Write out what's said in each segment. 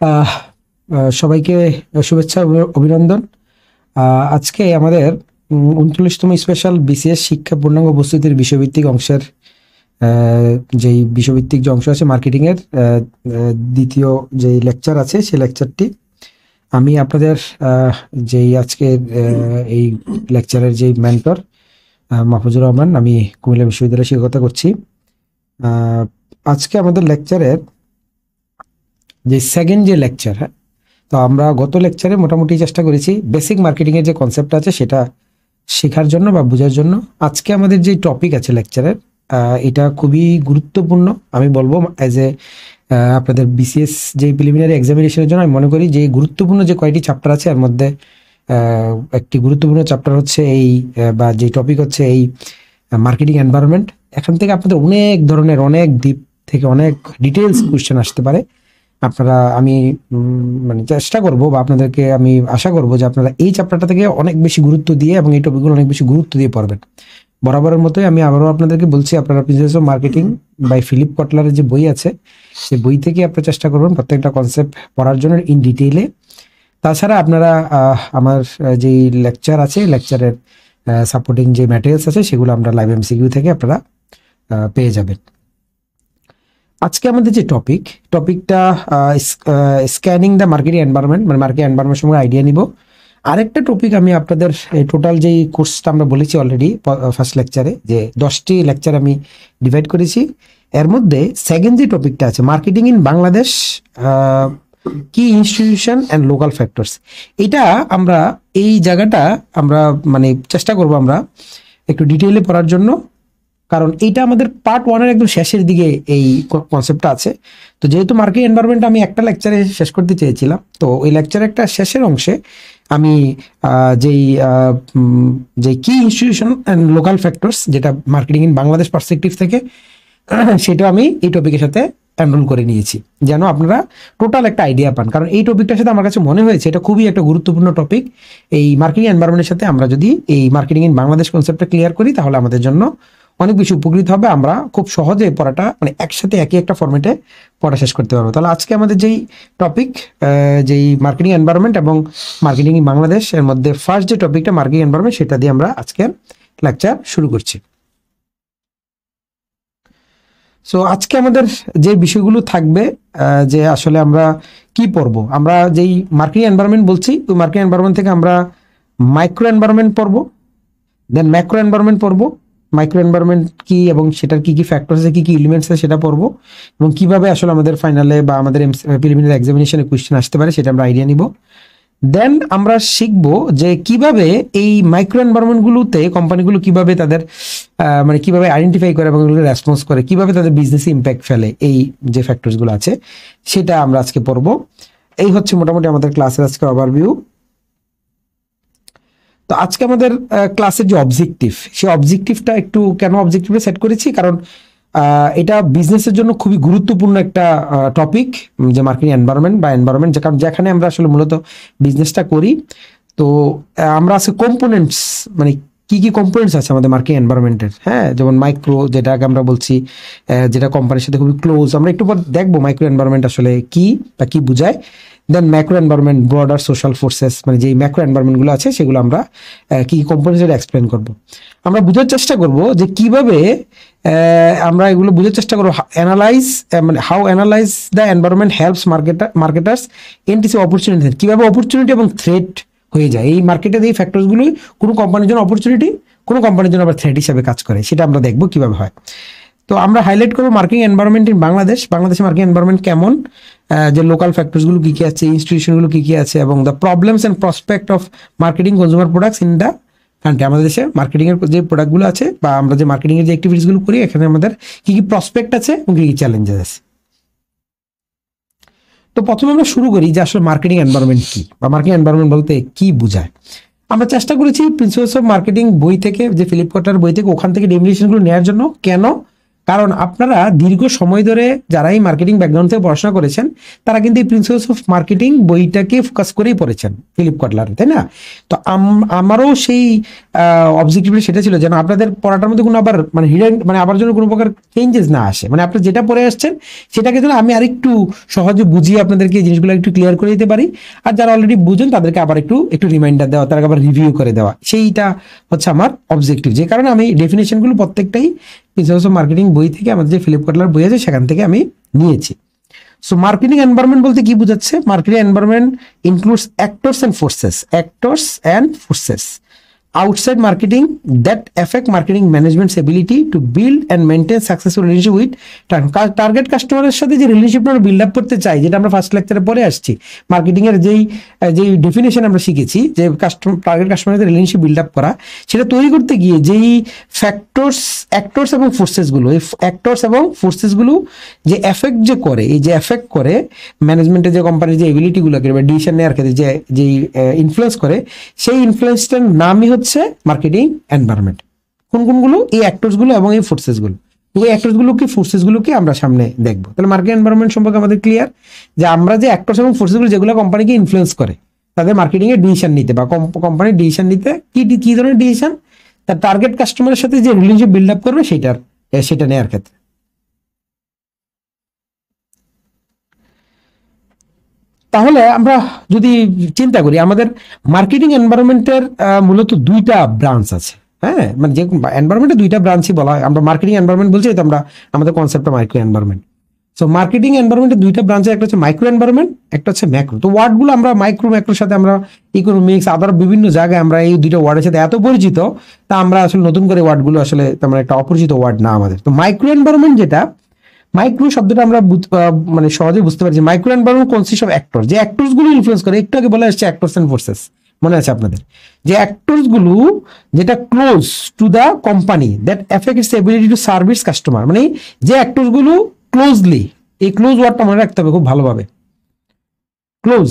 আহ, সবাইকে শুভেচ্ছা অভিনন্দন। আজকে আমাদের 39তম স্পেশাল বিসিএস শিক্ষা পূর্ণাঙ্গ প্রস্তুতির বিষয়ভিত্তিক অংশের যেই বিষয়ভিত্তিক যে অংশ আছে মার্কেটিং এর দ্বিতীয় যে লেকচার আছে সেই লেকচারটি আমি আপনাদের যেই আজকের এই লেকচারের যেই মেন্টর মাহফুজুর রহমান, আমি কুমিল্লা বিশ্ববিদ্যালয়ে শিক্ষকতা করছি। আজকে আমাদের লেকচারের যে সেকেন্ড যে লেকচার, হ্যাঁ, তো আমরা গত লেকচারে মোটামুটি চেষ্টা করেছি বেসিক মার্কেটিংয়ের যে কনসেপ্ট আছে সেটা শেখার জন্য বা বোঝার জন্য। আজকে আমাদের যে টপিক আছে লেকচারের, এটা খুবই গুরুত্বপূর্ণ। আমি বলবো অ্যাজ এ আপনাদের বিসিএস যে প্রিলিমিনারি এক্সামিনেশনের জন্য আমি মনে করি যে গুরুত্বপূর্ণ যে কয়টি চ্যাপ্টার আছে এর মধ্যে একটি গুরুত্বপূর্ণ চ্যাপ্টার হচ্ছে এই বা যে টপিক হচ্ছে এই মার্কেটিং এনভায়রনমেন্ট। এখান থেকে আপনাদের অনেক ধরনের অনেক দিক থেকে অনেক ডিটেলস কোয়েশ্চেন আসতে পারে। আপনারা আমি মানে চেষ্টা করব বা আপনাদেরকে আমি আশা করব যে আপনারা এই চ্যাপ্টারটা থেকে অনেক বেশি গুরুত্ব দিয়ে এবং এই টপিকগুলো অনেক বেশি গুরুত্ব দিয়ে পড়বেন। বরাবরের মতোই আমি আবারও আপনাদেরকে বলছি, আপনারা principles of marketing by Philip কটলারের যে বই আছে সেই বই থেকে আপনারা চেষ্টা করবেন প্রত্যেকটা কনসেপ্ট পড়ার জন্য ইন ডিটেইলে। তাছাড়া আপনারা আমার যেই লেকচার আছে লেকচারের সাপোর্টিং যে ম্যাটেরিয়ালস আছে সেগুলো আমরা লাইভ এমসিকিউ থেকে আপনারা পেয়ে যাবেন। আজকে আমাদের যে টপিকটা স্ক্যানিং দ্য মার্কেটিং এনভায়রনমেন্ট, মানে মার্কেট এনভায়রনমেন্ট সম্পর্কে আইডিয়া নিব। আরেকটা টপিক আমি আপনাদের টোটাল যেই কোর্সটা আমরা বলেছি অলরেডি ফার্স্ট লেকচারে যে 10টি লেকচার আমি ডিভাইড করেছি, এর মধ্যে সেকেন্ড যে টপিকটা আছে মার্কেটিং ইন বাংলাদেশ, কি ইনস্টিটিউশন অ্যান্ড লোকাল ফ্যাক্টরস, এটা আমরা এই জায়গাটা আমরা মানে চেষ্টা করব আমরা একটু ডিটেইলে পড়ার জন্য, কারণ এইটা আমাদের পার্ট ওয়ানের একদম শেষের দিকে এই কনসেপ্টটা আছে। তো যেহেতু মার্কেট এনভায়রনমেন্ট আমি একটা লেকচারে শেষ করতে চেয়েছিলাম, তো ওই লেকচারের একটা শেষের অংশে আমি যেই কি ইনস্টিটিউশন অ্যান্ড লোকাল ফ্যাক্টরস, যেটা মার্কেটিং ইন বাংলাদেশ পার্সপেক্টিভ থেকে, সেটা আমি এই টপিকের সাথে এনরোল করে নিয়েছি যেন আপনারা টোটাল একটা আইডিয়া পান। কারণ এই টপিকটার সাথে আমার কাছে মনে হয়েছে এটা খুবই একটা গুরুত্বপূর্ণ টপিক। এই মার্কেটিং এনভায়রনমেন্টের সাথে আমরা যদি এই মার্কেটিং ইন বাংলাদেশ কনসেপ্টটা ক্লিয়ার করি তাহলে আমাদের জন্য অনেক বেশি উপকৃত হবে। আমরা খুব সহজে পড়াটা মানে একসাথে একই একটা ফরম্যাটে পড়া শেষ করতে পারবো। তাহলে আজকে আমাদের যেই টপিক, যেই মার্কেটিং এনভায়রনমেন্ট এবং মার্কেটিং ইন বাংলাদেশ, এর মধ্যে ফার্স্ট যে টপিকটা মার্কেটিং এনভায়রনমেন্ট, সেটা দিয়ে আমরা আজকের লেকচার শুরু করছি। সো আজকে আমাদের যে বিষয়গুলো থাকবে, যে আসলে আমরা কি পড়বো, আমরা যেই মার্কেটিং এনভায়রনমেন্ট বলছি ওই মার্কেটিং এনভায়রনমেন্ট থেকে আমরা মাইক্রো এনভায়রনমেন্ট পড়বো, দেন ম্যাক্রো এনভায়রনমেন্ট পড়বো, মাইক্রো এনভায়রনমেন্ট কি এবং সেটার কি কি ফ্যাক্টরস আছে, কি কি এলিমেন্টস আছে সেটা পড়বো, এবং কিভাবে আসলে আমাদের ফাইনালে বা আমাদের প্রিলিমিনারি এক্সামিনেশনে কোয়েশ্চেন আসতে পারে সেটা আমরা আইডিয়া নিব। দেন আমরা শিখবো যে কিভাবে এই মাইক্রো এনভায়রনমেন্টগুলোতে কোম্পানিগুলো কিভাবে তাদের মানে কিভাবে আইডেন্টিফাই করে এবং এগুলো রেসপন্স করে, কিভাবে তাদের বিজনেসে ইম্প্যাক্ট ফেলে, এই যে ফ্যাক্টরসগুলো আছে সেটা আমরা আজকে পড়বো। এই হচ্ছে মোটামুটি আমাদের ক্লাসের আজকে ওভারভিউ। তো আজকে আমাদের ক্লাসের যে অবজেক্টিভ, সেই অবজেক্টিভটা একটু কেন অবজেক্টিভটা সেট করেছি, কারণ এটা বিজনেসের জন্য খুবই গুরুত্বপূর্ণ একটা টপিক, যে মার্কেটিং এনভায়রনমেন্ট বা এনভায়রনমেন্ট, কারণ যেখানে আমরা আসলে মূলত বিজনেসটা করি। তো আমরা আজকে কম্পোনেন্টস, মানে কি কি কম্পোনেন্টস আছে আমাদের মার্কেটিং এনভায়রনমেন্টের, হ্যাঁ, যেমন মাইক্রো, যেটাকে আমরা বলছি যেটা কোম্পানির সাথে খুবই ক্লোজ, আমরা একটু পর দেখবো মাইক্রো এনভায়রনমেন্ট আসলে কি বা কি বোঝায়। Then macro environment, broader social forces, মানে যেই ম্যাক্রো এনভায়রনমেন্টগুলো আছে সেগুলো আমরা কি কি কম্পোনেন্টস এক্সপ্লেন করবো। আমরা বোঝার চেষ্টা করব যে কিভাবে আমরা এগুলো বোঝার চেষ্টা করবো, অ্যানালাইজ মানে how analyse the environment helps marketers anticipate opportunity, কিভাবে অপরচুনিটি এবং থ্রেট হয়ে যায় এই মার্কেটের এই ফ্যাক্টরসগুলোই কোনো কোম্পানির জন্য অপরচুনিটি, কোনো কোম্পানির জন্য আবার থ্রেট হিসাবে কাজ করে, সেটা আমরা দেখবো কিভাবে হয়। তো আমরা হাইলাইট করবো মার্কেটিং এনভায়রনমেন্ট ইন বাংলাদেশ, বাংলাদেশের মার্কেটিং এনভায়রনমেন্ট কেমন, যে লোকাল ফ্যাক্টরসগুলো কী কী আছে, ইনস্টিটিউশনগুলো কী কী আছে, এবং the problems and prospect of marketing consumer products in the country. আমাদের দেশে মার্কেটিংয়ের যে প্রোডাক্টগুলো আছে বা আমরা যে মার্কেটিংয়ের যে অ্যাক্টিভিটিসগুলো করি, এখানে আমাদের কী কী প্রসপেক্ট আছে এবং কী কী চ্যালেঞ্জেস আছে। তো প্রথমে আমরা শুরু করি যে আসলে মার্কেটিং এনভায়রনমেন্ট কি বা মার্কেটিং এনভায়রনমেন্ট বলতে কি বোঝায়। আমরা চেষ্টা করেছি প্রিন্সিপালস অফ মার্কেটিং বই থেকে, যে ফিলিপ কটলার বই থেকে, ওখান থেকে ডেফিনিশনগুলো নেওয়ার জন্য। কেন? কারণ আপনারা দীর্ঘ সময় ধরে যারা এই মার্কেটিং ব্যাকগ্রাউন্ড থেকে পড়াশোনা করেছেন তারা কিন্তু এই প্রিন্সিপালস অফ মার্কেটিং বইটাকে ফোকাস করেই পড়েছেন ফিলিপ কটলার, তাই না? তো আমারও সেই অবজেক্টিভলি সেটা ছিল যেন আপনাদের পড়াটার মধ্যে কোনো আবার মানে হিডেন মানে আবার যেন কোনো প্রকার চেঞ্জেস না আসে, মানে আপনি যেটা পড়ে আসছেন সেটাকে যেন আমি আরেকটু সহজে বুঝিয়ে আপনাদেরকে এই জিনিসগুলো একটু ক্লিয়ার করে দিতে পারি, আর যারা অলরেডি বুঝেন তাদেরকে আবার একটু রিমাইন্ডার দেওয়া, তাদেরকে আবার রিভিউ করে দেওয়া, সেইটা হচ্ছে আমার অবজেক্টিভ। যে কারণে আমি ডেফিনেশনগুলো প্রত্যেকটাই প্রিন্সিপালস অফ মার্কেটিং বই থেকে, আমাদের যে ফিলিপ কটলার বই আছে সেখান থেকে আমি নিয়েছি। সো মার্কেটিং এনভায়রনমেন্ট বলতে কি বোঝাচ্ছে? Marketing environment includes actors and forces outside marketing that affect marketing management's ability to build and maintain successful relationship with target কাস্টমারের সাথে যে রিলেশনশিপটা আমরা বিল্ড আপ করতে চাই, যেটা আমরা ফার্স্ট লেকচারে পড়ে আসছি, মার্কেটিং এর যেই ডেফিনেশন আমরা শিখেছি যে টার্গেট কাস্টমারের রিলেশনশিপ বিল্ড আপ করা, সেটা তৈরি করতে গিয়ে যেই অ্যাক্টরস এবং ফোর্সেসগুলো, এই অ্যাক্টরস এবং ফোর্সেসগুলো যে এফেক্ট করে ম্যানেজমেন্টের যে কোম্পানির যে এবিলিটিগুলোকে বা ডিসিশন নেওয়ার ক্ষেত্রে যেই ইনফ্লুয়েন্স করে, সেই ইনফ্লুয়েন্সটার নামই হচ্ছে মার্কেটিং এনভায়রনমেন্ট। কোনগুলো? এই অ্যাক্টরসগুলো এবং এই ফোর্সেসগুলো। এই অ্যাক্টরসগুলোকে ফোর্সেসগুলোকে আমরা সামনে দেখবো। তাহলে মার্কেট এনভায়রনমেন্ট সম্পর্কে আমাদের ক্লিয়ার যে আমরা যে অ্যাক্টরস এবং ফোর্সেসগুলো যেগুলো কোম্পানিকে ইনফ্লুয়েন্স করে তাদের মার্কেটিং এর ডিসিশন নিতে বা কোম্পানির ডিসিশন নিতে, কি ধরনের ডিসিশন? তার টার্গেট কাস্টমারের সাথে যে রিলেশনশিপ বিল্ড আপ করবে সেটা নেওয়ার ক্ষেত্রে। তাহলে আমরা যদি চিন্তা করি, আমাদের মার্কেটিং এনভায়রনমেন্টের মূলত দুইটা ব্রাঞ্চ আছে। হ্যাঁ, মানে যে এনভায়রনমেন্টে দুইটা ব্রাঞ্চই বলা হয়, আমরা মার্কেটিং এনভায়রনমেন্ট বলছি, তো আমরা আমাদের কনসেপ্টটা মাইক্রো এনভায়রনমেন্ট। সো মার্কেটিং এনভায়রনমেন্টের দুইটা ব্রাঞ্চে, একটা হচ্ছে মাইক্রো এনভায়রনমেন্ট, একটা হচ্ছে ম্যাক্রো। তো ওয়ার্ডগুলো আমরা ম্যাক্রোর সাথে আমরা ইকোনমিক্স আদার বিভিন্ন জায়গায় আমরা এই দুইটা ওয়ার্ডের সাথে এত পরিচিত, তা আমরা আসলে নতুন করে ওয়ার্ডগুলো আসলে তেমন একটা অপরিচিত ওয়ার্ড না আমাদের। তো মাইক্রো এনভায়রনমেন্ট যেটা, মাইক্রো শব্দটা আমরা মানে সহজে বুঝতে পারছি। Micro environment consist of actor, যে অ্যাক্টরস গুলো ইনফ্লুয়েন্স করে, একটু আগে বলা আসছে অ্যাক্টরস এন্ড ফোর্সেস, মনে আছে আপনাদের? যে অ্যাক্টরস গুলো যেটা close to the company that effect it's ability to service customer, মানে যে অ্যাক্টরস গুলো ক্লোজলি, এই ক্লোজ ওয়ার্ডটা মনে রাখতে হবে খুব ভালোভাবে। ক্লোজ,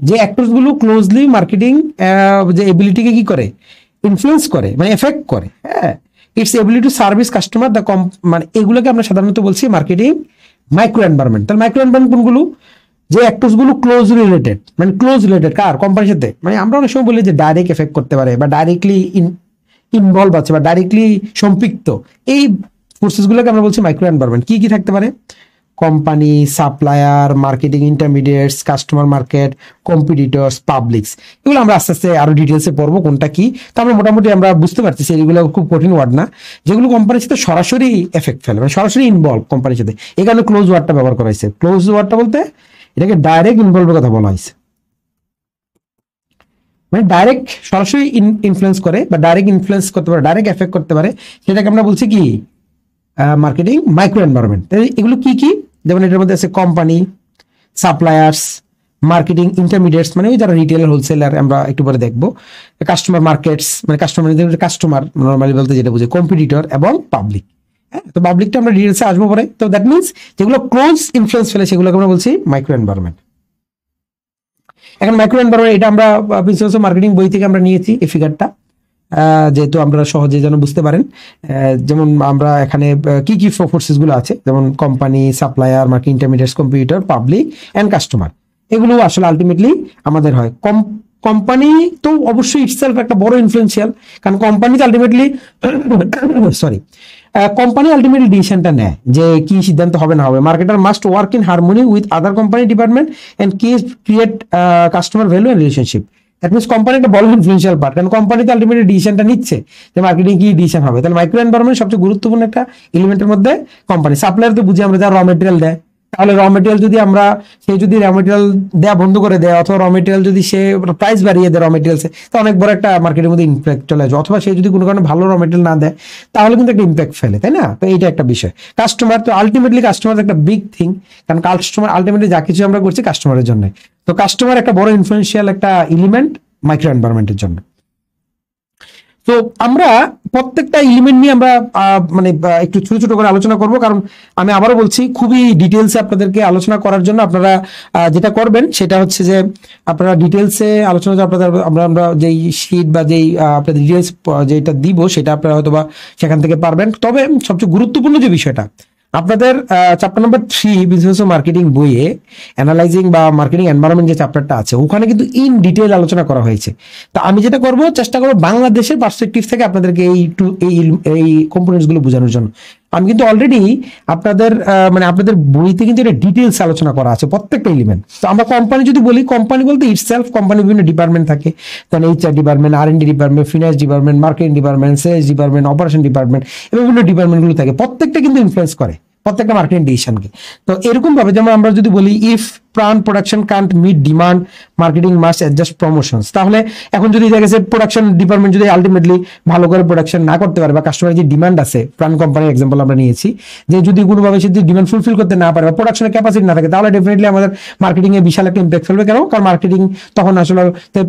যে অ্যাক্টরস গুলো ক্লোজলি মার্কেটিং যে এবিলিটিকে কি করে, ইনফ্লুয়েন্স করে, মানে এফেক্ট করে। হ্যাঁ, it's ability to service customer the মানে এগুলোকে আমরা সাধারণত বলছি মার্কেটিং মাইক্রো এনভায়রনমেন্ট। তাহলে মাইক্রো এনভায়রনমেন্ট কোনগুলো? যে অ্যাক্টরস গুলো ক্লোজ রিলেটেড, মানে ক্লোজ রিলেটেড কার? কোম্পানির সাথে। মানে আমরা অনেক সময় বলি যে ডাইরেক্ট এফেক্ট করতে পারে বা ডাইরেক্টলি ইনভলভ আছে বা ডাইরেক্টলি সম্পৃক্ত, এই ফোর্সেস গুলোকে আমরা বলছি মাইক্রো এনভায়রনমেন্ট। কি কি থাকতে পারে? Company, supplier, marketing intermediates, customer market, competitors, পাবলিক্স। এগুলো আমরা আস্তে আস্তে আরো ডিটেলসে পড়বো কোনটা কি। তারপরে মোটামুটি আমরা বুঝতে পারছি এগুলো খুব কঠিন ওয়ার্ড না, যেগুলো কোম্পানির সাথে সরাসরি এফেক্ট ফেলে, মানে সরাসরি ইনভলভ কোম্পানির সাথে। এই কারণে ক্লোজ ওয়ার্ডটা ব্যবহার করা হয়েছে। ক্লোজ ওয়ার্ডটা বলতে এটাকে ডাইরেক্ট ইনভলভের কথা বলা হয়েছে, মানে ডাইরেক্ট সরাসরি ইনফ্লুয়েন্স করে বা ডাইরেক্ট ইনফ্লুয়েন্স করতে পারে, ডাইরেক্ট এফেক্ট করতে পারে, সেটাকে আমরা বলছি কি মার্কেটিং মাইক্রো এনভায়রনমেন্ট। এগুলো কি কি? যেমন এটার মধ্যে আছে কোম্পানি, সাপ্লায়ার্স, মার্কেটিং ইন্টারমিডিয়েটস, মানে ওই যারা রিটেলার, হোলসেলার, আমরা একটু পরে দেখবো। কাস্টমার মার্কেটস, মানে কাস্টমার নর্মালি বলতে যেটা বুঝে, কম্পিটিটর এবং পাবলিক। হ্যাঁ, তো পাবলিকটা আমরা ডিটেলসে আসবো পরে। তো দ্যাট মিনস যেগুলো ক্লোজ ইনফ্লুয়েন্স ফেলে সেগুলোকে আমরা বলছি মাইক্রো এনভায়রনমেন্ট। এখন মাইক্রো এনভায়রনমেন্ট এটা আমরা প্রিন্সিপালস অফ মার্কেটিং বই থেকে আমরা নিয়েছি এই ফিগারটা, যেহেতু আমরা সহজে যেন বুঝতে পারেন। যেমন আমরা এখানে কি কি ফোর্সেস গুলো আছে, যেমন company, supplier, market intermediates, computer, public and customer, এগুলো আসলে আলটিমেটলি আমাদের হয়। কোম্পানি তো অবশ্যই ইটসেলফ একটা বড় ইনফ্লুয়েন্সিয়াল, কারণ কোম্পানি আলটিমেটলি কোম্পানি আলটিমেটলি ডিসিশনটা নেয় যে কি সিদ্ধান্ত হবে না হবে। Marketer must work in harmony with other company department and create customer value and relationship. That means company একটা বড় ইনফ্লুয়েন্সিয়াল পার্ট, কারণ কোম্পানিতে আলটিমেটলি ডিসিশনটা নিচ্ছে যে মার্কেটিং কি ডিসিশন হবে। তাহলে মাইক্রো এনভায়রনমেন্ট সবচেয়ে গুরুত্বপূর্ণ একটা এলিমেন্টের মধ্যে কোম্পানি। সাপ্লায়ার তো বুঝি আমরা, যা র মেটেরিয়াল দেয়, তাহলে র মেটেরিয়াল যদি আমরা যদি র মেটেরিয়াল দেওয়া বন্ধ করে দেয়, অথবা র মেটেরিয়াল যদি সে প্রাইস বাড়িয়ে দেয় র মেটেরিয়ালসে, তো অনেক বড় একটা মার্কেটের মধ্যে ইম্প্যাক্ট চলে আসবে। অথবা সে যদি কোনো কারণে ভালো র মেটেরিয়াল না দেয়, তাহলে কিন্তু একটা ইম্প্যাক্ট ফেলে, তাই না? তো এইটা একটা বিষয়। কাস্টমার তো আলটিমেটলি কাস্টমার একটা বিগ থিং, কারণ কাস্টমার আলটিমেটলি যা কিছু আমরা করছি কাস্টমারের জন্য। তো কাস্টমার একটা বড় ইনফ্লুয়েন্সিয়াল একটা এলিমেন্ট মাইক্রো এনভায়রনমেন্টের জন্য। তো আমরা প্রত্যেকটা এলিমেন্ট নিয়ে আমরা মানে একটু ছোট ছোট করে আলোচনা করব, কারণ আমি আবারও বলছি খুবই ডিটেলসে আপনাদেরকে আলোচনা করার জন্য আপনারা যেটা করবেন সেটা হচ্ছে যে আপনারা ডিটেলসে আলোচনা আপনাদের আমরা যেই শীট বা যেই আপনাদের ডিটেলস যেটা দিব সেটা আপনারা হয়তো বা সেখান থেকে পারবেন। তবে সবচেয়ে গুরুত্বপূর্ণ যে বিষয়টা আপনাদের চ্যাপ্টার নাম্বার 3 বিজনেস ও মার্কেটিং বইয়ে অ্যানালাইজিং বা মার্কেটিং এনভায়রনমেন্ট যে চ্যাপ্টারটা আছে ওখানে কিন্তু ইন ডিটেল আলোচনা করা হয়েছে। তো আমি যেটা করব চেষ্টা করবো বাংলাদেশের পার্সপেক্টিভ থেকে আপনাদেরকে এই কম্পোনেন্টস গুলো বোঝানোর জন্য। আমি কিন্তু অলরেডি আপনাদের মানে আপনাদের বইতে কিন্তু এটা ডিটেলস আলোচনা করা আছে প্রত্যেকটা এলিমেন্ট। তো আমরা কোম্পানি যদি বলি, কোম্পানি বলতে ইটসেলফ কোম্পানি বিভিন্ন ডিপার্টমেন্ট থাকে, তখন HR department, R and D department, finance department, marketing department, sales department, operation department, এবং বিভিন্ন ডিপার্টমেন্টগুলো থাকে, প্রত্যেকটা কিন্তু ইনফ্লুয়েন্স করে প্রত্যেকটা মার্কেটিং ডিসিশনকে। তো এরকম ভাবে যেমন আমরা যদি বলি if plan production can't meet demand, marketing must adjust promotions. তাহলে এখন যদি দেখা গেছে প্রোডাকশন ডিপার্টমেন্ট যদি আলটিমেটলি ভালো করে প্রোডাকশন না করতে পারে, বা কাস্টমারের যে ডিমান্ড আছে, প্ল্যান কোম্পানির এক্সাম্পল আমরা নিয়েছি, যে যদি কোনোভাবে সে ডিমান্ড ফুলফিল করতে না পারে বা প্রোডাকশনের ক্যাপাসিটি না থাকে, তাহলে ডেফিনেটলি আমাদের মার্কেটিং এ বিশাল একটা ইম্প্যাক্ট ফেলবে। কেন? কারণ মার্কেটিং তখন আসলে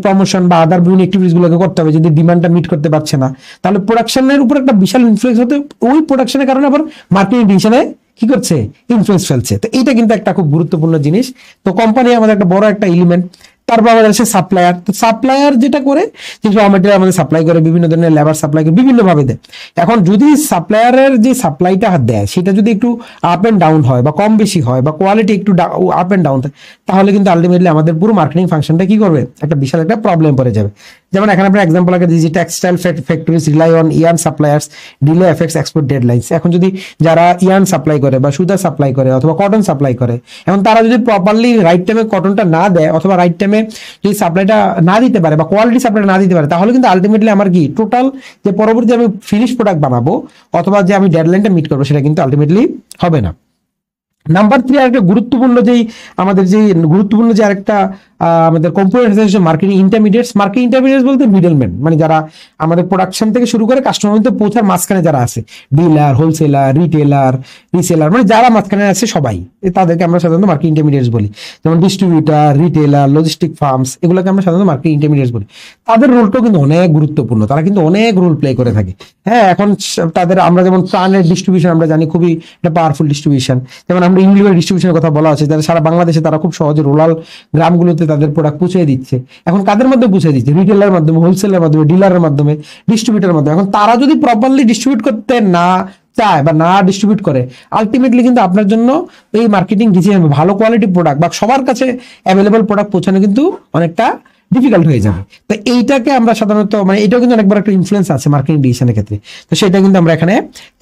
প্রমোশন বা আদার বিভিন্ন অ্যাক্টিভিটিস গুলোকে করতে হবে। যদি ডিমান্ডটা মিট করতে পারছে না, তাহলে প্রোডাকশনের উপর একটা বিশাল ইনফ্লুয়েন্স হতে, ওই প্রোডাকশনের কারণে আবার মার্কেটিং ডিসিশনে কি করছে? ইনফ্লুয়েন্স ফেলছে। তো এইটা কিন্তু একটা খুব গুরুত্বপূর্ণ জিনিস। তো কোম্পানি আমাদের একটা বড় একটা এলিমেন্ট। তারপর আমাদের আছে সাপ্লায়ার। তো সাপ্লায়ার যেটা করে, যে র মেটেরিয়াল আমাদের সাপ্লাই করে, বিভিন্ন ধরনের লেবার সাপ্লাই করে, বিভিন্ন ভাবে দেয়। এখন যদি সাপ্লায়ারের যে সাপ্লাইটা দেয় সেটা যদি একটু আপ এন্ড ডাউন হয় বা কম বেশি হয় বা কোয়ালিটি একটু আপ এন্ড ডাউন, তাহলে কিন্তু আলটিমেটলি আমাদের পুরো মার্কেটিং ফাংশনটা কি করবে? একটা বিশাল একটা প্রবলেম পড়ে যাবে। যেমন এখানে আমরা এক্সাম্পল আগে দিয়েছি, textile factories rely on yarn suppliers, delay effects export deadlines. এখন যদি যারা ইয়ার্ন সাপ্লাই করে বা সুতা সাপ্লাই করে অথবা কটন সাপ্লাই করে, এখন তারা যদি প্রপারলি রাইট টাইমে কটনটা না দেয় অথবা রাইট টাইমে যদি সাপ্লাইটা না দিতে পারে বা কোয়ালিটি সাপ্লাই না দিতে পারে, তাহলে কিন্তু আলটিমেটলি আমার কি টোটাল যে পরবর্তী আমি ফিনিশ প্রোডাক্ট বানাবো অথবা যে আমি ডেডলাইনটা মিট করবো সেটা কিন্তু আলটিমেটলি হবে না। নাম্বার 3 আরেকটা গুরুত্বপূর্ণ যে আরেকটা আমাদের কম্পোনেন্ট হচ্ছে মার্কেটিং ইন্টারমিডিয়েটস। মার্কেটিং ইন্টারমিডিয়েটস বলতে মিডলম্যান, মানে যারা আমাদের প্রোডাকশন থেকে শুরু করে কাস্টমার পর্যন্ত পৌঁছার মাঝখানে যারা আছে, ডিলার, হোলসেলার, রিটেলার, রিসেলার, মানে যারা মাঝখানে আছে সবাই, তাদেরকে আমরা সাধারণত মার্কেটিং ইন্টারমিডিয়েটস বলি। যেমন ডিস্ট্রিবিউটার, রিটেলার, লজিস্টিক ফার্মস, এগুলোকে আমরা সাধারণত মার্কেটিং ইন্টারমিডিয়েটস বলি। তাদের রোলটাও কিন্তু অনেক গুরুত্বপূর্ণ, তারা কিন্তু অনেক রোল প্লে করে থাকে। হ্যাঁ, এখন তাদের আমরা যেমন প্রাণের ডিস্ট্রিবিউশন আমরা জানি খুবই একটা পাওয়ারফুল ডিস্ট্রিবিউশন। যেমন আমরা ইউনিলিভার ডিস্ট্রিবিউশনের কথা বলা আছে, যারা সারা বাংলাদেশে তারা খুব সহজে রুরাল গ্রামগুলোতে তাদের প্রোডাক্ট পৌঁছে দিচ্ছে। এখন কাদের মাধ্যমে পৌঁছে দিচ্ছে? রিটেলার মাধ্যমে, হোলসেলের মাধ্যমে, ডিলারের মাধ্যমে, ডিস্ট্রিবিউটারের মাধ্যমে। এখন তারা যদি প্রপারলি ডিস্ট্রিবিউট করতে না চায় বা না ডিস্ট্রিবিউট করে, আলটিমেটলি কিন্তু আপনার জন্য এই মার্কেটিং ডিসিশন, ভালো কোয়ালিটি প্রোডাক্ট বা সবার কাছে অ্যাভেলেবল প্রোডাক্ট পৌঁছানো কিন্তু অনেকটা ডিফিকাল্ট হয়ে যাবে। তো এইটাকে আমরা সাধারণত, মানে এটাও কিন্তু অনেক বড় একটা ইনফ্লুয়েন্স আছে মার্কেটিং ডিসিশনের ক্ষেত্রে। তো সেটা কিন্তু আমরা এখানে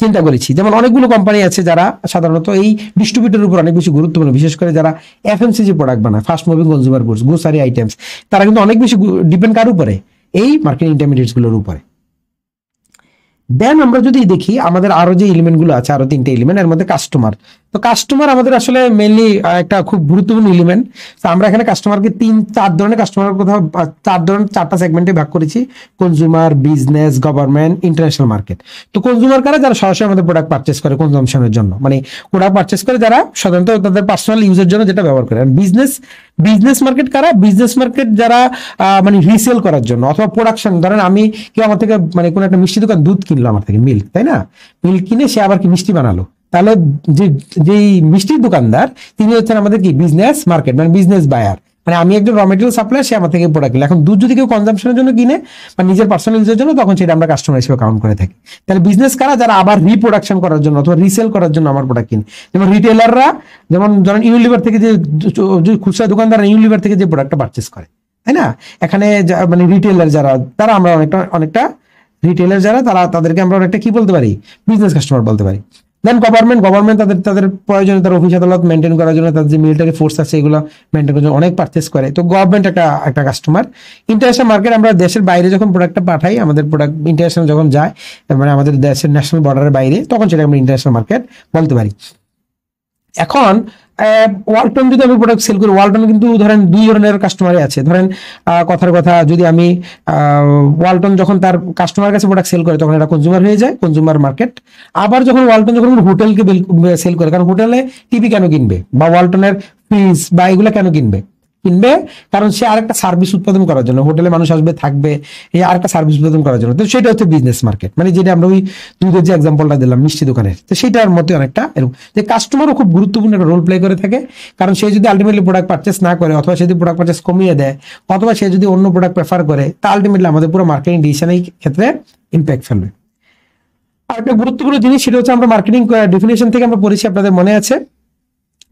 চিন্তা করেছি। যেমন অনেকগুলো কোম্পানি আছে যারা সাধারণত এই ডিস্ট্রিবিউটরের উপর অনেক বেশি গুরুত্বপূর্ণ, বিশেষ করে যারা এফএমসিজি প্রোডাক্ট বানায়, fast moving consumer goods, grocery items, তারা কিন্তু অনেক বেশি ডিপেন্ড কার উপরে? এই মার্কেটিং ইন্টারমিডিয়েটস গুলোর উপরে। দেন আমরা যদি দেখি আমাদের আরো যে এলিমেন্ট গুলো আছে, আরো 3টে এলিমেন্ট, এর মধ্যে কাস্টমার। তো কাস্টমার আমাদের আসলে মেইনলি একটা খুব গুরুত্বপূর্ণ এলিমেন্ট। তো আমরা এখানে কাস্টমারকে 4 ধরনের কাস্টমার কথা, 4টা সেগমেন্টে ভাগ করেছি: consumer, business, government, international market. তো কনজিউমার কারা? যারা সরাসরি আমাদের প্রোডাক্ট পারচেস করে কনজাম্পশনের জন্য, মানে প্রোডাক্ট পারচেস করে যারা সাধারণত তাদের পার্সোনাল ইউজের জন্য যেটা ব্যবহার করে। বিজনেস মার্কেট কারা? বিজনেস মার্কেট যারা মানে রিসেল করার জন্য অথবা প্রোডাকশন, ধরেন আমি কেউ আমার থেকে মানে কোনো একটা মিষ্টি দোকান দুধ কিনলো আমার থেকে, মিল্ক, তাই না? মিল্ক কিনে সে আবার কি মিষ্টি বানালো, তাহলে যেই মিষ্টির দোকানদার তিনি হচ্ছেন আমাদের কি বিজনেস মার্কেট, মানে বিজনেস বায়ার। মানে আমি একজন র মেটেরিয়াল সাপ্লায়ার, সে আমার থেকে প্রোডাক্ট কিনে। এখন দুধ যদি কেউ কনজাম্পশনের জন্য কিনে বা নিজের পার্সোনাল ইউজের জন্য, তখন সেটা আমরা কাস্টমার হিসেবে কাউন্ট করে থাকি। তাহলে বিজনেস কারা? যারা আবার রিপ্রোডাকশন করার জন্য অথবা রিসেল করার জন্য আমার প্রোডাক্ট কিনে। যেমন রিটেলাররা, যেমন ধরেন ইউনিলিভার থেকে যে খুচরা দোকানদার ইউনিলিভার থেকে যে প্রোডাক্টটা পারচেস করে, তাই না? এখানে মানে রিটেলার যারা, তারা আমরা অনেকটা রিটেলার যারা, তাদেরকে আমরা অনেকটা কি বলতে পারি? বিজনেস কাস্টমার বলতে পারি। দেন গভর্নমেন্ট তাদের প্রয়োজনে তার অফিস আদালত মেনটেন করার জন্য, তাদের যে মিলিটারি ফোর্স আছে এগুলো মেনটেন করার জন্য অনেক পারচেস করে। তো গভর্নমেন্ট একটা কাস্টমার। ইন্টারন্যাশনাল মার্কেট, আমরা দেশের বাইরে যখন প্রোডাক্টটা পাঠাই, আমাদের প্রোডাক্ট ইন্টারন্যাশনাল যখন যায়, মানে আমাদের দেশের ন্যাশনাল বর্ডারের বাইরে, তখন সেটা আমরা ইন্টারন্যাশনাল মার্কেট বলতে পারি। এখন ওয়ালটন যদি আমি প্রোডাক্ট সেল করি, ওয়ালটন কিন্তু ধরেন 2 ধরনের কাস্টমারই আছে। ধরেন কথার কথা, যদি আমি ওয়ালটন যখন তার কাস্টমার কাছে প্রোডাক্ট সেল করে, তখন এটা কনজিউমার হয়ে যায়, কনজিউমার মার্কেট। আবার যখন ওয়ালটন হোটেলকে সেল করে, কারণ হোটেলে টিভি কেন কিনবে বা ওয়ালটনের ফ্রিজ বা এগুলো কেন কিনবে? কিনবে কারণ সে আরেকটা সার্ভিস উৎপাদন করার জন্য, হোটেলে মানুষ আসবে থাকবে, এই আরেকটা সার্ভিস উৎপাদন করার জন্য। তো সেটা হচ্ছে বিজনেস মার্কেট, মানে যেটা আমরা ওই দুধের যে এক্সাম্পলটা দিলাম মিষ্টি দোকানের, তো সেটার মতো অনেকটা এরকম যে কাস্টমারও খুব গুরুত্বপূর্ণ একটা রোল প্লে করে থাকে। কারণ সে যদি আলটিমেটলি প্রোডাক্ট পারচেস না করে, অথবা সে যদি প্রোডাক্ট পারচেস কমিয়ে দেয়, অথবা সে যদি অন্য প্রোডাক্ট প্রেফার করে, তা আলটিমেটলি আমাদের পুরো মার্কেটিং ডিসিশনের ক্ষেত্রে ইম্প্যাক্ট ফেলবে। আর একটা গুরুত্বপূর্ণ জিনিস সেটা হচ্ছে আমরা মার্কেটিং ডেফিনেশন থেকে আমরা পড়েছি, আপনাদের মনে আছে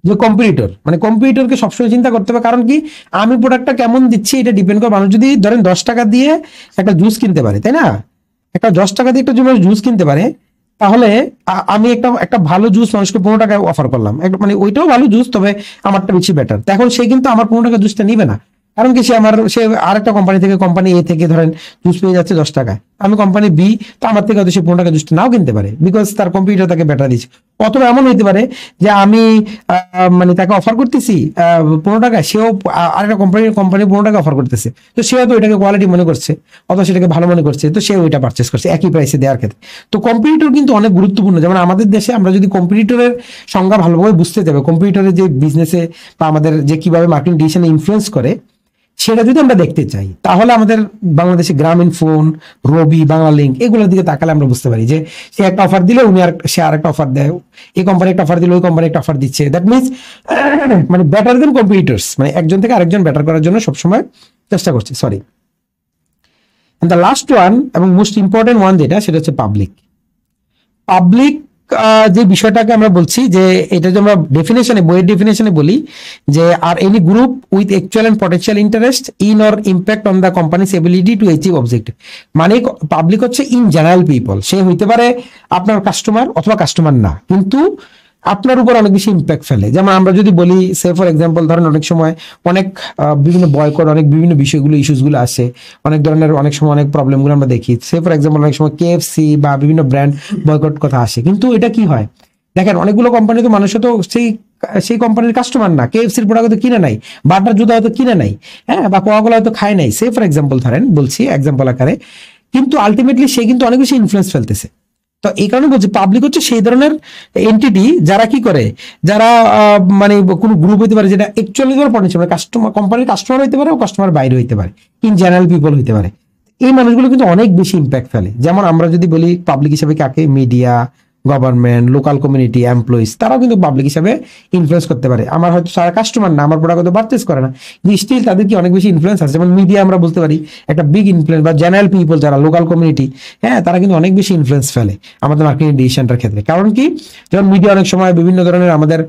যে কম্পিটিটর, মানে কম্পিটিটরকে সবসময় চিন্তা করতে হবে। কারণ কি, আমি প্রোডাক্টটা কেমন দিচ্ছি এটা ডিপেন্ড করে। মানুষ যদি ধরেন 10 টাকা দিয়ে একটা জুস কিনতে পারে, তাই না, একটা 10 টাকা দিয়ে একটা জুস কিনতে পারে, তাহলে আমি একটা ভালো জুস মানুষকে 15 টাকায় অফার করলাম, মানে ওইটাও ভালো জুস, তবে আমারটা বেশি বেটার। এখন সে কিন্তু আমার 15 টাকা জুসটা নিবে না, কারণ কি, সে আরেকটা কোম্পানি থেকে, কোম্পানি এ থেকে ধরেন জুস পেয়ে যাচ্ছে 10 টাকায়, আমি কোম্পানি বি, তো আমার থেকে হয়তো সে 15 টাকা জুসটা নাও কিনতে পারে, বিকজ তার কম্পিউটার তাকে বেটার দিচ্ছে। অথবা এমন হইতে পারে যে আমি মানে তাকে অফার করতেছি 15 টাকায়, সেও আরেকটা কোম্পানি 15 টাকা অফার করতেছে, তো সে হয়তো ওইটাকে কোয়ালিটি মনে করছে, অথবা সেটাকে ভালো মনে করছে, তো সে ওইটা পারচেস করছে একই প্রাইসে দেওয়ার ক্ষেত্রে। তো কম্পিটিটর কিন্তু অনেক গুরুত্বপূর্ণ। যেমন আমাদের দেশে আমরা যদি কম্পিটিটরের সংজ্ঞা ভালোভাবে বুঝতে যাবে, কম্পিটিটরের যে বিজনেসে বা আমাদের যে কিভাবে মার্কেটিং ডিসিশনে ইনফ্লুয়েন্স করে, সেটা যদি আমরা দেখতে চাই, তাহলে আমাদের বাংলাদেশে গ্রামীণ ফোন, রবি, বাংলা লিঙ্ক, এগুলোর দিকে তাকালে আমরা বুঝতে পারি যে সে একটা অফার দিলে সে আরেকটা অফার দেয়, এই কোম্পানি একটা অফার দিলে ওই কোম্পানি একটা অফার দিচ্ছে। দ্যাট মিনস মানে বেটার দেন কম্পিটিটরস, মানে একজন থেকে আরেকজন বেটার করার জন্য সবসময় চেষ্টা করছে। সরি, দ্য লাস্ট ওয়ান এবং মোস্ট ইম্পর্টেন্ট ওয়ান যেটা, সেটা হচ্ছে পাবলিক। পাবলিক যে বিষয়টাকে আমরা বলছি যে এটা যে আমরা ডেফিনেশনে, বইয়ের ডেফিনেশনে বলি যে are any group with actual and potential interest in or impact on the company's ability to achieve objective. মানে পাবলিক হচ্ছে ইন জেনারেল পিপল, সে হইতে পারে আপনার কাস্টমার অথবা কাস্টমার না, কিন্তু আপনার উপর অনেক বেশি ইম্প্যাক্ট ফেলে। যেমন আমরা যদি বলি, সে ফর এক্সাম্পল ধরেন অনেক সময় অনেক বিভিন্ন বয়কট, অনেক বিভিন্ন বিষয়গুলো, ইস্যুসগুলো আসে, অনেক ধরনের অনেক সময় অনেক প্রবলেমগুলো আমরা দেখি। সে ফর এক্সাম্পল অনেক সময় KFC বা বিভিন্ন ব্র্যান্ড বয়কট কথা আসে, কিন্তু এটা কি হয়, দেখেন অনেকগুলো কোম্পানি তো মানুষ তো সেই কোম্পানির কাস্টমার না, KFC-র প্রোডাক্ট হয়তো কিনে নাই, বাটার জুতা হয়তো কিনে নাই, হ্যাঁ, বা কোকা-কোলা হয়তো খায় নাই, সে ফর এক্সাম্পল ধরেন, বলছি এক্সাম্পল আকারে, কিন্তু আলটিমেটলি সে কিন্তু অনেক বেশি ইনফ্লুয়েন্স ফেলতেছে। তো এই কারণে বলছি পাবলিক হচ্ছে সেই ধরনের এন্টিটি যারা কি করে, যারা মানে কোনো গ্রুপ হইতে পারে যেটা অ্যাকচুয়ালি ধরো পটেনশিয়াল, কাস্টমার, কোম্পানির কাস্টমার হইতে পারে, কাস্টমার বাইরে হইতে পারে, ইন জেনারেল পিপল হইতে পারে। এই মানুষগুলো কিন্তু অনেক বেশি ইম্প্যাক্ট ফেলে। যেমন আমরা যদি বলি পাবলিক হিসেবে কাকে, media, government, local community, employees, তারাও কিন্তু পাবলিক হিসেবে ইনফ্লুয়েন্স করতে পারে। আমার হয়তো সারা কাস্টমার না, আমার প্রোডাক্ট হয়তো পারচেস করে না, কিন্তু স্টিল তাদের কি অনেক বেশি ইনফ্লুয়েন্স আছে। যেমন মিডিয়া আমরা বলতে পারি একটা বিগ ইনফ্লুয়েন্স, বা জেনারেল পিপল যারা লোকাল কমিউনিটি, হ্যাঁ, তারা কিন্তু অনেক বেশি ইনফ্লুয়েন্স ফেলে আমাদের মার্কেটিং ডিসিশনটার ক্ষেত্রে। কারণ কি, যেমন মিডিয়া অনেক সময় বিভিন্ন ধরনের আমাদের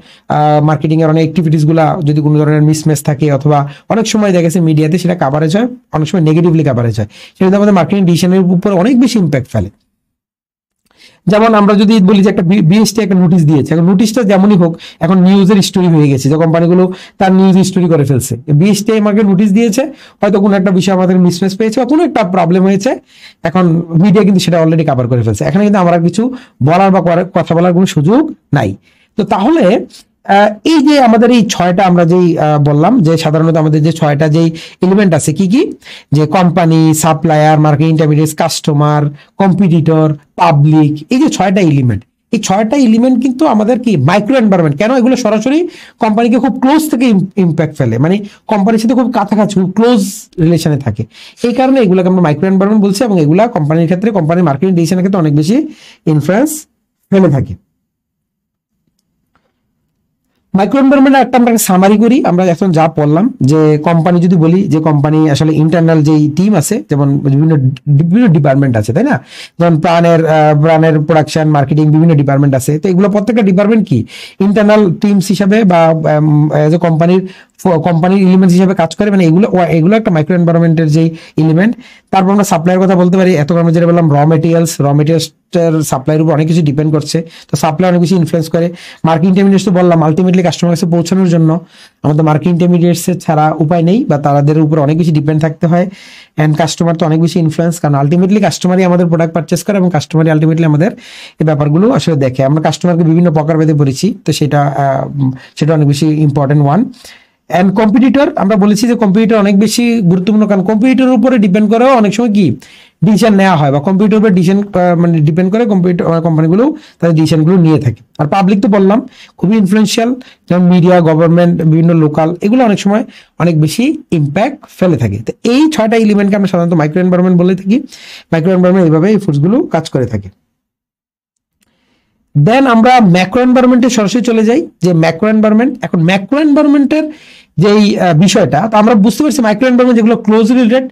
মার্কেটিং এর অনেক অ্যাক্টিভিটিস গুলা যদি কোনো ধরনের মিসম্যাচ থাকে, অথবা অনেক সময় দেখা গেছে মিডিয়াতে সেটা কাভারেজ হয়, অনেক সময় নেগেটিভলি কাভারেজ হয়, সেটা আমাদের মার্কেটিং ডিসিশনের উপর অনেক বেশি ইম্প্যাক্ট ফেলে। যেমন আমরা যদি বলি যে একটা BST একটা নোটিশ দিয়েছে, এখন নোটিশটা যেমনই হোক এখন নিউজের স্টোরি হয়ে গেছে, যে কোম্পানিগুলো তার নিউজ স্টোরি করে ফেলছে। BST আমাকে নোটিশ দিয়েছে, হয়তো কোনো একটা বিষয় আমাদের মিসম্যাচ পেয়েছে বা কোনো একটা প্রবলেম হয়েছে, এখন মিডিয়া কিন্তু সেটা অলরেডি কভার করে ফেলছে, এখানে কিন্তু আমরা কিছু বলার বা কথা বলার কোনো সুযোগ নাই। তো তাহলে এই যে আমাদের এই 6টা আমরা যেই বললাম যে সাধারণত আমাদের যে 6টা যেই এলিমেন্ট আছে, কি কি, যে company, supplier, market intermediate, customer, competitor, public, এই যে 6টা এলিমেন্ট, এই 6টা এলিমেন্ট কিন্তু আমাদের কি মাইক্রো এনভায়রনমেন্ট। কেন, এগুলো সরাসরি কোম্পানিকে খুব ক্লোজ থেকে ইম্প্যাক্ট ফেলে, মানে কোম্পানির সাথে খুব কাছাকাছি, খুব ক্লোজ রিলেশনে থাকে। এই কারণে এগুলোকে আমরা মাইক্রো এনভায়রনমেন্ট বলছি, এবং এগুলা কোম্পানির ক্ষেত্রে, কোম্পানির মার্কেটিং ডিসিশনের ক্ষেত্রে অনেক বেশি ইনফ্লুয়েন্স ফেলে থাকে। মাইক্রো এনভায়রনমেন্ট একটা আমরা সামারি করি, আমরা এখন যা পড়লাম, যে কোম্পানি যদি বলি যে কোম্পানি আসলে ইন্টারনাল যেই টিম আছে, যেমন বিভিন্ন বিভিন্ন ডিপার্টমেন্ট আছে, তাই না, যেমন প্রাণের প্রোডাকশন, মার্কেটিং, বিভিন্ন ডিপার্টমেন্ট আছে। তো এগুলো প্রত্যেকটা ডিপার্টমেন্ট কি ইন্টারনাল টিমস হিসাবে বা এজ এ কোম্পানির এলিমেন্টস হিসেবে কাজ করে, মানে এগুলো একটা মাইক্রো এনভায়রনমেন্টের যে এলিমেন্ট। তারপর আমরা সাপ্লাইয়ের কথা বলতে পারি, এত আমরা যেটা বললাম র মেটেরিয়ালস সাপ্লাইয়ের উপর অনেক কিছু ডিপেন্ড করছে, তো সাপ্লাই অনেক বেশি ইনফ্লুয়েন্স করে। মার্কেটিং ইন্টারমিডিয়েটস তো বললাম, আলটিমেটলি কাস্টমার কাছে পৌঁছানোর জন্য আমাদের মার্কেটিং ইন্টারমিডিয়েটস ছাড়া উপায় নেই, বা তাদের উপর অনেক বেশি ডিপেন্ড থাকতে হয়। এন্ড কাস্টমার তো অনেক বেশি ইনফ্লুয়েন্স, কারণ আলটিমেটলি কাস্টমারই আমাদের প্রোডাক্ট পারচেস করে, এবং কাস্টমারই আলটিমেটলি আমাদের এই ব্যাপারগুলো আসলে দেখে। আমরা কাস্টমারকে বিভিন্ন প্রকারভেদে পড়েছি, তো সেটা অনেক বেশি ইম্পর্টেন্ট ওয়ান। অ্যান্ড কম্পিটিটর, আমরা বলেছি যে কম্পিটিটর অনেক বেশি গুরুত্বপূর্ণ, কারণ কম্পিটিটরের উপরে ডিপেন্ড করেও অনেক সময় কি ডিসিশন নেওয়া হয়, বা কম্পিউটার উপর ডিসিশন মানে ডিপেন্ড করে কম্পিউটার কোম্পানিগুলো তাদের ডিসিশনগুলো নিয়ে থাকে। আর পাবলিক তো বললাম খুবই ইনফ্লুয়েন্সিয়াল, যেমন মিডিয়া, গভর্নমেন্ট, বিভিন্ন লোকাল, এগুলো অনেক সময় অনেক বেশি ইম্প্যাক্ট ফেলে থাকে। তো এই 6টা এলিমেন্টকে আমরা সাধারণত মাইক্রো এনভায়রনমেন্ট বলে থাকি। মাইক্রো এনভায়রনমেন্ট এইভাবে এই ফোর্সগুলো কাজ করে থাকে। দেন আমরা ম্যাক্রো এনভায়রনমেন্টে সরাসরি চলে যাই, যে ম্যাক্রো এনভায়রনমেন্ট। এখন ম্যাক্রো এনভায়রনমেন্টের যেই বিষয়টা, তো আমরা বুঝতে পারছি মাইক্রো এনভায়রনমেন্ট যেগুলো ক্লোজলি রিলেটেড,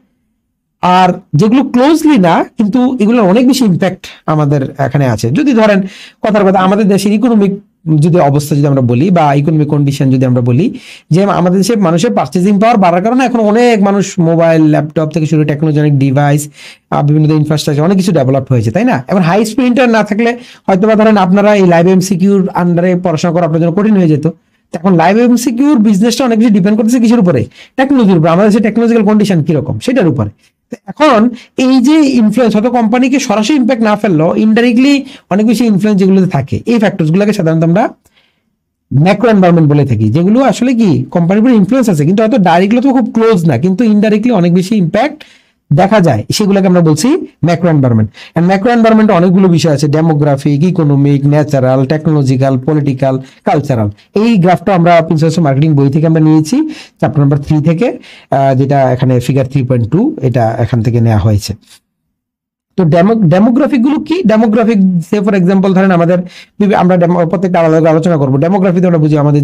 আর যেগুলো ক্লোজলি না কিন্তু এগুলোর অনেক বেশি ইম্প্যাক্ট আমাদের এখানে আছে। যদি ধরেন কথার কথা আমাদের দেশের ইকোনমিক যদি অবস্থা যদি আমরা বলি, বা ইকোনমিক কন্ডিশন যদি আমরা বলি, যে আমাদের দেশে মানুষের পার্চেসিং পাওয়ার বাড়ার কারণে এখন অনেক মানুষ মোবাইল, ল্যাপটপ থেকে শুরু টেকনোলজিক ডিভাইস, বিভিন্ন ইনফ্রাস্ট্রাকচার অনেক কিছু ডেভেলপ হয়েছে, তাই না? এখন হাই স্পিড ইন্টারনেট না থাকলে হয়তো বা ধরেন আপনারা এই লাইভ এমসিকিউর আন্ডারে পড়াশোনা করা আপনার জন্য কঠিন হয়ে যেত। এখন লাইভ এমসিকিউর বিজনেসটা অনেক বেশি ডিপেন্ড করতেছে কিসের উপরে? টেকনোলজির উপর। আমাদের দেশে টেকনোলজিক্যাল কন্ডিশন কিরকম সেটার উপরে। এখন এই যে ইনফ্লুয়েন্স, হয়তো কোম্পানিকে সরাসরি ইম্প্যাক্ট না ফেললেও ইনডাইরেক্টলি অনেক বেশি ইনফ্লুয়েন্স যেগুলোতে থাকে, এই ফ্যাক্টরস গুলোকে সাধারণত আমরা ম্যাক্রো এনভায়রনমেন্ট বলে থাকি, যেগুলো আসলে কি কোম্পানির উপর ইনফ্লুয়েন্স আছে, কিন্তু হয়তো ডাইরেক্টলি তো খুব ক্লোজ না, কিন্তু ইনডাইরেক্টলি অনেক বেশি ইম্প্যাক্ট দেখা যায়, সেগুলোকে আমরা বলছি ম্যাক্রো এনভায়রনমেন্ট। এন্ড ম্যাক্রো এনভায়রনমেন্টে অনেকগুলো বিষয় আছে, demographic, economic, natural, technological, political, cultural. এই গ্রাফটা আমরা প্রিন্সিপালস অফ মার্কেটিং বই থেকে আমরা নিয়েছি, চ্যাপ্টার নাম্বার 3 থেকে, যেটা এখানে ফিগার 3.2, এটা এখান থেকে নেওয়া হয়েছে। তো ডেমোগ্রাফিক গুলো কি? ডেমোগ্রাফিক সে ফর এক্সাম্পল ধরেন আমাদের আমরা প্রত্যেকটা আলাদা আলোচনা করবো। ডেমোগ্রাফিতে আমরা বুঝি আমাদের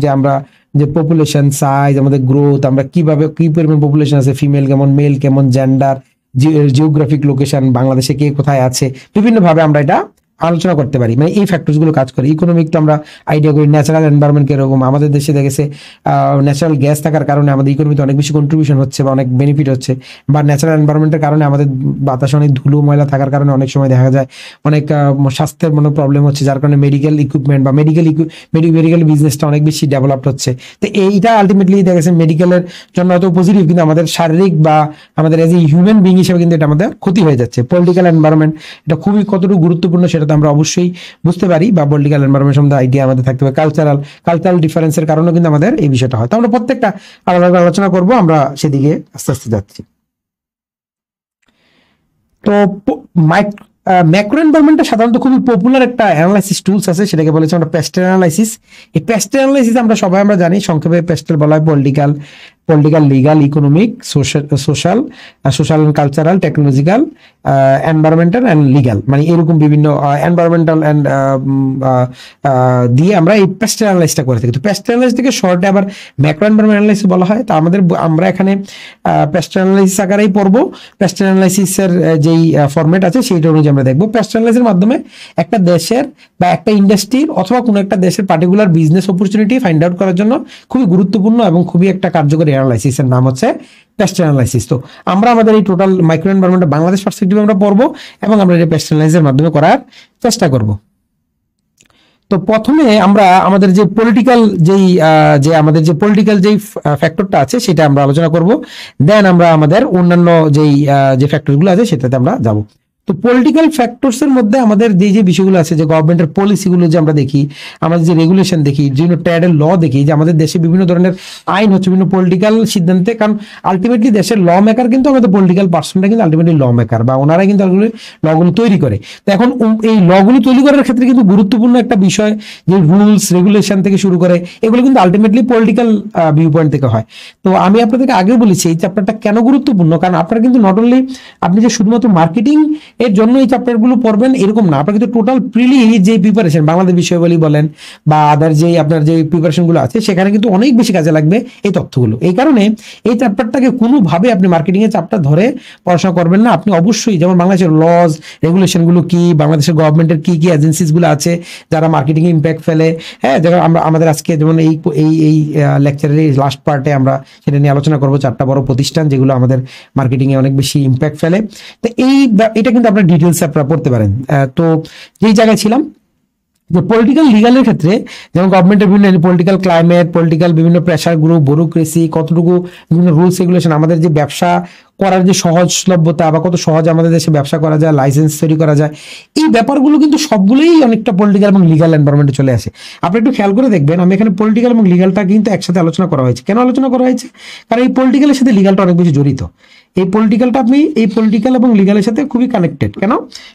যে আমরা যে পপুলেশন সাইজ, আমাদের গ্রোথ, আমরা কিভাবে কি পরিমাণ পপুলেশন আছে, ফিমেল কেমন, মেল কেমন, জেন্ডার, জিওগ্রাফিক লোকেশন, বাংলাদেশে কে কোথায় আছে, বিভিন্ন ভাবে আমরা এটা আলোচনা করতে পারি। মানে এই ফ্যাক্টরস গুলো কাজ করে। ইকোনমিক তো আমরা আইডিয়া করি, ন্যাচারাল এনভায়রনমেন্ট কিরকম, আমাদের দেশে দেখেছে ন্যাচারাল গ্যাস থাকার কারণে আমাদের ইকোনমিতে অনেক বেশি কন্ট্রিবিউশন হচ্ছে বা অনেক বেনিফিট হচ্ছে, বা ন্যাচারাল এনভায়রনমেন্টের কারণে আমাদের বাতাসে অনেক ধুলো ময়লা থাকার কারণে অনেক সময় দেখা যায় অনেক স্বাস্থ্যের মনে প্রবলেম হচ্ছে, যার কারণে মেডিকেল ইকুইপমেন্ট বা মেডিকেল বিজনেসটা অনেক বেশি ডেভেলপড হচ্ছে। তো এইটা আলটিমেটলি দেখা গেছে মেডিকেলের জন্য হয়তো পজিটিভ, কিন্তু আমাদের শারীরিক বা আমাদের এজ এ হিউম্যান বিং হিসেবে কিন্তু এটা আমাদের ক্ষতি হয়ে যাচ্ছে। পলিটিক্যাল এনভায়রনমেন্ট এটা খুবই কতটুকু গুরুত্বপূর্ণ সেটা তো আমরা অবশ্যই বুঝতে পারি, বা পলিটিক্যাল এনভায়রনমেন্ট সম্বন্ধে আইডিয়া আমাদের থাকতে হবে। কালচারাল ডিফারেন্সের কারণেও কিন্তু আমাদের এই বিষয়টা হয়। তো আমরা প্রত্যেকটা আলাদা আলোচনা করব, আমরা সেদিকে আস্তে আস্তে যাচ্ছি। তো ম্যাক্রো এনভায়রনমেন্টটা সাধারণত খুবই পপুলার একটা অ্যানালাইসিস টুলস আছে, সেটাকে বলেছে আমরা পেস্টেল অ্যানালাইসিস। এই পেস্টেল অ্যানালাইসিস আমরা জানি সংক্ষেপে পেস্টেল বলা হয় political, legal, economic, social and cultural, technological, environmental and legal, মানে এরকম বিভিন্ন এনভায়রনমেন্টাল এন্ড দিয়ে আমরা এই পেস্টেল অ্যানালাইসিসটা করে থাকি। তো পেস্টেল অ্যানালাইসিস থেকে শর্টে আবার ম্যাক্রো এনভায়রনমেন্ট অ্যানালাইসিস বলা হয়। তো আমরা এখানে পেস্টেল অ্যানালাইসিস আকারেই পড়বো। পেস্টেল অ্যানালাইসিসের যেই ফরম্যাট আছে সেইটা অনুযায়ী আমরা দেখবো। পেস্টেল অ্যানালাইসিসের মাধ্যমে একটা দেশের বা একটা ইন্ডাস্ট্রির অথবা কোনো একটা দেশের particular business opportunity find out করার জন্য খুবই গুরুত্বপূর্ণ এবং খুবই একটা কার্যকরী অ্যানালাইসিসের নাম হচ্ছে পেস্টেল অ্যানালাইসিস। তো আমরা আমাদের এই টোটাল মাইক্রো এনভায়রনমেন্ট বাংলাদেশ পার্সপেক্টিভে আমরা পড়বো এবং আমরা এই পেস্টেল অ্যানালাইসিসের মাধ্যমে করার চেষ্টা করব। তো প্রথমে আমরা আমাদের যে পলিটিক্যাল যেই ফ্যাক্টরটা আছে সেটা আমরা আলোচনা করব। দেন আমরা আমাদের অন্যান্য যে ফ্যাক্টরগুলো আছে সেটাতে আমরা যাব। তো পলিটিক্যাল ফ্যাক্টরস এর মধ্যে আমাদের যে বিষয়গুলো আছে, যে গভর্নমেন্টের পলিসিগুলো যে আমরা দেখি, আমাদের যে রেগুলেশন দেখি, বিভিন্ন ট্রেডের ল দেখি, যে আমাদের দেশে বিভিন্ন ধরনের আইন হচ্ছে বিভিন্ন পলিটিক্যাল সিদ্ধান্তে, কারণ আলটিমেটলি দেশের ল মেকার কিন্তু আমাদের পলিটিক্যাল পার্সনটা কিন্তু আলটিমেটলি ল মেকার, বা ওনারাই কিন্তু লগুলো তৈরি করে। তো এখন এই লগুলো তৈরি করার ক্ষেত্রে কিন্তু গুরুত্বপূর্ণ একটা বিষয়, যে রুলস রেগুলেশন থেকে শুরু করে এগুলো কিন্তু আলটিমেটলি পলিটিক্যাল ভিউ পয়েন্ট থেকে হয়। তো আমি আপনাদেরকে আগেও বলেছি এই চ্যাপ্টারটা কেন গুরুত্বপূর্ণ, কারণ আপনারা কিন্তু নট অনলি আপনি যে শুধুমাত্র মার্কেটিং এর জন্য এই চ্যাপ্টারগুলো পড়বেন এরকম না, আপনার কিন্তু টোটাল প্রিলি যে প্রিপারেশন বাংলাদেশ বিষয়াবলী বলেন বা আদার যে আপনার যে প্রিপারেশনগুলো আছে সেখানে কিন্তু অনেক বেশি কাজে লাগবে এই তথ্যগুলো। এই কারণে এই চ্যাপ্টারটাকে কোনোভাবে আপনি মার্কেটিং এর চ্যাপ্টার ধরে পড়াশোনা করবেন না। আপনি অবশ্যই যেমন বাংলাদেশের লজ রেগুলেশনগুলো কি, বাংলাদেশের গভর্নমেন্টের কি কি এজেন্সিসগুলো আছে যারা মার্কেটিং এ ইম্প্যাক্ট ফেলে, হ্যাঁ, যেমন আমাদের আজকে যেমন এই লেকচারের লাস্ট পার্টে আমরা সেটা নিয়ে আলোচনা করবো। 4টা বড় প্রতিষ্ঠান যেগুলো আমাদের মার্কেটিং এ অনেক বেশি ইম্প্যাক্ট ফেলে। তো এটা কিন্তু আপনার ডিটেলস আপনারা পড়তে পারেন। তো যেই জায়গায় ছিলাম, যে পলিটিক্যাল লিগালের ক্ষেত্রে যেমন গভর্নমেন্টের বিভিন্ন পলিটিক্যাল ক্লাইমেট, পলিটিক্যাল বিভিন্ন প্রেশার গ্রুপ, ব্যুরোক্রেসি, কতটুকু বিভিন্ন রুলস রেগুলেশন, আমাদের যে ব্যবসা করার যে সহজলভ্যতা বা কত সহজে আমাদের দেশে ব্যবসা করা যায়, লাইসেন্স তৈরি করা যায়, এই ব্যাপারগুলো কিন্তু সবগুলোই অনেকটা পলিটিক্যাল এবং লিগাল এনভায়রনমেন্টে চলে আসে। আপনি একটু খেয়াল করে দেখবেন, আমি এখানে পলিটিক্যাল এবং লিগালটা কিন্তু একসাথে আলোচনা করা হয়েছে। কেন আলোচনা করা হয়েছে? কারণ এই পলিটিক্যালের সাথে লিগালটা অনেক বেশি জড়িত। এই পলিটিক্যাল এবং লিগালের সাথে খুবই কানেক্টেড। কেন?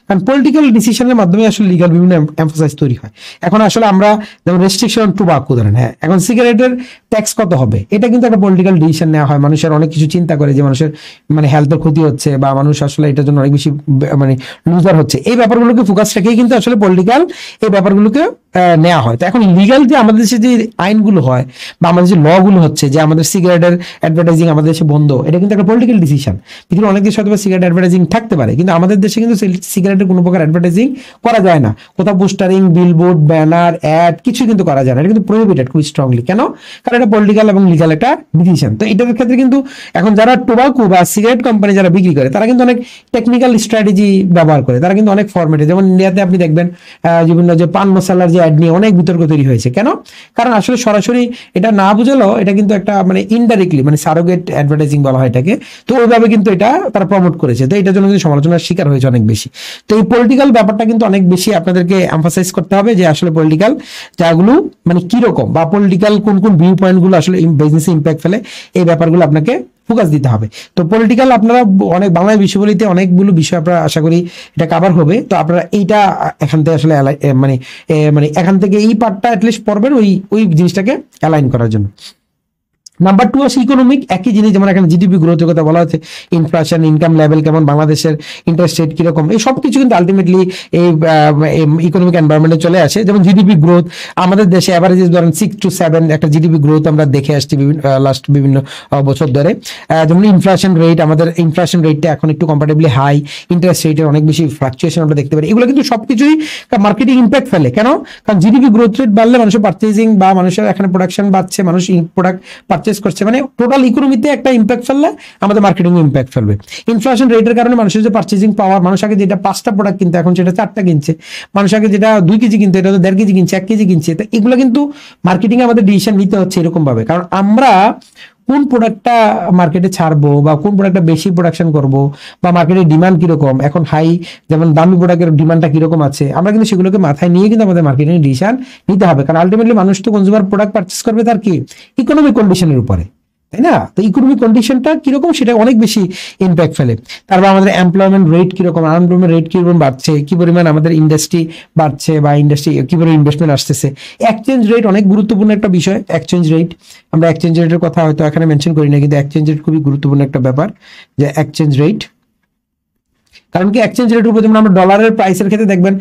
কারণ পলিটিক্যাল ডিসিশনের মাধ্যমে আসলে লিগাল বিভিন্ন এমফাসাইজ তৈরি হয়। এখন আসলে আমরা যেমন রেস্ট্রিকশন টোবাকো ধরেন, হ্যাঁ, এখন সিগারেটের ট্যাক্স কত হবে, এটা কিন্তু একটা পলিটিক্যাল ডিসিশন নেওয়া হয়। মানুষের অনেক কিছু চিন্তা করে যে মানুষের মানে হেলথের ক্ষতি হচ্ছে বা মানুষ আসলে এটার জন্য অনেক বেশি মানে লুজার হচ্ছে, এই ব্যাপারগুলোকে ফোকাস রেখেই কিন্তু আসলে পলিটিক্যাল এই ব্যাপারগুলোকে নেওয়া হয়। তো এখন লিগাল যে আমাদের দেশে যে আইনগুলো হয় বা আমাদের যে ল গুলো হচ্ছে, যে আমাদের সিগারেটের অ্যাডভার্টাইজিং আমাদের দেশে বন্ধ, এটা কিন্তু একটা পলিটিক্যাল ডিসিশন। পৃথিবীর অনেক দেশে হয়তো সিগারেট অ্যাডভার্টাইজিং থাকতে পারে, কিন্তু আমাদের দেশে কিন্তু সিগারেটের কোনো প্রকার অ্যাডভার্টাইজিং করা যায় না। কোথাও পোস্টারিং, বিলবোর্ড, ব্যানার, অ্যাড কিছু কিন্তু করা যায় না। এটা কিন্তু প্রহিবিটেড খুব স্ট্রংলি। কেন? কারণ এটা পলিটিক্যাল এবং লিগাল একটা ডিসিশন। তো এটার ক্ষেত্রে কিন্তু এখন যারা টোবাকো বা সিগারেট কোম্পানি যারা বিক্রি করে, তারা কিন্তু অনেক টেকনিক্যাল স্ট্র্যাটেজি ব্যবহার করে। তারা কিন্তু অনেক ফরম্যাটে, যেমন ইন্ডিয়াতে আপনি দেখবেন বিভিন্ন যে পান মশলার যে অ্যাড নিয়ে অনেক বিতর্ক তৈরি হয়েছে। কেন? কারণ আসলে সরাসরি এটা না বুঝালেও এটা কিন্তু একটা মানে ইনডাইরেক্টলি মানে সারোগেট অ্যাডভার্টাইজিং বলা হয় এটাকে। তো ওইভাবে কিন্তু এটা তারা প্রমোট করেছে। তো এটার জন্য কিন্তু সমালোচনার শিকার হয়েছে অনেক বেশি। তো এই পলিটিক্যাল ব্যাপারটা কিন্তু অনেক বেশি আপনাদেরকে এমফাসাইজ করতে হবে, যে আসলে পলিটিক্যাল যাগুলো মানে কিরকম বা পলিটিক্যাল কোন কোন ভিউ পয়েন্ট গুলো আসলে বিজনেসে ইম্প্যাক্ট ফেলে, এই ব্যাপারগুলো আপনাকে ফোকাস দিতে হবে। তো পলিটিক্যাল আপনারা অনেক বাংলা বিষয়গুলিতে অনেকগুলো বিষয় আপনারা আশা করি এটা কভার হবে। তো আপনারা এইটা এখান থেকে আসলে মানে মানে এখান থেকে এই পার্টটা অ্যাটলিস্ট পড়বেন ওই জিনিসটাকে অ্যালাইন করার জন্য। নাম্বার 2 আছে ইকোনমিক। একই জিনিস, যেমন এখানে জিডিপি গ্রোথের কথা বলা হচ্ছে, ইনফ্লেশন, ইনকাম লেভেল কেমন, বাংলাদেশের ইন্টারেস্ট রেট কিরকম, এই সব কিছু কিন্তু আলটিমেটলি এই ইকোনমিক এনভায়রনমেন্টে চলে আসে। যেমন জিডিপি গ্রোথ আমাদের দেশে অ্যাভারেজ ধরেন 6 to 7 একটা জিডিপি গ্রোথ আমরা দেখে আসছি লাস্ট বিভিন্ন বছর ধরে। যেমন ইনফ্লেশন রেট, আমাদের ইনফ্লেশন রেটটা এখন একটু কম্পারেটিভলি হাই, ইন্টারেস্ট রেটের অনেক বেশি ফ্লাকচুয়েশন আমরা দেখতে পারি। এগুলো কিন্তু সবকিছুই মার্কেটিং ইম্প্যাক্ট ফেলে। কেন? কারণ জিডিপি গ্রোথ রেট বাড়লে মানুষের পারচেজিং বা মানুষের এখানে প্রোডাকশন বাড়ছে, মানুষ প্রোডাক্ট পারচেজ করছে, মানে টোটাল ইকোনমিতে একটা ইম্প্যাক্ট ফেললে আমাদের মার্কেটিং ইম্প্যাক্ট ফেলবে। ইনফ্লেশন রেটের কারণে মানুষের যে পারচেজিং পাওয়ার, মানুষ আগে যেটা 5টা প্রোডাক্ট কিনতে এখন সেটা 4টা কিনছে, মানুষ আগে যেটা 2 কেজি কিনতে এটা তো 1.5 কেজি কিনছে, 1 কেজি কিনছে। তো এগুলো কিন্তু মার্কেটিং এ আমাদের ডিসিশন নিতে হচ্ছে এরকম ভাবে, কারণ আমরা কোন প্রোডাক্টটা মার্কেটে ছাড়বো বা কোন প্রোডাক্টটা বেশি প্রোডাকশন করব বা মার্কেটের ডিমান্ড কিরকম, এখন হাই যেমন দামি প্রোডাক্টের ডিমান্ডটা কিরকম আছে, আমরা কিন্তু সেগুলোকে মাথায় নিয়ে কিন্তু আমাদের মার্কেটিং ডিসিশন নিতে হবে। কারণ আলটিমেটলি মানুষ তো কনজিউমার প্রোডাক্ট পারচেস করবে তার কি ইকোনমিক কন্ডিশনের উপরে, তাই না? তো ইকোনমিক কন্ডিশনটা কিরকম সেটা অনেক বেশি ইম্প্যাক্ট ফেলে। তারপর আমাদের এমপ্লয়মেন্ট রেট কিরকম, আনএমপ্লয়মেন্ট রেট কিরকম বাড়ছে, কি পরিমাণ আমাদের ইন্ডাস্ট্রি বাড়ছে বা ইন্ডাস্ট্রি কি পরিমাণ ইনভেস্টমেন্ট আসতেছে। এক্সচেঞ্জ রেট অনেক গুরুত্বপূর্ণ একটা বিষয়। এক্সচেঞ্জ রেট, আমরা এক্সচেঞ্জ রেটের কথা হয়তো এখানে মেনশন করি না, কিন্তু এক্সচেঞ্জ রেট খুবই গুরুত্বপূর্ণ একটা ব্যাপার, যে এক্সচেঞ্জ রেট। কারণ কি এক্সচেঞ্জ রেটের উপর যেমন আমরা ডলারের প্রাইসের ক্ষেত্রে দেখবেন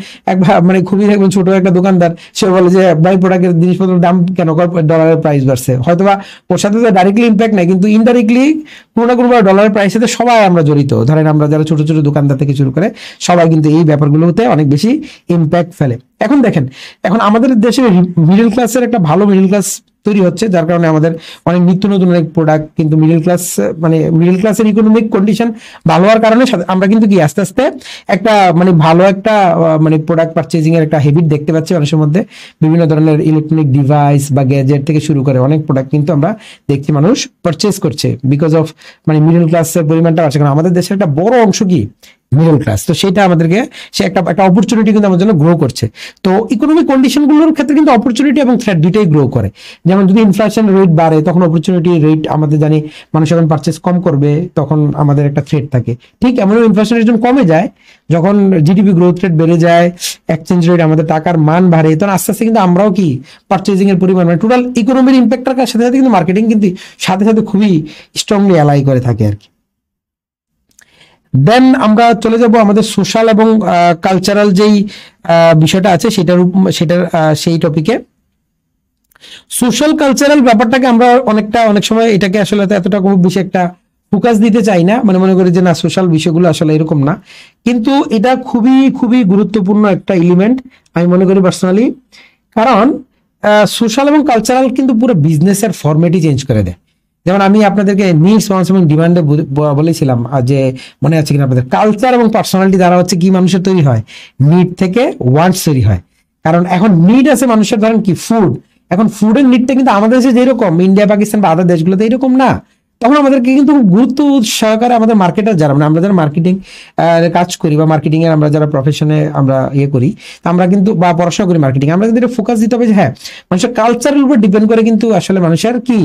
মানে খুবই দেখবেন ছোট একটা দোকানদার সে বলে যে বাই প্রোডাক্টের জিনিসপত্রের দাম কেন ডলারের প্রাইস বাড়ছে, হয়তোবা ওর সাথে তো ডাইরেক্টলি ইম্প্যাক্ট নাই, কিন্তু ইনডাইরেক্টলি কোনো না কোনো ডলারের প্রাইসের সাথে সবাই আমরা জড়িত। ধরেন আমরা যারা ছোট ছোট দোকানদার থেকে শুরু করে সবাই কিন্তু এই ব্যাপারগুলোতে অনেক বেশি ইম্প্যাক্ট ফেলে। এখন দেখেন, এখন আমাদের দেশের মিডল ক্লাসের একটা ভালো মিডল ক্লাস তৈরি হচ্ছে, যার কারণে আমাদের অনেক নিত্য নতুন অনেক প্রোডাক্ট কিন্তু মিডল ক্লাস মানে মিডল ক্লাসের ইকোনমিক কন্ডিশন ভালো হওয়ার কারণে আমরা কিন্তু কি আস্তে আস্তে একটা মানে ভালো একটা মানে প্রোডাক্ট পারচেজিং এর একটা হ্যাবিট দেখতে পাচ্ছি মানুষের মধ্যে। বিভিন্ন ধরনের ইলেকট্রনিক ডিভাইস বা গ্যাজেট থেকে শুরু করে অনেক প্রোডাক্ট কিন্তু আমরা দেখছি মানুষ পারচেজ করছে বিকজ অফ মানে মিডল ক্লাসের পরিমাণটা আছে। কারণ আমাদের দেশের একটা বড় অংশ কি মিডল ক্লাস, তো সেটা আমাদেরকে সে একটা অপরচুনিটি কিন্তু আমাদের জন্য গ্রো করছে। তো ইকোনমিক কন্ডিশন গুলোর ক্ষেত্রে কিন্তু অপরচুনিটি এবং থ্রেট দুইটাই গ্রো করে। যেমন যদি ইনফ্লেশন রেট বাড়ে তখন অপরচুনিটি রেট আমাদের জানি মানুষ যখন পারচেস কম করবে তখন আমাদের একটা থ্রেট থাকে। ঠিক এমন ইনফ্লেশন রেট যখন কমে যায়, যখন জিডিপি গ্রোথ রেট বেড়ে যায়, এক্সচেঞ্জ রেট আমাদের টাকার মান বাড়ে, তখন আস্তে আস্তে কিন্তু আমরাও কি পারচেজিং এর পরিমাণ মানে টোটাল ইকোনমির ইম্প্যাক্টের সাথে সাথে কিন্তু মার্কেটিং কিন্তু সাথে সাথে খুবই স্ট্রংলি অ্যালাই করে থাকে আর কি। দেন আমরা চলে যাব আমাদের সোশ্যাল এবং কালচারাল যেই বিষয়টা আছে সেই টপিকে। সোশ্যাল কালচারাল ব্যাপারটাকে আমরা অনেক সময় এটাকে আসলে এতটা কোনো বেশি একটা ফোকাস দিতে চাই না, মানে মনে করি যে না সোশ্যাল বিষয়গুলো আসলে এরকম না, কিন্তু এটা খুবই খুবই গুরুত্বপূর্ণ একটা এলিমেন্ট আমি মনে করি পার্সোনালি। কারণ সোশ্যাল এবং কালচারাল কিন্তু পুরো বিজনেসের ফরম্যাটই চেঞ্জ করে দেয়। যেমন আমি আপনাদেরকে নিডস, ওয়ান্টস এবং ডিমান্ডে বলেছিলাম যে মনে আছে কিনা আপনাদের, কালচার এবং পার্সোনালিটি দ্বারা হচ্ছে কি মানুষের তৈরি হয়, নিড থেকে ওয়ান্টস তৈরি হয়। কারণ এখন নিড আছে মানুষের, ধরেন কি ফুড, এখন ফুডের নিডটা কিন্তু আমাদের দেশে যেরকম ইন্ডিয়া পাকিস্তান বা আদার দেশগুলোতে এরকম না। তখন আমাদেরকে কিন্তু গুরুত্ব সহকারে আমাদের মার্কেটার যারা, মানে আমরা যারা মার্কেটিং কাজ করি বা মার্কেটিং এর আমরা যারা প্রফেশনে আমরা ইয়ে করি, আমরা কিন্তু বা পড়াশোনা করি মার্কেটিং, আমরা কিন্তু এটা ফোকাস দিতে হবে যে হ্যাঁ মানুষের কালচারের উপর ডিপেন্ড করে কিন্তু আসলে মানুষের কি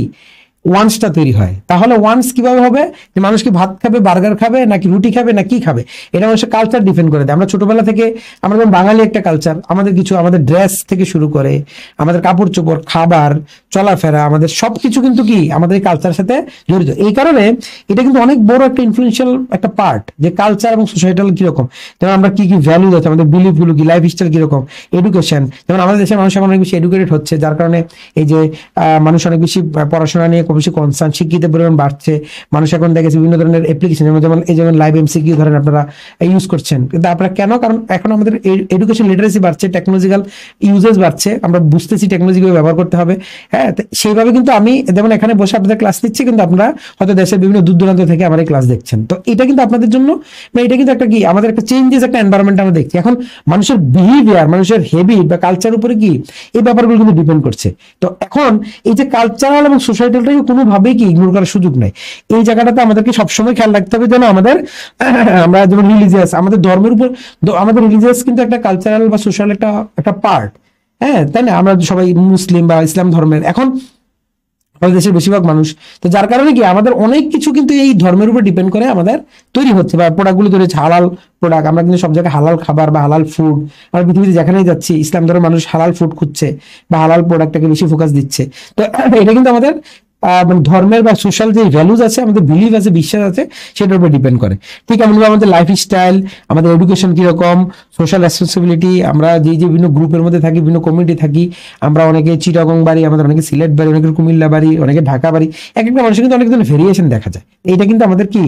ওয়ান্সটা তৈরি হয়। তাহলে ওয়ান্স কিভাবে হবে, যে মানুষ কি ভাত খাবে, বার্গার খাবে, নাকি রুটি খাবে, না কি খাবে, এটা মানুষের কালচার ডিপেন্ড করে দেয়। আমরা ছোটবেলা থেকে, আমরা যেমন বাঙালি একটা কালচার, আমাদের কিছু আমাদের ড্রেস থেকে শুরু করে আমাদের কাপড় চোপড়, খাবার, চলাফেরা, আমাদের সবকিছু কিন্তু কি আমাদের কালচারের সাথে জড়িত। এই কারণে এটা কিন্তু অনেক বড় একটা ইনফ্লুয়েন্সিয়াল একটা পার্ট, যে কালচার এবং সোসাইটাল কিরকম, যেমন আমরা কি কি ভ্যালু আছে, আমাদের বিলিফ গুলো কি, লাইফ স্টাইল কিরকম, এডুকেশন, যেমন আমাদের দেশের মানুষ এখন অনেক বেশি এডুকেটেড হচ্ছে, যার কারণে এই যে মানুষ অনেক বেশি পড়াশোনা নিয়ে খুব বেশি কনসার্ন, শিক্ষিত পরিমাণ বাড়ছে। মানুষ এখন দেখেছে বিভিন্ন ধরনের অ্যাপ্লিকেশন, যেমন এই যেমন লাইভ এমসিকিউ ধরেন আপনারা ইউজ করছেন, কিন্তু আপনারা কেন, কারণ এখন আমাদের এডুকেশন লিটারেসি বাড়ছে, টেকনোলজিক্যাল ইউজেস বাড়ছে, আমরা বুঝতেছি টেকনোলজি কিভাবে ব্যবহার করতে হবে। হ্যাঁ, সেইভাবে কিন্তু আমি যেমন এখানে বসে আপনাদের ক্লাস নিচ্ছি, কিন্তু আপনারা হয়তো দেশের বিভিন্ন দূর দূরান্ত থেকে আমার এই ক্লাস দেখছেন। তো এটা কিন্তু আপনাদের জন্য, মানে এটা কিন্তু একটা কি আমাদের একটা চেঞ্জেস, একটা এনভায়রনমেন্ট আমরা দেখছি। এখন মানুষের বিহেভিয়ার, মানুষের হ্যাবিট বা কালচার উপরে কি এই ব্যাপারগুলো কিন্তু ডিপেন্ড করছে। তো এখন এই যে কালচারাল এবং সোসাইটালটাকে কোনোভাবেই কি ইগনোর করার সুযোগ নাই। এই জায়গাটাতে আমাদেরকে সবসময় খেয়াল রাখতে হবে যেন আমাদের আমরা যেমন রিলিজিয়াস, আমাদের ধর্মের উপর, আমাদের রিলিজিয়াস কিন্তু একটা কালচারাল বা সোশ্যাল একটা একটা পার্ট। হ্যাঁ, তাই না? আমরা সবাই মুসলিম বা ইসলাম ধর্মের এখন আমাদের দেশের বেশিরভাগ মানুষ, তো যার কারণে কি আমাদের অনেক কিছু কিন্তু এই ধর্মের উপর ডিপেন্ড করে আমাদের তৈরি হচ্ছে, বা প্রোডাক্টগুলো তৈরি হচ্ছে হালাল প্রোডাক্ট। আমরা কিন্তু সব জায়গায় হালাল খাবার বা হালাল ফুড, আমরা পৃথিবীতে যেখানেই যাচ্ছি ইসলাম ধর্মের মানুষ হালাল ফুড খুঁজছে বা হালাল প্রোডাক্টটাকে বেশি ফোকাস দিচ্ছে। তো এটা কিন্তু আমাদের মানে ধর্মের বা সোশ্যাল যে ভ্যালুজ আছে, আমাদের বিলিভ আছে, বিশ্বাস আছে, সেটার উপর ডিপেন্ড করে। ঠিক এমনভাবে আমাদের লাইফ স্টাইল, আমাদের এডুকেশন কিরকম, সোশ্যাল রেসপন্সিবিলিটি, আমরা যে যে বিভিন্ন গ্রুপের মধ্যে থাকি, বিভিন্ন কমিউনিটি থাকি, আমরা অনেকে চিটাগং বাড়ি, আমাদের অনেকে সিলেট বাড়ি, অনেকের কুমিল্লা বাড়ি, অনেকে ঢাকা বাড়ি, এক একটা মানুষের কিন্তু অনেক ধরনের ভেরিয়েশন দেখা যায়। এইটা কিন্তু আমাদের কি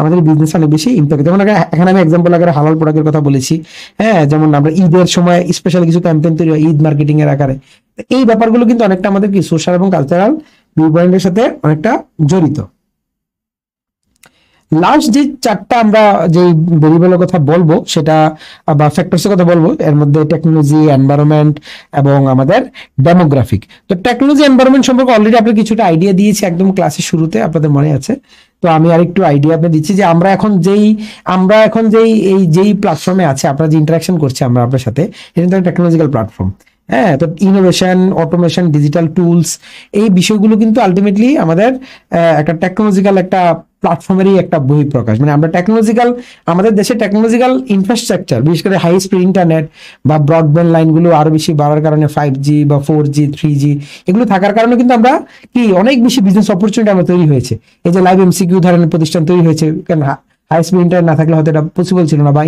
আমাদের বিজনেস অনেক বেশি ইম্প্যাক্ট। যেমন এখানে আমি এক্সাম্পল আকারে হালাল প্রোডাক্টের কথা বলেছি। হ্যাঁ, যেমন আমরা ঈদের সময় স্পেশাল কিছু ক্যাম্পেইন তৈরি হয় ঈদ মার্কেটিং এর আকারে। এই ব্যাপারগুলো কিন্তু অনেকটা আমাদের কি সোশ্যাল এবং কালচারাল ভিউ পয়েন্টের সাথে অনেকটা জড়িত। লাস্ট যে চারটা আমরা যে ভেরিয়েবলের কথা বলবো, সেটা বা ফ্যাক্টরসের কথা বলবো, এর মধ্যে টেকনোলজি, এনভায়রনমেন্ট এবং আমাদের ডেমোগ্রাফিক। তো টেকনোলজি এনভায়রনমেন্ট সম্পর্কে অলরেডি আপনার কিছুটা আইডিয়া দিয়েছি একদম ক্লাসের শুরুতে, আপনাদের মনে আছে। তো আমি আরেকটু আইডিয়া আপনি দিচ্ছি যে আমরা এখন যেই প্ল্যাটফর্মে আছে, আপনারা যে ইন্টারাকশন করছে আমরা আপনার সাথে, এটা কিন্তু টেকনোলজিক্যাল প্ল্যাটফর্ম। হ্যাঁ, তো ইনোভেশন, অটোমেশন, ডিজিটাল টুলস, এই বিষয়গুলো কিন্তু আলটিমেটলি আমাদের একটা টেকনোলজিক্যাল একটা প্ল্যাটফর্মেরই একটা বহিঃপ্রকাশ। মানে আমরা টেকনোলজিক্যাল, আমাদের দেশে টেকনোলজিক্যাল ইনফ্রাস্ট্রাকচার, বিশেষ করে হাই স্পিড ইন্টারনেট বা ব্রডব্যান্ড লাইনগুলো আরো বেশি বাড়ার কারণে 5G বা 4G 3G এগুলো থাকার কারণে কিন্তু আমরা কি অনেক বেশি বিজনেস অপরচুনিটি আমরা তৈরি হয়েছে। এই যে লাইভ এমসিকিউ ধরনের প্রতিষ্ঠান তৈরি হয়েছে, কেন হাই স্পিড ইন্টারনেট না থাকলে হয়তো এটা পসিবল ছিল না, বা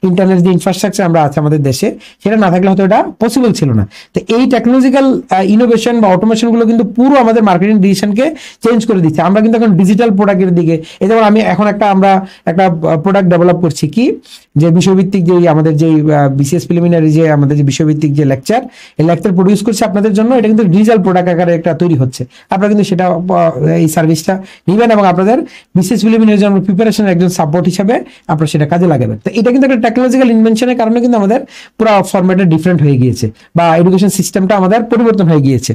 ইন্টারনেট যে ইনফ্রাস্ট্রাকচার আমরা আছে আমাদের দেশে, সেটা না থাকলে হয়তো এটা পসিবল ছিল না। তো এই টেকনোলজিক্যাল ইনোভেশন বা অটোমেশন গুলো কিন্তু পুরো আমাদের মার্কেটিং ডিসিশনকে চেঞ্জ করে দিচ্ছে। আমরা কিন্তু এখন ডিজিটাল প্রোডাক্টের দিকে, এই যেমন আমি এখন আমরা একটা প্রোডাক্ট ডেভেলপ করছি, কি যে বিষয়ভিত্তিক যে আমাদের যে বিসিএস প্রিলিমিনারি যে আমাদের যে বিষয়ভিত্তিক যে লেকচার, এই লেকচার প্রডিউস করছে আপনাদের জন্য, এটা কিন্তু ডিজিটাল প্রোডাক্ট আকারে একটা তৈরি হচ্ছে। আপনারা কিন্তু সেটা এই সার্ভিসটা নেবেন এবং আপনাদের বিসিএস প্রিলিমিনারি জন্য প্রিপারেশনের একজন সাপোর্ট হিসেবে আপনারা সেটা কাজে লাগাবেন। তো এটা কিন্তু একটা টেকনোলজিক্যাল ইনভেনশনের কারণে কিন্তু আমাদের পুরো ফরম্যাটটা ডিফারেন্ট হয়ে গিয়েছে, বা এডুকেশন সিস্টেমটা আমাদের পরিবর্তন হয়ে গিয়েছে।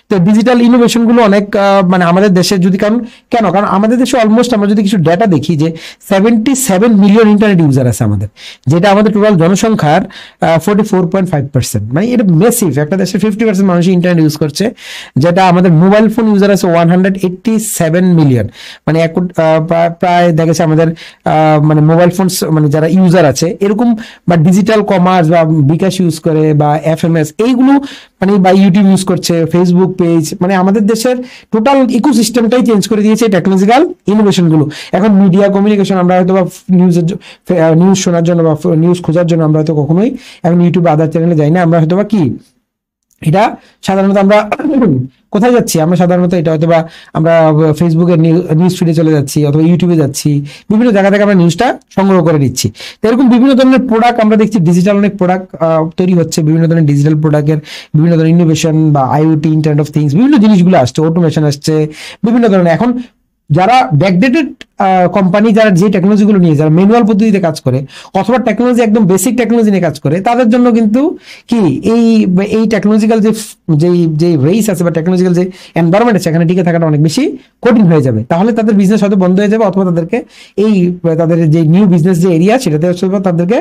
তো ডিজিটাল ইনোভেশন গুলো অনেক মানে আমাদের দেশে যদি কারণ আমাদের দেশে অলমোস্ট আমরা যদি কিছু ডেটা দেখি যে 77 মিলিয়ন ইন্টারনেট ইউজার আছে আমাদের, যেটা আমাদের টোটাল জনসংখ্যার 44.5%। মানে এটা মেসিভ। একটা দেশের 50% মানুষ ইন্টারনেট ইউজ করছে, যেটা আমাদের মোবাইল ফোন ইউজার আছে 187 মিলিয়ন। মানে প্রায় দেখেছে আমাদের মানে মোবাইল ফোন মানে যারা ইউজার আছে এরকম, বা ডিজিটাল কমার্স বা বিকাশ ইউজ করে বা এফএমএস এইগুলো, মানে বা ইউটিউব ইউজ করছে, ফেসবুক পেজ, মানে আমাদের দেশের টোটাল ইকোসিস্টেমটাই চেঞ্জ করে দিয়েছে টেকনোলজিক্যাল ইনোভেশন গুলো। এখন মিডিয়া কমিউনিকেশন, আমরা হয়তো বা নিউজ শোনার জন্য বা নিউজ খোঁজার জন্য আমরা হয়তো কখনোই এখন ইউটিউব আদার চ্যানেলে যাই না। আমরা হয়তো বা কি এটা সাধারণত আমরা কোথায় যাচ্ছি, আমরা সাধারণত এটা হয়তো বা আমরা ফেসবুকের নিউজ ফিডে চলে যাচ্ছি অথবা ইউটিউবে যাচ্ছি, বিভিন্ন জায়গা থেকে আমরা নিউজটা সংগ্রহ করে নিচ্ছি। তো এরকম বিভিন্ন ধরনের প্রোডাক্ট আমরা দেখছি, ডিজিটাল অনেক প্রোডাক্ট তৈরি হচ্ছে, বিভিন্ন ধরনের ডিজিটাল প্রোডাক্টের বিভিন্ন ধরনের ইনোভেশন বা আইওটি, ইন্টারনেট অফ থিংস, বিভিন্ন জিনিসগুলো আসছে, অটোমেশন আসছে বিভিন্ন ধরনের। এখন যারা ব্যাকডেটেড কোম্পানি, যারা যে টেকনোলজিগুলো নিয়ে, যারা ম্যানুয়াল পদ্ধতিতে কাজ করে অথবা টেকনোলজি একদম বেসিক টেকনোলজি নিয়ে কাজ করে, তাদের জন্য কিন্তু কি এই এই টেকনোলজিক্যাল যে যেই যে রেস আছে বা টেকনোলজিক্যাল যে এনভায়রনমেন্ট আছে সেখানে টিকে থাকাটা অনেক বেশি কঠিন হয়ে যাবে। তাহলে তাদের বিজনেস হয়তো বন্ধ হয়ে যাবে, অথবা তাদেরকে এই তাদের যে নিউ বিজনেস যে এরিয়া সেটাতে তাদেরকে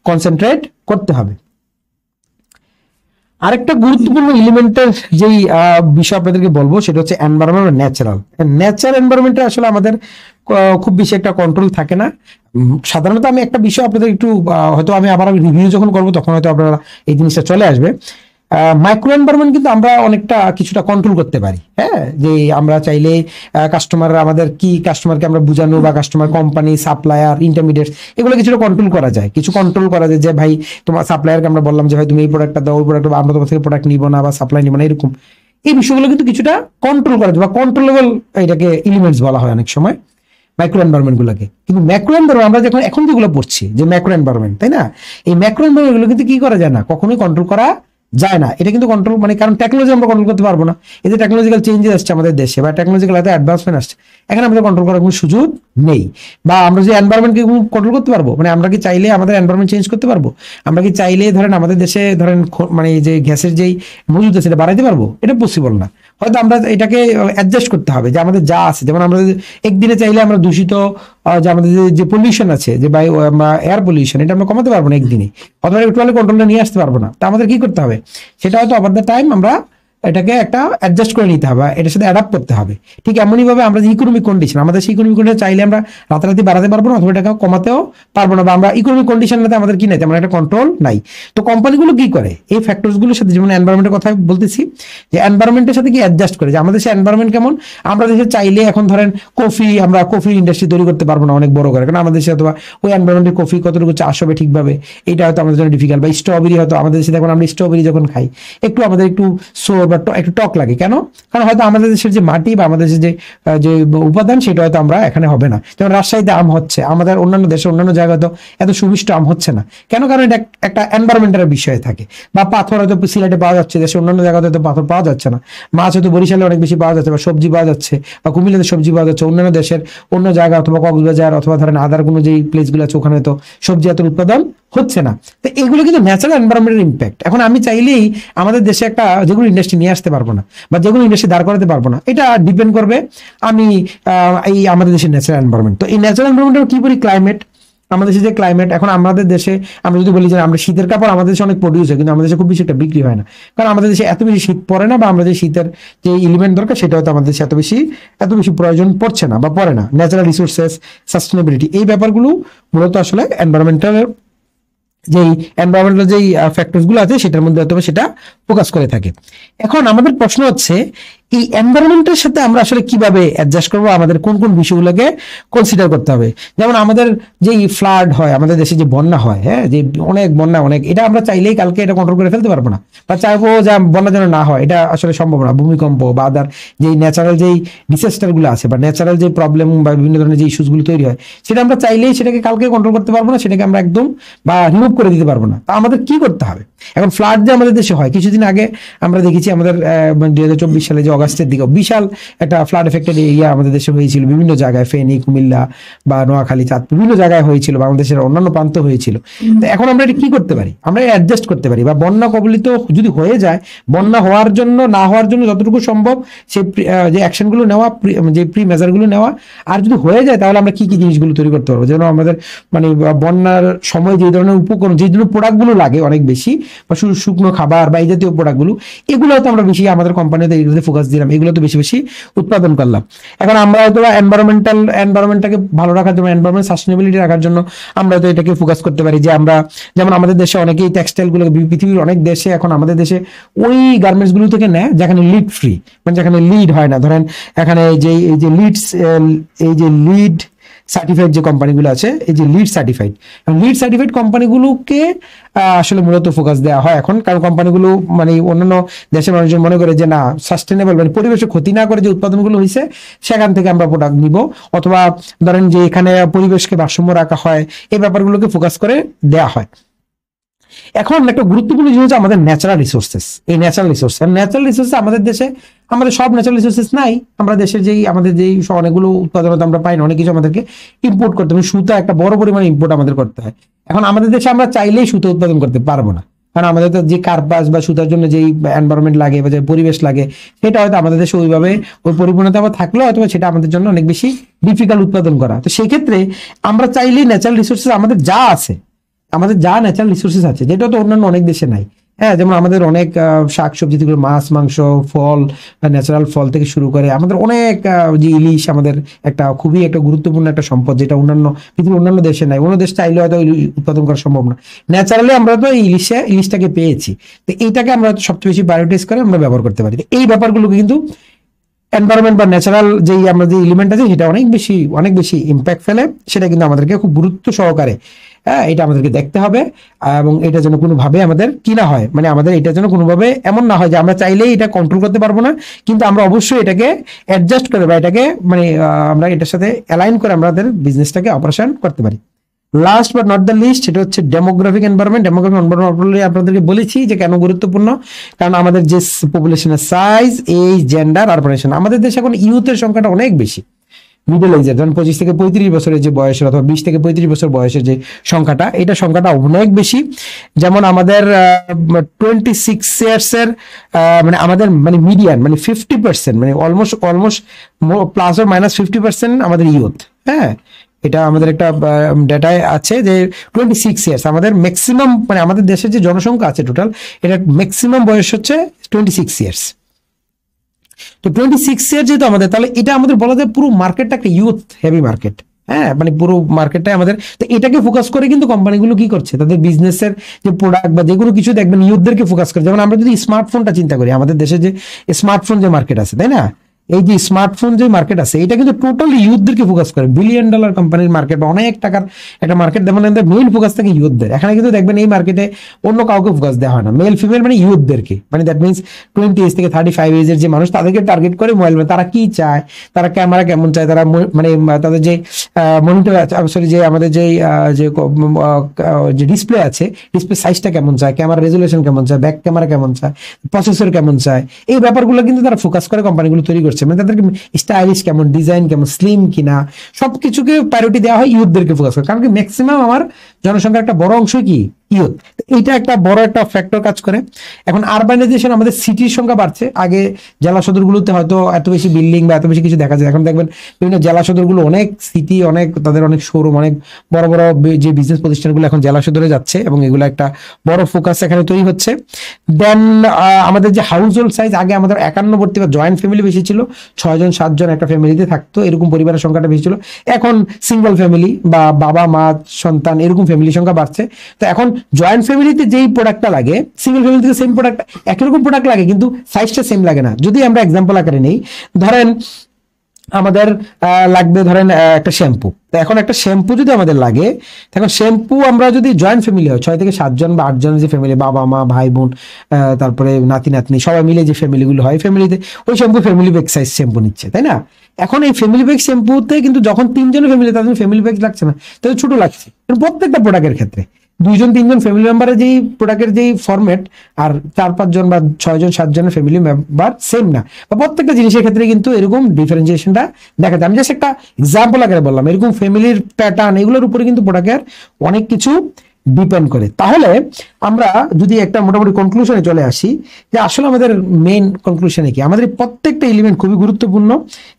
কনসেন্ট্রেট করতে হবে। আরেকটা গুরুত্বপূর্ণ এলিমেন্টের যেই বিষয় আপনাদেরকে বলবো সেটা হচ্ছে এনভায়রনমেন্ট, ন্যাচারাল এনভায়রনমেন্টে আসলে আমাদের খুব বেশি একটা কন্ট্রোল থাকে না। সাধারণত আমি একটা বিষয় আপনাদের একটু হয়তো আমি আবার রিভিউ যখন করবো তখন হয়তো আপনারা এই জিনিসটা চলে আসবে। মাইক্রো এনভায়রনমেন্ট কিন্তু আমরা অনেকটা কিছুটা কন্ট্রোল করতে পারি। হ্যাঁ, যে আমরা চাইলে কাস্টমার আমাদের কি কাস্টমারকে আমরা বুঝানো বা কাস্টমার কোম্পানি সাপ্লায়ার ইন্টারমিডিয়েট এগুলো কিছুটা কন্ট্রোল করা যায়, কিছু কন্ট্রোল করা যায়। যে ভাই তোমার সাপ্লায়ারকে আমরা বললাম যে ভাই তুমি এই প্রোডাক্টটা দাও, ওই প্রোডাক্ট আমরা তোমার থেকে প্রোডাক্ট নিবো না বা সাপ্লাই নিবো না, এরকম এই বিষয়গুলো কিন্তু কিছুটা কন্ট্রোল করা যায় বা কন্ট্রোলেবল এটাকে এলিমেন্টস বলা হয় অনেক সময় মাইক্রো এনভায়রনমেন্ট গুলোকে। কিন্তু ম্যাক্রো এনভায়রনমেন্ট আমরা যখন এখন যেগুলো পড়ছি যে ম্যাক্রো এনভায়রনমেন্ট, তাই না, এই ম্যাক্রো এনভায়রনমেন্ট গুলো কিন্তু কি করা যায় না, কখনোই কন্ট্রোল করা যায় না। এটা কিন্তু কন্ট্রোল মানে কারণ টেকনোলজি আমরা কন্ট্রোল করতে পারবো না। এই যে টেকনোলজিক্যাল চেঞ্জেস আসছে আমাদের দেশে বা টেকনোলজিক্যাল এত অ্যাডভান্সমেন্ট আসছে, এখানে আমাদের কন্ট্রোল করার কোনো সুযোগ নেই। বা আমরা যে এনভায়রনমেন্টকে কন্ট্রোল করতে পারবো, মানে আমরা কি চাইলে আমাদের এনভায়রনমেন্ট চেঞ্জ করতে পারবো? আমরা কি চাইলে ধরেন আমাদের দেশে ধরেন মানে যে গ্যাসের যেই মজুদ আছে সেটা বাড়াইতে পারবো? এটা পসিবল না। হয়তো আমরা এটাকে অ্যাডজাস্ট করতে হবে যে আমাদের যা আছে, যেমন আমরা একদিনে চাইলে আমরা দূষিত যে আমাদের যে পলিউশন আছে, যে বায়ু এয়ার পলিউশন, এটা আমরা কমাতে পারবো না একদিনে, অথবা টোটালি কন্ট্রোলটা নিয়ে আসতে পারবো না। তা আমাদের কি করতে হবে, সেটা হয়তো ওভার দ্য টাইম আমরা এটাকে একটা অ্যাডজাস্ট করে নিতে হবে, এটার সাথে অ্যাডাপ্ট করতে হবে। ঠিক এমনই ভাবে আমরা যে ইকোনমিক কন্ডিশন, আমাদের সেই ইকোনমিক কন্ডিশন চাইলে আমরা রাতারাতি বাড়াতে পারবো না, অথবা এটাকে কমাতেও পারবো না, বা আমরা ইকোনমিক কন্ডিশনটাতে আমাদের কি নাই, তেমন একটা কন্ট্রোল নাই। তো কোম্পানিগুলো কি করে, এই ফ্যাক্টরস গুলোর সাথে, যেমন এনভায়রনমেন্টের কথা বলতেছি, যে এনভায়রনমেন্টের সাথে কি অ্যাডজাস্ট করে, যে আমাদের সেই এনভায়রনমেন্ট কেমন, আমরা দেশে চাইলে এখন ধরেন আমরা কফি ইন্ডাস্ট্রি তৈরি করতে পারবো না অনেক বড় করে, কারণ আমাদের দেশে অথবা ওই এনভায়রনমেন্টের কফি কতটুকু চাষ হবে ঠিকভাবে, এটা হয়তো আমাদের জন্য ডিফিকাল্ট। বা স্ট্রবেরি হয়তো আমাদের দেশে দেখুন, আমরা স্ট্রবেরি যখন খাই একটু আমাদের একটু সোর বা একটু টক লাগে, কেন? কারণ হয়তো আমাদের দেশের যে মাটি বা আমাদের দেশের যে উপাদান সেটা হয়তো আমরা এখানে হবে না। যেমন রাজশাহীতে আম হচ্ছে, আমাদের অন্যান্য দেশে অন্যান্য জায়গায় তো এত সুমিষ্ট আম হচ্ছে না, কেন? কারণ এটা একটা এনভায়রনমেন্টের বিষয় থাকে। বা পাথর হয়তো সিলেটে পাওয়া যাচ্ছে, দেশে অন্যান্য জায়গাতে তো পাথর পাওয়া যাচ্ছে না। মাছ হয়তো বরিশালে অনেক বেশি পাওয়া যাচ্ছে, বা সবজি পাওয়া যাচ্ছে, বা কুমিল্লাতে সবজি পাওয়া যাচ্ছে, অন্যান্য দেশের অন্য জায়গা অথবা কক্সবাজার অথবা ধরেন আদার কোনো যেই প্লেসগুলো আছে ওখানে তো সবজি এত উৎপাদন হচ্ছে না। তো এগুলো কিন্তু ন্যাচারাল এনভায়রনমেন্টের ইম্প্যাক্ট। এখন আমি চাইলেই আমাদের দেশে একটা যেগুলো ইন্ডাস্ট্রি নিয়ে আসতে পারবো না, বা যেগুলো ইন্ডাস্ট্রি দাঁড় করাতে পারবো না, এটা ডিপেন্ড করবে আমি এই আমাদের দেশের ন্যাচারাল এনভায়রনমেন্ট। তো এই ন্যাচারাল এনভায়রনমেন্টের কি করি, ক্লাইমেট, আমাদের দেশে যে ক্লাইমেট, এখন আমাদের দেশে আমরা যদি বলি যে আমরা শীতের কাপড় আমাদের দেশে অনেক প্রডিউস হয়, কিন্তু আমাদের দেশে খুব বেশি একটা বিক্রি হয় না, কারণ আমাদের দেশে এত বেশি শীত পড়ে না, বা আমরা যে শীতের যে এলিমেন্ট দরকার সেটা হয়তো আমাদের দেশে এত বেশি প্রয়োজন পড়ছে না বা পড়ে না। ন্যাচারাল রিসোর্সেস, সাস্টেনেবিলিটি, এই ব্যাপারগুলো মূলত আসলে এনভায়রনমেন্টাল যেই এনভায়রনমেন্টাল যেই ফ্যাক্টরস গুলো আছে সেটার মধ্যে হয়তো সেটা ফোকাস করে থাকে। এখন আমাদের প্রশ্ন হচ্ছে এই এনভায়রনমেন্টের সাথে আমরা আসলে কিভাবে অ্যাডজাস্ট করবো, আমাদের কোন কোন বিষয়গুলোকে কনসিডার করতে হবে। যেমন আমাদের যেই ফ্লাড হয়, আমাদের দেশে যে বন্যা হয়, হ্যাঁ, যে অনেক বন্যা অনেক, এটা আমরা চাইলেই কালকে এটা কন্ট্রোল করে ফেলতে পারবো না, বা চাইবো যে বন্যা যেন না হয়, এটা আসলে সম্ভব না। ভূমিকম্প বা আদার যেই ন্যাচারাল যেই ডিসাস্টার গুলো আছে বা ন্যাচারাল যে প্রবলেম বা বিভিন্ন ধরনের যে ইস্যুস গুলো তৈরি হয়, সেটা আমরা চাইলেই সেটাকে কালকে কন্ট্রোল করতে পারবো না, সেটাকে আমরা একদম বা রিমুভ করে দিতে পারবো না। তা আমাদের কি করতে হবে? এখন ফ্লাড যে আমাদের দেশে হয়, কিছুদিন আগে আমরা দেখেছি আমাদের 2024 সালে যে অগাস্টের দিকে বিশাল একটা ফ্লাড এফেক্টেড এরিয়া আমাদের দেশে হয়েছিল, বিভিন্ন জায়গায়, ফেনী, কুমিল্লা বা নোয়াখালী, চাঁদপুর, বিভিন্ন জায়গায় হয়েছিল, বাংলাদেশের অন্যান্য প্রান্ত হয়েছিল। তো এখন আমরা এটা কি করতে পারি, আমরা অ্যাডজাস্ট করতে পারি, বা বন্যা কবলিত যদি হয়ে যায়, বন্যা হওয়ার জন্য না হওয়ার জন্য যতটুকু সম্ভব সেই যে অ্যাকশনগুলো নেওয়া, যে প্রি মেজারগুলো নেওয়া, আর যদি হয়ে যায় তাহলে আমরা কি কি জিনিসগুলো তৈরি করতে পারবো, যেন আমাদের মানে বন্যার সময় যে ধরনের উপকরণ, যে ধরনের প্রোডাক্টগুলো লাগে অনেক বেশি, বা শুকনো খাবার বা এই জাতীয় প্রোডাক্টগুলো, এগুলো হয়তো আমরা বেশি আমাদের কোম্পানিতে এগুলোতে ফোকাস দিলাম, এগুলো তো বেশি বেশি উৎপাদন করলাম। এখন আমরা হয়তো এনভায়রনমেন্টটাকে ভালো রাখার জন্য, এনভায়রনমেন্ট সাস্টেনেবিলিটি রাখার জন্য আমরা হয়তো এটাকে ফোকাস করতে পারি, যে আমরা যেমন আমাদের দেশে অনেকেই টেক্সটাইল গুলো, পৃথিবীর অনেক দেশে এখন আমাদের দেশে ওই গার্মেন্টস গুলো থেকে নেয় যেখানে লিড ফ্রি, মানে যেখানে লিড হয় না। ধরেন এখানে এই যে লিড সার্টিফাইড যে কোম্পানিগুলো আছে, এই যে লিড সার্টিফাইড কোম্পানিগুলোকে আসলে মূলত ফোকাস দেওয়া হয় এখন, কারণ কোম্পানিগুলো মানে অন্যান্য দেশের মানুষজন মনে করে যে না, সাস্টেনেবল মানে পরিবেশের ক্ষতি না করে যে উৎপাদনগুলো হয়েছে সেখান থেকে আমরা প্রোডাক্ট নিব, অথবা ধরেন যে এখানে পরিবেশকে ভারসাম্য রাখা হয়, এই ব্যাপারগুলোকে ফোকাস করে দেওয়া হয়। এখন একটা গুরুত্বপূর্ণ জিনিস হচ্ছে আমাদের ন্যাচারাল রিসোর্সেস। এই ন্যাচারাল রিসোর্স আমাদের দেশে, আমাদের সব ন্যাচারাল রিসোর্সেস নাই। আমরা দেশের আমাদের অনেকগুলো উৎপাদন আমরা পাই না, অনেক কিছু আমাদেরকে ইম্পোর্ট করতে হবে। সুতা একটা বড় পরিমাণে ইম্পোর্ট আমাদের করতে হয়। এখন আমাদের দেশে আমরা চাইলেই সুতা উৎপাদন করতে পারবো না, কারণ আমাদের তো যে কার্পাস বা সুতার জন্য যেই এনভায়রনমেন্ট লাগে বা যে পরিবেশ লাগে, সেটা হয়তো আমাদের দেশে ওইভাবে ওই পরিপূর্ণতা থাকলেও হয়তো সেটা আমাদের জন্য অনেক বেশি ডিফিকাল্ট উৎপাদন করা। তো সেই ক্ষেত্রে আমরা চাইলেই ন্যাচারাল রিসোর্সেস আমাদের যা আছে, আমাদের যা ন্যাচারাল রিসোর্সেস আছে, যেটা তো অন্যান্য অনেক দেশে নাই। হ্যাঁ, যেমন আমাদের অনেক শাকসবজি থেকে মাছ মাংস ফল, ন্যাচারাল ফল থেকে শুরু করে আমাদের অনেক যে ইলিশ, আমাদের একটা খুবই একটা গুরুত্বপূর্ণ একটা সম্পদ, যেটা অন্যান্য পৃথিবীর অন্যান্য দেশে নাই। অন্য দেশ চাইলে হয়তো উৎপাদন করা সম্ভব না। ন্যাচারালি আমরা তো এই ইলিশটাকে পেয়েছি, তো এইটাকে আমরা সবচেয়ে বেশি প্রায়োরিটাইজ করে আমরা ব্যবহার করতে পারি। এই ব্যাপারগুলোকে কিন্তু এনভায়রনমেন্ট বা ন্যাচারাল যেই আমরা যে এলিমেন্ট আছে সেটা অনেক বেশি ইম্প্যাক্ট ফেলে। সেটা কিন্তু আমাদেরকে খুব গুরুত্ব সহকারে, হ্যাঁ, এটা আমাদেরকে দেখতে হবে। এবং এটা যেন কোনোভাবে আমাদের কি না হয়, মানে আমাদের এটা যেন কোনোভাবে এমন না হয় যে আমরা চাইলেই এটা কন্ট্রোল করতে পারবো না, কিন্তু আমরা অবশ্যই এটাকে অ্যাডজাস্ট করে বা এটাকে মানে আমরা এটার সাথে অ্যালাইন করে আমাদের বিজনেসটাকে অপারেশন করতে পারি। Last but not the least, সেটা হচ্ছে ডেমোগ্রাফিক এনভায়রনমেন্ট। বলেছি যে কেন গুরুত্বপূর্ণ, কারণ আমাদের যে পপুলেশনের সাইজ, এই জেন্ডার, আরবানাইজেশন, আমাদের দেশে এখন ইউথের সংখ্যাটা অনেক বেশি। মিডল এজের যেমন 25 থেকে 35 বছরের যে বয়সের অথবা 20 থেকে 35 বছর বয়সের যে সংখ্যাটা, এটা সংখ্যাটা অনেক বেশি। যেমন আমাদের 26 ইয়ার্সের মানে আমাদের মানে মিডিয়ান মানে 50%, মানে অলমোস্ট প্লাস অর মাইনাস 50% আমাদের ইউথ। হ্যাঁ, এটা আমাদের একটা ডেটায় আছে যে 26 ইয়ার্স আমাদের ম্যাক্সিমাম, মানে আমাদের দেশের যে জনসংখ্যা আছে টোটাল, এটা ম্যাক্সিমাম বয়স হচ্ছে 26 ইয়ার্স। তো 26 ইয়ার যেহেতু আমাদের, তাহলে এটা আমাদের বলা যায় পুরো মার্কেটটা একটা ইউথ হেভি মার্কেট। হ্যাঁ, মানে পুরো মার্কেটটাই আমাদের। তো এটাকে ফোকাস করে কিন্তু কোম্পানিগুলো কি করছে, তাদের বিজনেসের যে প্রোডাক্ট বা যে কোনো কিছু দেখবেন ইউথদেরকে ফোকাস করে। যেমন আমরা যদি স্মার্টফোনটা চিন্তা করি, আমাদের দেশে যে স্মার্টফোন যে মার্কেট আছে, তাই না, এই যে স্মার্টফোন যে মার্কেট আছে, এটা কিন্তু টোটালি ইউথদেরকে ফোকাস করে। বিলিয়ন ডলার কোম্পানির মার্কেট বা অনেক টাকার একটা মার্কেট, যেমন মেইন ফোকাস থাকে ইউথদের। এখানে কিন্তু দেখবেন এই মার্কেটে অন্য কাউকে ফোকাস দেওয়া হয় না, মেল ফিমেল মানে ইউথদেরকে, মানে দ্যাট মিনস 20 এজ থেকে 35 এজের যে মানুষ, তাদেরকে টার্গেট করে মোবাইল, তারা কি চায়, তারা ক্যামেরা কেমন চায়, তারা মানে তাদের যে মনিটর সরি যে আমাদের যে ডিসপ্লে আছে, ডিসপ্লে সাইজটা কেমন চায়, ক্যামেরা রেজুলেশন কেমন চায়, ব্যাক ক্যামেরা কেমন চায়, প্রসেসর কেমন চায়, এই ব্যাপারগুলো কিন্তু তারা ফোকাস করে কোম্পানিগুলো তৈরি করছে। মানে তাদেরকে স্টাইলিশ কেমন, ডিজাইন কেমন, স্লিম কিনা, সবকিছুকে প্রায়োরিটি দেওয়া হয় ইউথদেরকে ফোকাস করে। কারণ কি ম্যাক্সিমাম আমার জনসংখ্যার একটা বড় অংশ কি ইউথ। এইটা একটা বড় একটা ফ্যাক্টর কাজ করে। এখন আরবানাইজেশন, আমাদের সিটির সংখ্যা বাড়ছে। আগে জেলা সদরগুলোতে হয়তো এত বেশি বিল্ডিং বা এত বেশি কিছু দেখা যায়, এখন দেখবেন বিভিন্ন জেলা সদরগুলো অনেক সিটি, অনেক তাদের অনেক শোরুম, অনেক বড় বড় যে বিজনেস প্রতিষ্ঠানগুলো এখন জেলা সদরে যাচ্ছে এবং এগুলো একটা বড় ফোকাস এখানে তৈরি হচ্ছে। দেন আমাদের যে হাউস হোল্ড সাইজ, আগে আমাদের 51 বা জয়েন্ট ফ্যামিলি বেশি ছিল, 6 জন 7 জন একটা ফ্যামিলিতে থাকতো, এরকম পরিবারের সংখ্যাটা বেশি ছিল। এখন সিঙ্গেল ফ্যামিলি বা বাবা মা সন্তান এরকম ফ্যামিলির সংখ্যা বাড়ছে। তো এখন জয়েন্ট ফ্যামিলিতে যেই প্রোডাক্টটা লাগে, সিঙ্গেল ফ্যামিলিতে সেম প্রোডাক্ট, একই রকম প্রোডাক্ট লাগে, কিন্তু সাইজটা সেম লাগে না। যদি আমরা এক্সাম্পল আকারে নেই, ধরেন আমাদের লাগবে ধরেন একটা শ্যাম্পু। তো এখন একটা শ্যাম্পু যদি আমাদের লাগে, এখন শ্যাম্পু আমরা যদি জয়েন্ট ফ্যামিলি হয়, 6 থেকে 7 জন বা 8 জনের যে ফ্যামিলি, বাবা মা ভাই বোন তারপরে নাতি নাতনি সবাই মিলে যে ফ্যামিলিগুলো হয়, ফ্যামিলিতে ওই shampoo family pack size shampoo নিচ্ছে, তাই না। এখন এই ফ্যামিলি প্যাক শ্যাম্পুতে কিন্তু যখন 3 জনের ফ্যামিলি, তাদের ফ্যামিলি প্যাক লাগছে না, তাদের ছোট লাগছে। প্রত্যেকটা প্রোডাক্টের ক্ষেত্রে 2 জন 3 জন ফ্যামিলি মেম্বারের যেই প্রোডাক্টের যেই ফরম্যাট, আর 4-5 জন বা 6 জন 7 জনের ফ্যামিলি মেম্বার সেম না, বা প্রত্যেকটা জিনিসের ক্ষেত্রে কিন্তু এরকম ডিফারেন্সিয়েশনটা দেখা যায়। আমি জাস্ট একটা এক্সাম্পল আকারে বললাম, এরকম ফ্যামিলির প্যাটার্ন এগুলোর উপরে কিন্তু প্রোডাক্টের অনেক কিছু ডিপেন্ড করে। তাহলে আমরা যদি একটা মোটামুটি কনক্লুশনে চলে আসি, যে আসলে আমাদের মেইন কনক্লুশনে কি, আমাদের প্রত্যেকটা এলিমেন্ট খুবই গুরুত্বপূর্ণ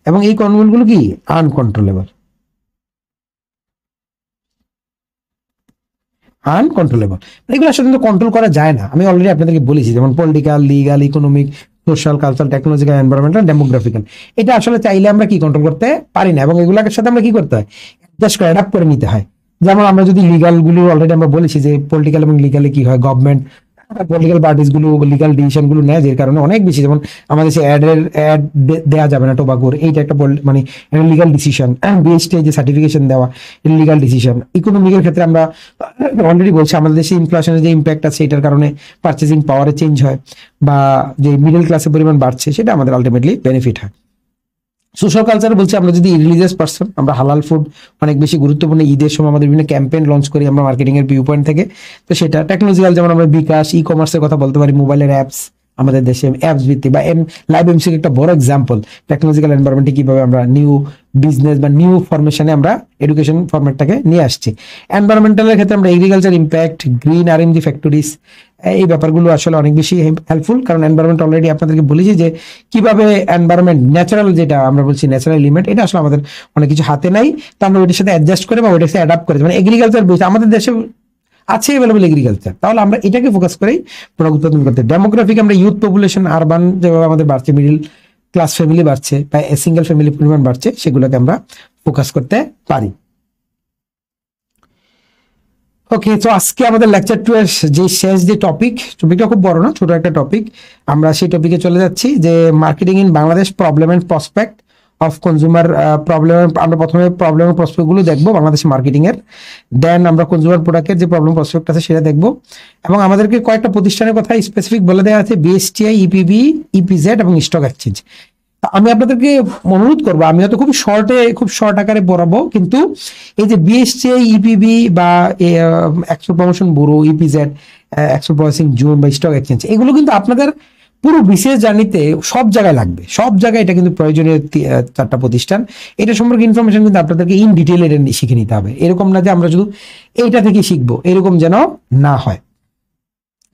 এবং এই কনগুলো কি আনকন্ট্রোলেবল। এগুলো আসলে কন্ট্রোল করা যায় না। আমি অলরেডি আপনাদেরকে বলেছি, যেমন political, legal, economic, social, cultural, technological, environmental, demographical, এটা আসলে চাইলে আমরা কি কন্ট্রোল করতে পারি না, এবং এগুলোর সাথে আমরা কি করতে হয়, অ্যাডজাস্ট করে অ্যাডাপ্ট করে নিতে হয়। যেমন আমরা যদি লিগাল গুলো অলরেডি আমরা বলেছি যে পলিটিক্যাল এবং লিগালে কি হয়, গভর্নমেন্ট পলিটিক্যাল পার্টিস গুলো লিগাল ডিসিশন গুলো নেয়, যে কারণে অনেক বেশি, যেমন আমাদের সে অ্যাড দেওয়া যাবে না টোবাকোর, এইটা একটা মানে লিগাল ডিসিশন। বিএসটি যে সার্টিফিকেশন দেওয়া, লিগাল ডিসিশন। ইকোনমিকের ক্ষেত্রে আমরা অলরেডি বলছি, আমাদের দেশে ইনফ্লেশনের যে ইম্প্যাক্ট আছে, এটার কারণে পার্চেসিং পাওয়ারে চেঞ্জ হয়, বা যে মিডল ক্লাসের পরিমাণ বাড়ছে, সেটা আমাদের আলটিমেটলি বেনিফিট হয়। সোশ্যাল কালচারে বলছি, আমরা যদি রিলিজিয়াস পার্সন, আমরা হালাল ফুড অনেক বেশি গুরুত্বপূর্ণ। ঈদের সময় আমাদের বিভিন্ন ক্যাম্পেইন লঞ্চ করি আমরা মার্কেটিং এর ভিউ পয়েন্ট থেকে। তো সেটা টেকনোলজিক্যাল, যেমন আমরা বিকাশ, ই কমার্সের কথা বলতে পারি, মোবাইলের অ্যাপস, আমাদের দেশে অ্যাপস ভিত্তিক বা লাইভ এমসি একটা বড় এক্সাম্পল। টেকনোলজিক্যাল এনভায়রনমেন্টে কিভাবে আমরা নিউ বিজনেস বা নিউ ফরমেশনে আমরা এডুকেশন ফরম্যাটটাকে নিয়ে আসছি। এনভায়রনমেন্টালের ক্ষেত্রে আমরা agriculture impact, green RMG factories, এই ব্যাপারগুলো আসলে অনেক বেশি হেল্পফুল। কারণ এনভায়রনমেন্ট অলরেডি আপনাদেরকে বলেছি যে কিভাবে এনভায়রনমেন্ট, ন্যাচারাল যেটা আমরা বলছি ন্যাচারাল এলিমেন্ট, এটা আসলে আমাদের অনেক কিছু হাতে নাই। তো আমরা ওইটার সাথে অ্যাডজাস্ট করে বা ওইটার সাথে অ্যাডাপ্ট করে, মানে এগ্রিকালচার বেস আমাদের দেশে আছে অ্যাভেলেবল এগ্রিকালচার, তাহলে আমরা এটাকে ফোকাস করেই প্রোডাক্ট উৎপাদন করতে। ডেমোগ্রাফিক, আমরা ইউথ পপুলেশন, আরবান যেভাবে আমাদের বাড়ছে, মিডিল ক্লাস ফ্যামিলি বাড়ছে, বা সিঙ্গেল ফ্যামিলি পরিমাণ বাড়ছে, সেগুলোকে আমরা ফোকাস করতে পারি। ওকে, তো আজকে আমাদের লেকচার 2 এর যে শেষ যে টপিকটা খুব বড় না, ছোট একটা টপিক, আমরা সেই টপিকে চলে যাচ্ছি যে marketing in Bangladesh, problem and prospect of consumer problem. আমরা প্রথমে প্রবলেম এন্ড প্রসপেক্ট গুলো দেখবো বাংলাদেশ মার্কেটিং এর, দেন আমরা কনজিউমার প্রোডাক্টের যে প্রবলেম প্রসপেক্ট আছে সেটা দেখবো, এবং আমাদেরকে কয়েকটা প্রতিষ্ঠানের কথা স্পেসিফিক বলে দেওয়া আছে, বিএসটিআই, ইপিবি, ইপিজেড এবং স্টক এক্সচেঞ্জ। আমি আপনাদেরকে অনুরোধ করবো, আমি হয়তো খুব শর্ট আকারে পড়াবো, কিন্তু এই যে বিএসটিআই, ইপিবি বা export promotion bureau, EPZ, export processing zone বা স্টক এক্সচেঞ্জ, এগুলো কিন্তু আপনাদের পুরো বিশেষ জার্নিতে সব জায়গায় লাগবে, সব জায়গায় এটা কিন্তু প্রয়োজনীয় 4টা প্রতিষ্ঠান। এটা সম্পর্কে ইনফরমেশন কিন্তু আপনাদেরকে ইন ডিটেল এটা শিখে নিতে হবে। এরকম না যে আমরা শুধু এইটা থেকে শিখবো, এরকম যেন না হয়।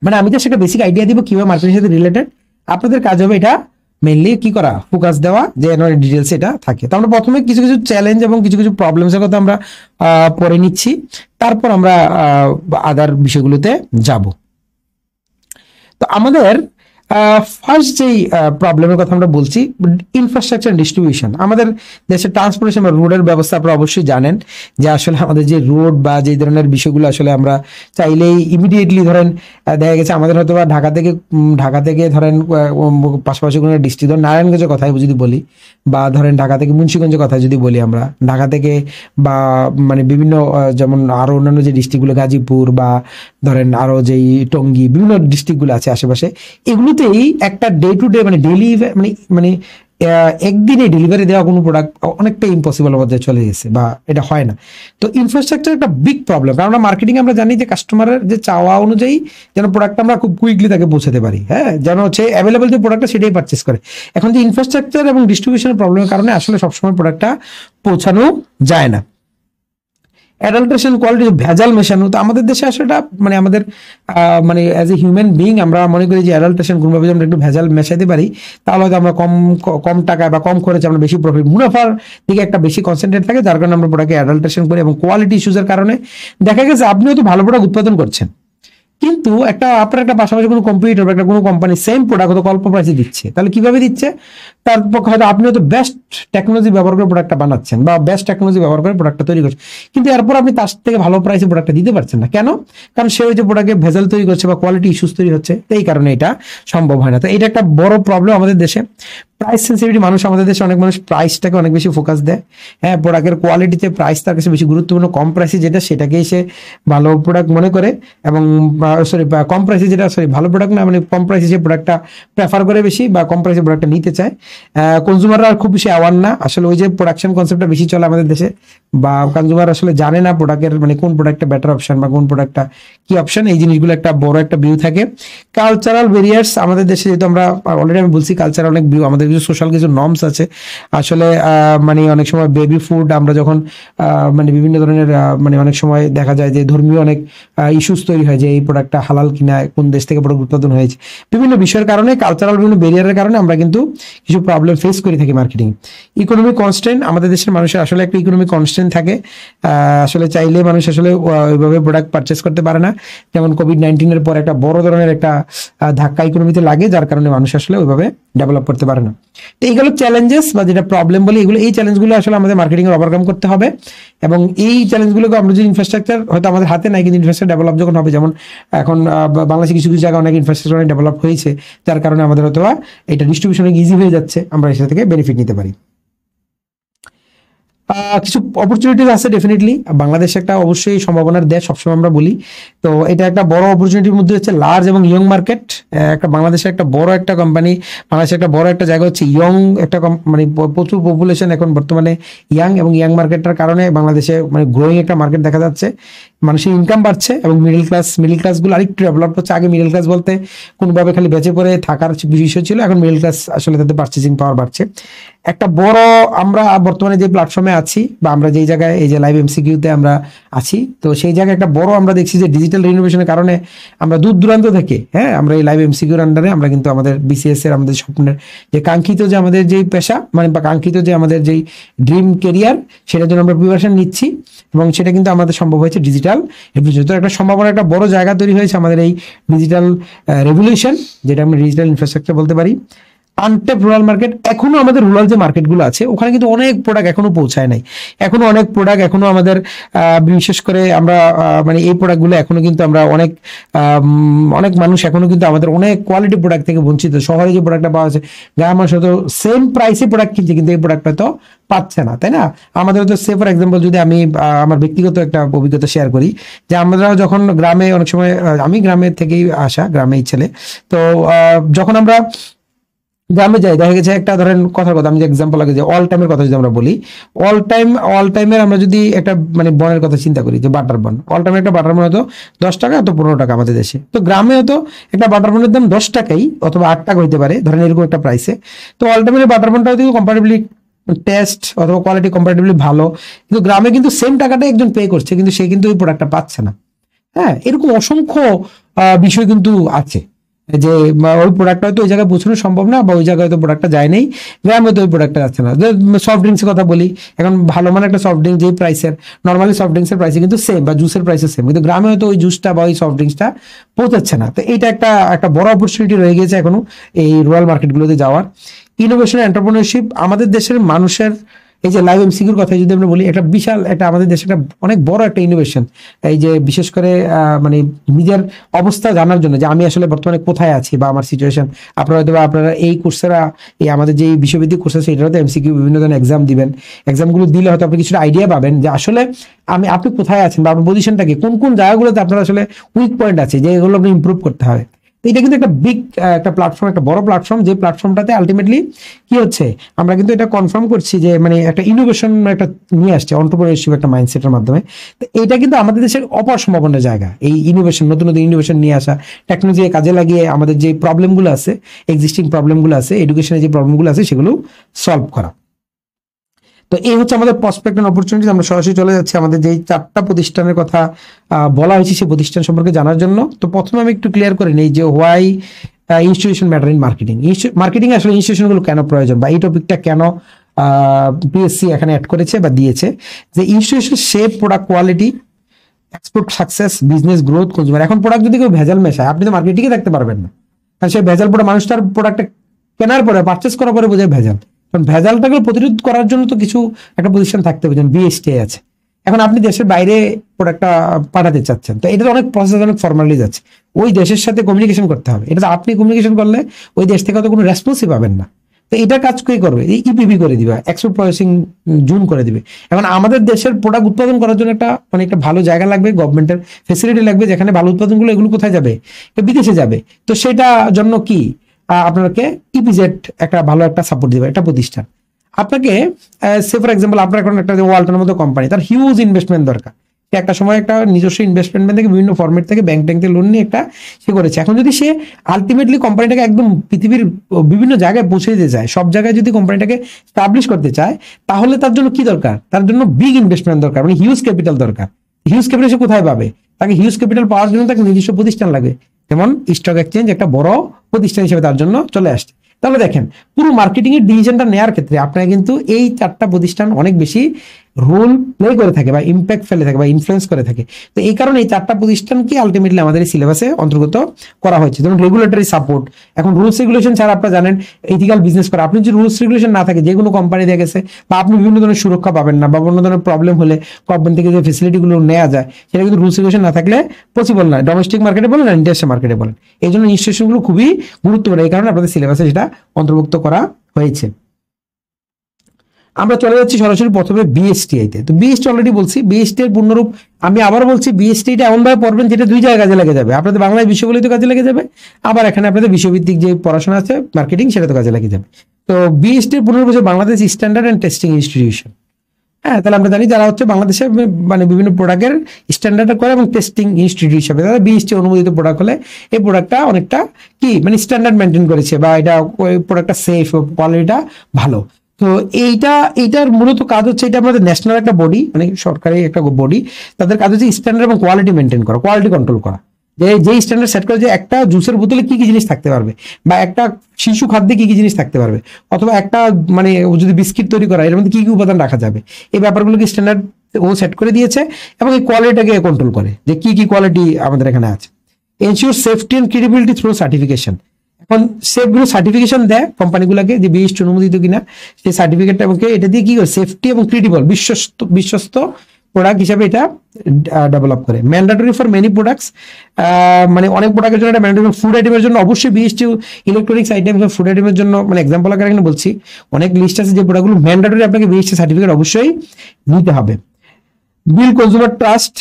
মানে আমি তো সেটা বেসিক আইডিয়া দিব কিভাবে মার্কেটের সাথে রিলেটেড, আপনাদের কাজ হবে এটা মেইনলি কি করা, ফোকাস দেওয়া, যে ডিটেলস এটা থাকে। তো আমরা প্রথমে কিছু কিছু চ্যালেঞ্জ এবং কিছু কিছু প্রবলেমসের কথা আমরা পড়ে নিচ্ছি, তারপর আমরা আদার বিষয়গুলোতে যাব। তো আমাদের ফার্স্ট যেই প্রবলেমের কথা আমরা বলছি, ইনফ্রাস্ট্রাকচার ডিস্ট্রিবিউশন। আমাদের দেশে ট্রান্সপোর্টেশন বা রোডের ব্যবস্থা আপনারা অবশ্যই জানেন যে আসলে আমাদের যে রোড বা যে ধরনের বিষয়গুলো আসলে আমরা চাইলেই ইমিডিয়েটলি ধরেন দেখা গেছে আমাদের হয়তো বা ঢাকা থেকে ধরেন পাশাপাশি কোনো ডিস্ট্রিক্ট, ধরেন নারায়ণগঞ্জের কথাই যদি বলি, বা ধরেন ঢাকা থেকে মুন্সিগঞ্জের কথা যদি বলি, আমরা ঢাকা থেকে বা মানে বিভিন্ন যেমন আরো অন্যান্য যে ডিস্ট্রিক্টগুলো, গাজীপুর বা ধরেন আরো যেই টঙ্গী, বিভিন্ন ডিস্ট্রিক্টগুলো আছে আশেপাশে, এগুলোতেই একটা ডে টু ডে মানে ডেলি মানে একদিনে ডেলিভারি দেওয়া কোনো প্রোডাক্ট অনেকটা ইম্পসিবল মধ্যে চলে গেছে, বা এটা হয় না। তো ইনফ্রাস্ট্রাকচার একটা বিগ প্রবলেম, কারণ আমরা মার্কেটিং আমরা জানি যে কাস্টমারের যে চাওয়া অনুযায়ী যেন প্রোডাক্টটা আমরা খুব কুইকলি তাকে পৌঁছাতে পারি, হ্যাঁ, যেন হচ্ছে অ্যাভেলেবল যে প্রোডাক্টটা সেটাই পারচেস করে। এখন যে ইনফ্রাস্ট্রাকচার এবং ডিস্ট্রিবিউশনের প্রবলেমের কারণে আসলে সবসময় প্রোডাক্টটা পৌঁছানো যায় না। অ্যাডাল্ট্রেশন, কোয়ালিটি, ভেজাল মেশানো, তো আমাদের দেশে আসলে এটা মানে আমাদের মানে অ্যাজ এ হিউম্যান বিইং আমরা মনে করি যে অ্যাডাল্ট্রেশন কোনোভাবে যদি আমরা একটু ভেজাল মেশাতে পারি, তাহলে হয়তো আমরা কম টাকায় বা কম খরচে আমরা বেশি প্রফিট, মুনাফার দিকে একটা বেশি কনসেন্ট্রেট থাকে, যার কারণে আমরা প্রোডাক্টকে অ্যাডাল্ট্রেশন করি। এবং কোয়ালিটি ইস্যুজের কারণে দেখা গেছে আপনি হয়তো ভালো প্রোডাক্ট উৎপাদন করছেন, কিন্তু আপনার একটা পাশাপাশি কোনো কম্পিউটার বা একটা কোনো কোম্পানি সেম প্রোডাক্ট হয়তো অল্প প্রাইসে দিচ্ছে, তাহলে কিভাবে দিচ্ছে? তার পক্ষে হয়তো আপনি হয়তো বেস্ট টেকনোলজি ব্যবহার করে প্রোডাক্টটা বানাচ্ছেন বা বেস্ট টেকনোলজি ব্যবহার করে প্রোডাক্টটা তৈরি করছেন, কিন্তু এরপর আপনি তার থেকে ভালো প্রাইসে প্রোডাক্টটা দিতে পারছেন না। কেন? কারণ সে ওই যে প্রোডাক্টে ভেজাল তৈরি করছে বা কোয়ালিটি ইস্যুস তৈরি হচ্ছে, এই কারণে এটা সম্ভব হয় না। তো এটা একটা বড় প্রবলেম আমাদের দেশে। প্রাইস সেন্সিটিভিটি, মানুষ আমাদের দেশে অনেক মানুষ প্রাইসটাকে অনেক বেশি ফোকাস দেয়, হ্যাঁ, প্রোডাক্টের কোয়ালিটিতে প্রাইস তার কাছে বেশি গুরুত্বপূর্ণ। কম প্রাইসে যেটা সেটাকেই সে ভালো প্রোডাক্ট মনে করে, এবং কম প্রাইসে যেটা ভালো প্রোডাক্ট না, মানে কম প্রাইসে সে প্রোডাক্টটা প্রেফার করে বেশি, বা কম প্রাইসে প্রোডাক্টটা নিতে চায়। কনজিউমাররা আর খুব বেশি অ্যাওয়ার না, আসলে ওই যে প্রোডাকশন কনসেপ্টটা বেশি চলে আমাদের দেশে, বা কনজিউমার আসলে জানে না প্রোডাক্টের মানে কোন প্রোডাক্টটা বেটার অপশন বা কোন প্রোডাক্টটা কি অপশন, এই জিনিসগুলো একটা বড় একটা ভিউ থাকে। কালচারাল ব্যারিয়ার্স, আমাদের দেশে যেহেতু আমরা অলরেডি আমি বলছি কালচারাল অনেক ভিউ, আমাদের কিছু সোশ্যাল কিছু নর্মস আছে আসলে, মানে অনেক সময় বেবি ফুড আমরা যখন মানে বিভিন্ন ধরনের মানে অনেক সময় দেখা যায় যে ধর্মীয় অনেক ইস্যুস তৈরি হয় যে এই প্রোডাক্টটা হালাল কিনা, কোন দেশ থেকে প্রোডাক্ট উৎপাদন হয়েছে, বিভিন্ন বিষয়ের কারণে, কালচারাল বিভিন্ন ব্যারিয়ারের কারণে আমরা কিন্তু কিছু প্রবলেম ফেস করে থাকি মার্কেটিং। ইকোনমিক কনস্ট্যান্ট, আমাদের দেশের মানুষের আসলে একটা ইকোনমিক কনস্ট্যান্ট থাকে, আসলে চাইলে মানুষ আসলে ওইভাবে প্রোডাক্ট পারচেস করতে পারে না। যেমন কোভিড-19 পর একটা বড় ধরনের একটা ধাক্কা ইকোনমিতে লাগে, যার কারণে মানুষ আসলে ওইভাবে ডেভেলপ করতে পারে না। তো এইগুলো চ্যালেঞ্জেস বা যেটা প্রবলেম বলি, এই চ্যালেঞ্জগুলো আসলে আমাদের মার্কেটিং এর ওভারকাম করতে হবে। এবং এই চ্যালেঞ্জগুলোকে আমরা যদি ইনফ্রাস্ট্রাকচার হয়তো আমাদের হাতে নাই, কিন্তু ইনফ্রাস্ট্রাকচার ডেভেলপ যখন হবে, যেমন এখন বাংলাদেশে কিছু কিছু জায়গায় অনেক ইনফ্রাস্ট্রাকচার ডেভেলপ হয়েছে, যার কারণে আমাদের হয়তো এটা ডিস্ট্রিবিউশন ইজি হয়ে যাচ্ছে, আমরা এসে থেকে বেনিফিট নিতে পারি। কিছু অপরচুনিটিস আছে ডেফিনেটলি। বাংলাদেশ একটা অবশ্যই সম্ভাবনার দেশ, সবসময় আমরা বলি। তো এটা একটা বড় অপরচুনিটির মধ্যে হচ্ছে লার্জ এবং ইয়ং মার্কেট। একটা বাংলাদেশের একটা বড় একটা কোম্পানি, বাংলাদেশের একটা বড় একটা জায়গা হচ্ছে ইয়ং একটা মানে প্রচুর পপুলেশন এখন বর্তমানে ইয়াং, এবং ইয়াং মার্কেটটার কারণে বাংলাদেশে মানে গ্রোয়িং একটা মার্কেট দেখা যাচ্ছে। মানুষের ইনকাম বাড়ছে এবং মিডল ক্লাসগুলো আরেকটু ডেভেলপ হচ্ছে। আগে মিডল ক্লাস বলতে কোনোভাবে খালি বেঁচে পড়ে থাকার বিষয় ছিল, এখন মিডল ক্লাস আসলে তাদের পার্চেসিং পাওয়ার বাড়ছে। একটা বড়, আমরা বর্তমানে যে প্ল্যাটফর্মে আছি বা আমরা যেই জায়গায়, এই যে লাইভ এমসিকিউতে আমরা আছি, তো সেই জায়গায় একটা বড় আমরা দেখছি যে ডিজিটাল রিনোভেশনের কারণে আমরা দূর দূরান্ত থেকে, হ্যাঁ, আমরা এই লাইভ এমসিকিউর আন্ডারে আমরা কিন্তু আমাদের বিসিএস এর আমাদের স্বপ্নের যে কাঙ্ক্ষিত যে আমাদের যেই পেশা মানে বা কাঙ্ক্ষিত যে আমাদের যেই ড্রিম কেরিয়ার, সেটার জন্য আমরা প্রিপারেশন নিচ্ছি, এবং সেটা কিন্তু আমাদের সম্ভব হয়েছে ডিজিটাল রেভলিউশন। তো একটা সম্ভাবনা, একটা বড় জায়গা তৈরি হয়েছে আমাদের এই ডিজিটাল রেভলিউশন, যেটা আমরা ডিজিটাল ইনফ্রাস্ট্রাকচার বলতে পারি। আনটেপ রুরাল মার্কেট, এখনো আমাদের রুরাল যে মার্কেটগুলো আছে ওখানে কিন্তু অনেক প্রোডাক্ট এখনো পৌঁছায় নাই। এখনো অনেক প্রোডাক্ট এখনো আমাদের বিশেষ করে আমরা মানে এই প্রোডাক্টগুলো এখনো কিন্তু আমরা অনেক মানুষ এখনো কিন্তু আমাদের অনেক কোয়ালিটি প্রোডাক্ট থেকে বঞ্চিত। শহরে যে প্রোডাক্টটা পাওয়া যায়, গ্রাম মানুষ হয়তো সেম প্রাইসে প্রোডাক্ট কিনছে, কিন্তু এই প্রোডাক্টটা তো পাচ্ছে না, তাই না? আমাদের তো সে ফর এক্সাম্পল যদি আমি আমার ব্যক্তিগত একটা অভিজ্ঞতা শেয়ার করি, যে আমরা যখন গ্রামে অনেক সময়, আমি গ্রামের থেকেই আসা, গ্রামেই ছেলে, তো যখন আমরা গ্রামে যাই, দেখা গেছে একটা ধরেন কথার কথা, আমি যে এক্সাম্পল আগে যে অল টাইমের কথা যদি আমরা বলি, অল টাইমের আমরা যদি একটা মানে বনের কথা চিন্তা করি, যে বাটার বন, অল টাইমের একটা বাটার বন হয়তো 10 টাকা অথবা 15 টাকা আমাদের দেশে, তো গ্রামে হয়তো একটা বাটার বনের দাম 10 টাকাই অথবা 8 টাকা হইতে পারে, ধরেন এরকম একটা প্রাইসে। তো অল টাইমের বাটার বনটা হয়তো কম্পারেটিভলি টেস্ট অথবা কোয়ালিটি কম্পারেটিভলি ভালো, কিন্তু গ্রামে কিন্তু সেম টাকাটা একজন পে করছে, কিন্তু সে কিন্তু ওই প্রোডাক্টটা পাচ্ছে না। হ্যাঁ, এরকম অসংখ্য বিষয় কিন্তু আছে, যে ওই প্রোডাক্টটা হয়তো ওই জায়গায় পৌঁছানো সম্ভব না, বা ওই জায়গায় হয়তো প্রোডাক্টটা যায় নাই, গ্রামে তো ওই প্রোডাক্টটা যাচ্ছে না। সফট ড্রিঙ্কসের কথা বলি, এখন ভালো মানে একটা সফট ড্রিঙ্ক যেই প্রাইসের, নর্মালি সফট ড্রিঙ্কসের প্রাইসে কিন্তু সেম, বা জুসের প্রাইসে সেম, কিন্তু গ্রামে হয়তো ওই জুসটা বা ওই সফট ড্রিঙ্কসটা পৌঁছাচ্ছে না। তো এইটা একটা একটা বড় অপরচুনিটি রয়ে গেছে এখনো এই রুরাল মার্কেটগুলোতে যাওয়ার। ইনোভেশন, এন্টারপ্রেনারশিপ, আমাদের দেশের মানুষের এই যে লাইভ এমসিকিউর কথা যদি আমরা বলি, একটা বিশাল একটা আমাদের দেশে একটা অনেক বড় একটা ইনোভেশন। এই যে বিশেষ করে মানে নিজের অবস্থা জানার জন্য, যে আমি আসলে বর্তমানে কোথায় আছি বা আমার সিচুয়েশন, আপনারা হয়তো আপনারা এই কোর্সেরা, এই আমাদের যে বিশ্ববিদ্যালয় কোর্স আছে এটাতে এমসিকিউ বিভিন্ন ধরনের এক্সাম দিবেন, এক্সামগুলো দিলে হয়তো আপনি কিছুটা আইডিয়া পাবেন যে আসলে আপনি কোথায় আছেন বা আপনার পজিশনটা কি, কোন কোন জায়গাগুলোতে আপনার আসলে উইক পয়েন্ট আছে, যে এগুলো আপনি ইমপ্রুভ করতে হবে। তো এটা কিন্তু একটা বিগ একটা প্ল্যাটফর্ম, একটা বড় প্ল্যাটফর্ম, যে প্ল্যাটফর্মটাতে আলটিমেটলি কি হচ্ছে, আমরা কিন্তু এটা কনফার্ম করছি যে মানে একটা ইনোভেশন একটা নিয়ে আসছে, এন্টারপ্রেনারশিপ একটা মাইন্ডসেটের মাধ্যমে। তো এটা কিন্তু আমাদের দেশের অপার সম্ভাবনার জায়গা, এই ইনোভেশন, নতুন নতুন ইনোভেশন নিয়ে আসা, টেকনোলজি কাজে লাগিয়ে আমাদের যে প্রবলেমগুলো আছে, এক্সিস্টিং প্রবলেমগুলো আছে, এডুকেশনের যে প্রবলেমগুলো আছে সেগুলো সলভ করা। তো এই হচ্ছে আমাদের প্রসপেক্ট এন্ড অপরচুনিটি। আমরা সরাসরি চলে যাচ্ছি আমাদের যেই 4টা প্রতিষ্ঠানের কথা বলা হয়েছে সেই প্রতিষ্ঠান সম্পর্কে জানার জন্য। তো প্রথমে আমি একটু ক্লিয়ার করে নিই যে why institution matter in marketing. Marketing আসলে ইনস্টিটিউশনগুলো কেন প্রয়োজন, বা এই টপিকটা কেন পিএসসি এখানে অ্যাড করেছে বা দিয়েছে, যে institution shape product quality, export success, business growth, consumer. এখন প্রোডাক্ট যদি কেউ ভেজাল মেশায়, আপনি তো মার্কেটিংয়ে থাকতে পারবেন না, কারণ সেই ভেজাল পরে মানুষটার প্রোডাক্টটা কেনার পরে, পারচেস করার পরে বোঝায় ভেজাল। কারণ ভেজালটাকে প্রতিরোধ করার জন্য তো কিছু একটা পজিশন থাকতে হবে, যেমন বিএসটিআই আছে। এখন আপনি দেশের বাইরে প্রোডাক্টটা পাঠাতে চাচ্ছেন, তো এটা অনেক প্রসেস, অনেক ফর্মালিটিজ আছে, ওই দেশের সাথে কমিউনিকেশন করতে হবে। এটা তো আপনি কমিউনিকেশন করলে ওই দেশ থেকে হয়তো কোনো রেসপন্সই পাবেন না। তো এটা কাজ কে করবে, এই ইপিপি করে দিবে, এক্সপোর্ট প্রসেসিং জুন করে দিবে। এখন আমাদের দেশের প্রোডাক্ট উৎপাদন করার জন্য একটা মানে একটা ভালো জায়গা লাগবে, গভর্নমেন্টের ফেসিলিটি লাগবে, যেখানে ভালো উৎপাদনগুলো এগুলো কোথায় যাবে, বিদেশে যাবে। তো সেটা জন্য কি আপনাকে ইপিজেড একটা ভালো একটা সাপোর্ট দিবে, একটা প্রতিষ্ঠান আপনাকে। সে ফর এক্সাম্পল, আপনার এখন একটা ওয়ালটনের মতো কোম্পানি, তার হিউজ ইনভেস্টমেন্ট দরকার। একটা সময় একটা নিজস্ব ইনভেস্টমেন্ট থেকে বিভিন্ন ফর্মেট থেকে ব্যাংক ট্যাঙ্ক থেকে লোন নিয়ে একটা সে করেছে। এখন যদি সে আলটিমেটলি কোম্পানিটাকে একদম পৃথিবীর বিভিন্ন জায়গায় পৌঁছে দিতে চায়, সব জায়গায় যদি কোম্পানিটাকে স্টাবলিশ করতে চায়, তাহলে তার জন্য কি দরকার, তার জন্য বিগ ইনভেস্টমেন্ট দরকার, মানে হিউজ ক্যাপিটাল দরকার। হিউজ ক্যাপিটাল সে কোথায় পাবে, তাকে হিউজ ক্যাপিটাল পাওয়ার জন্য তাকে নিজস্ব প্রতিষ্ঠান লাগে, যেমন স্টক এক্সচেঞ্জ একটা বড় প্রতিষ্ঠান হিসেবে তার জন্য চলে আসছে। তাহলে দেখেন, পুরো মার্কেটিং এর ডিসিশনটা নেওয়ার ক্ষেত্রে আপনার কিন্তু এই 4টা প্রতিষ্ঠান অনেক বেশি রোল প্লে করে থাকে, বা ইম্প্যাক্ট ফেলে থাকে, বা ইনফ্লুয়েন্স করে থাকে। তো এই কারণে এই 4টা প্রতিষ্ঠানকে আলটিমেটলি আমাদের এই সিলেবাসে অন্তর্গত করা হয়েছে। যেমন রেগুলেটরি সাপোর্ট, এখন রুলস রেগুলেশন ছাড়া আপনারা জানেন ইথিক্যাল বিজনেস করা, আপনি যদি রুলস রেগুলেশন না থাকে, যে কোনো কোম্পানি দিয়ে গেছে, বা আপনি বিভিন্ন ধরনের সুরক্ষা পাবেন না, বা বিভিন্ন ধরনের প্রবলেম হলে কোম্পানি থেকে যে ফেসিলিটিগুলো নেওয়া যায়, সেটা কিন্তু রুলস রেগুলেশন না থাকলে পসিবল নয়, ডোমেস্টিক মার্কেটে বলেন না ইন্টারন্যাশনাল মার্কেটে বলেন। এই জন্য ইনস্টিটিউশনগুলো খুবই গুরুত্বপূর্ণ, এই কারণে আপনাদের সিলেবাসে সেটা অন্তর্ভুক্ত করা হয়েছে। আমরা চলে যাচ্ছি সরাসরি প্রথমে বিএসটিআই তে। তো বিএসটি অলরেডি বলছি, বিএসটি এর পূর্ণরূপ আমি আবার বলছি, বিএসটি টা এমন ভাবে পড়বেন যেটা দুই জায়গায় কাজে লেগে যাবে। আপনাদের বাংলায় বিশ্ববিদ্যালয় কাজে লেগে যাবে, আবার এখানে আপনাদের বিশ্বভিত্তিক যে পড়াশোনা আছে মার্কেটিং, সেটা তো কাজে লেগে যাবে। তো বিএসটি এর পূর্ণরূপ হচ্ছে Bangladesh standard and testing institution. হ্যাঁ, তাহলে আমরা জানি যারা হচ্ছে বাংলাদেশে মানে বিভিন্ন প্রোডাক্টের স্ট্যান্ডার্ড করে এবং টেস্টিং ইনস্টিটিউট হিসাবে তারা বিএসটি অনুমোদিত প্রোডাক্ট হলে এই প্রোডাক্টটা অনেকটা কি মানে স্ট্যান্ডার্ড মেনটেন করেছে, বা এটা ওই প্রোডাক্টটা সেফ, কোয়ালিটিটা ভালো। তো এইটার মূলত কাজ হচ্ছে, এটা আমাদের ন্যাশনাল একটা বডি, মানে সরকারি একটা বডি, তাদের কাজ হচ্ছে স্ট্যান্ডার্ড এবং কোয়ালিটি মেনটেন করা, কোয়ালিটি কন্ট্রোল করা। যে স্ট্যান্ডার্ড সেট করে যে একটা জুসের বোতলে কি কি জিনিস থাকতে পারবে, বা একটা শিশু খাদ্যে কি কি জিনিস থাকতে পারবে, অথবা একটা মানে যদি বিস্কিট তৈরি করা এর মধ্যে কি কি উপাদান রাখা যাবে, এই ব্যাপারগুলোকে স্ট্যান্ডার্ড ও সেট করে দিয়েছে, এবং এই কোয়ালিটিটাকে কন্ট্রোল করে যে কি কি কোয়ালিটি আমাদের এখানে আছে। Ensure safety and credibility through certification. এখন সেফগুলো সার্টিফিকেশন দেয় কোম্পানিগুলোকে যে বিএসটি অনুমোদিত কিনা, সেই সার্টিফিকেটটা এবং এটা দিয়ে কি করে সেফটি এবং ক্রেডিবল বিশ্বস্ত প্রোডাক্ট হিসাবে এটা ডেভেলপ করে। ম্যান্ডেটরি ফর মেনি প্রোডাক্টস, মানে অনেক প্রোডাক্টের জন্য এটা ম্যান্ডেটরি। ফুড আইটেমের জন্য অবশ্যই বিএসটি, ইলেকট্রনিক্স আইটেম বা ফুড আইটেমের জন্য মানে এক্সাম্পল আকারে এখানে বলছি, অনেক লিস্ট আছে যে প্রোডাক্টগুলো ম্যান্ডেটরি আপনাকে বিএসটি সার্টিফিকেট অবশ্যই নিতে হবে। Build consumer trust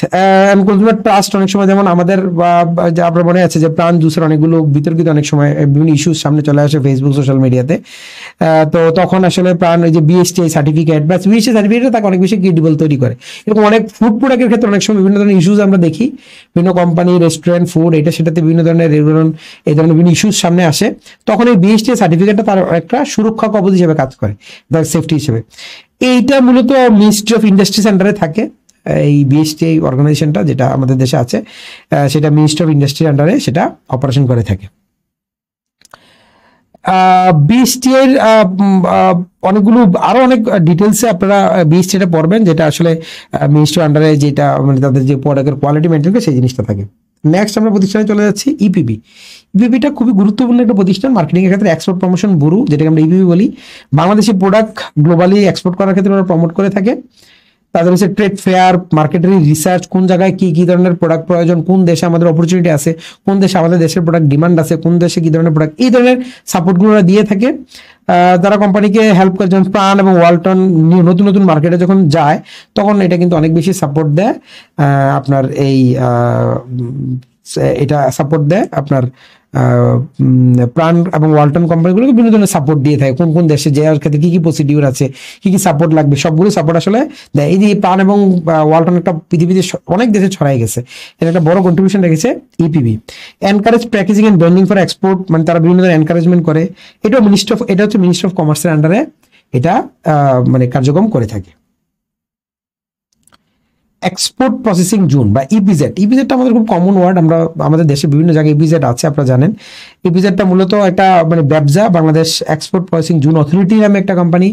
and consumer trust, অনেক সময় যেমন আমাদের যে আপনার মনে আছে যে প্রাণ জুসের অনেকগুলো বিতর্কিত অনেক সময় বিভিন্ন ইস্যুর সামনে চলে আসে ফেসবুক সোশ্যাল মিডিয়াতে। তো তখন আসলে প্রাণ ওই যে বিএসটি সার্টিফিকেট বা বিএসটি সার্টিফিকেট তাকে অনেক বেশি ক্রেডিবল তৈরি করে। এরকম অনেক ফুড প্রোডাক্টের ক্ষেত্রে অনেক সময় বিভিন্ন ধরনের ইস্যুস আমরা দেখি, বিভিন্ন কোম্পানি রেস্টুরেন্ট ফুড এটা সেটাতে বিভিন্ন ধরনের এই ধরনের বিভিন্ন ইস্যুস সামনে আসে, তখন এই বিএসটি সার্টিফিকেটটা তার একটা সুরক্ষা কবচ হিসেবে কাজ করে, সেফটি হিসেবে। এইটা মূলত মিনিস্ট্রি অফ ইন্ডাস্ট্রিজ আন্ডারে থাকে। এই বিএসটি অর্গানাইজেশনটা যেটা আমাদের দেশে আছে, সেটা মিনিস্ট্রি অফ ইন্ডাস্ট্রির আন্ডারে সেটা অপারেশন করে থাকে। বিএসটি এর অনেকগুলো আরো অনেক ডিটেলসে আপনারা বিএসটি টা পড়বেন, যেটা আসলে মিনিস্ট্রির আন্ডারে যেটা মানে তাদের যে প্রোডাক্টের কোয়ালিটি মেনটেন করে সেই জিনিসটা থাকে। নেক্সট আমরা প্রতিষ্ঠানে চলে যাচ্ছি ইপিবি। ইপিবিটা খুবই গুরুত্বপূর্ণ একটা প্রতিষ্ঠান মার্কেটিং এর ক্ষেত্রে, এক্সপোর্ট প্রমোশন ব্যুরো যেটাকে আমরা ইপিবি বলি। বাংলাদেশি প্রোডাক্ট গ্লোবালি এক্সপোর্ট করার ক্ষেত্রে ওরা প্রমোট করে থাকে। তাদের হচ্ছে ট্রেড ফেয়ার, মার্কেটের রিসার্চ, কোন জায়গায় কি কি ধরনের প্রোডাক্ট প্রয়োজন, কোন দেশে আমাদের অপরচুনিটি আছে, কোন দেশে আমাদের দেশের প্রোডাক্ট ডিমান্ড আছে, কোন দেশে কি ধরনের প্রোডাক্ট, এই ধরনের সাপোর্টগুলো দিয়ে থাকে। তারা কোম্পানিকে হেল্প করে, যেমন প্রাণ এবং ওয়ালটন নতুন নতুন মার্কেটে যখন যায় তখন এটা কিন্তু অনেক বেশি সাপোর্ট দেয় আপনার এটা সাপোর্ট দেয় আপনার প্রাণ এবং ওয়ালটন কোম্পানিগুলোকে বিভিন্ন ধরনের সাপোর্ট দিয়ে থাকে, কোন কোন দেশে যাওয়ার ক্ষেত্রে কি কি প্রসিডিউর আছে, কি কি সাপোর্ট লাগবে, সবগুলো সাপোর্ট আসলে দেয়। এই যে প্রাণ এবং ওয়ালটন একটা পৃথিবীতে অনেক দেশে ছড়াই গেছে, এটা একটা বড় কন্ট্রিবিউশন রেখেছে EPB. Encourage packaging and branding for export, মানে তারা বিভিন্ন ধরনের এনকারেজমেন্ট করে। এটা হচ্ছে মিনিস্ট্রি অফ কমার্সের আন্ডারে এটা মানে কার্যক্রম করে থাকে। এক্সপোর্ট প্রসেসিং জোন বা ইপিজেড, ইপিজেডটা আমাদের খুব কমন ওয়ার্ড, আমরা আমাদের দেশে বিভিন্ন জায়গায় ইপিজেড আছে আপনারা জানেন। ইপিজেডটা মূলত একটা মানে ব্যবসা, Bangladesh export processing zone authority নামে একটা কোম্পানি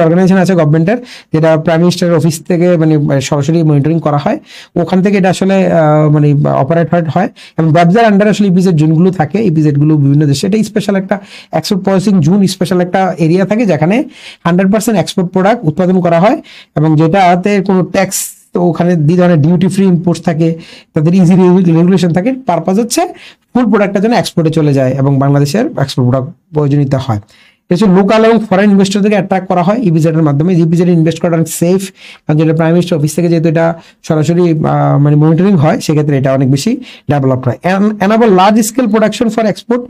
অর্গানাইজেশন আছে গভর্নমেন্টের, যেটা প্রাইম মিনিস্টারের অফিস থেকে মানে সরাসরি মনিটরিং করা হয়, ওখান থেকে এটা আসলে মানে অপারেট হয়। এবং ব্যবসার আন্ডারে আসলে ইপিজেড জোনগুলো থাকে, ইপিজেড গুলো বিভিন্ন দেশে, এটা স্পেশাল একটা এক্সপোর্ট প্রসেসিং জোন, স্পেশাল একটা এরিয়া থাকে যেখানে 100% এক্সপোর্ট প্রোডাক্ট উৎপাদন করা হয়, এবং যেটাতে কোনো ট্যাক্স, তো ওখানে দুই ধরনের ডিউটি ফ্রি ইম্পোর্ট থাকে, তাদের ইজি রেগুলেশন থাকে। পারপাস হচ্ছে ফুল প্রোডাক্টটা যেন এক্সপোর্টে চলে যায় এবং বাংলাদেশের এক্সপোর্ট প্রোডাক্ট প্রয়োজনীয়তা হয়। এটা লোকাল এবং ফরেন ইনভেস্টরদেরকে অ্যাট্রাক্ট করা হয় ইপিজেডের মাধ্যমে। ইপিজেড ইনভেস্ট করা অনেক সেফ, কারণ যেটা প্রাইম মিনিস্টার অফিস থেকে যেহেতু এটা সরাসরি মানে মনিটরিং হয়, সেক্ষেত্রে এটা অনেক বেশি ডেভেলপ হয়। Enable large scale production for export,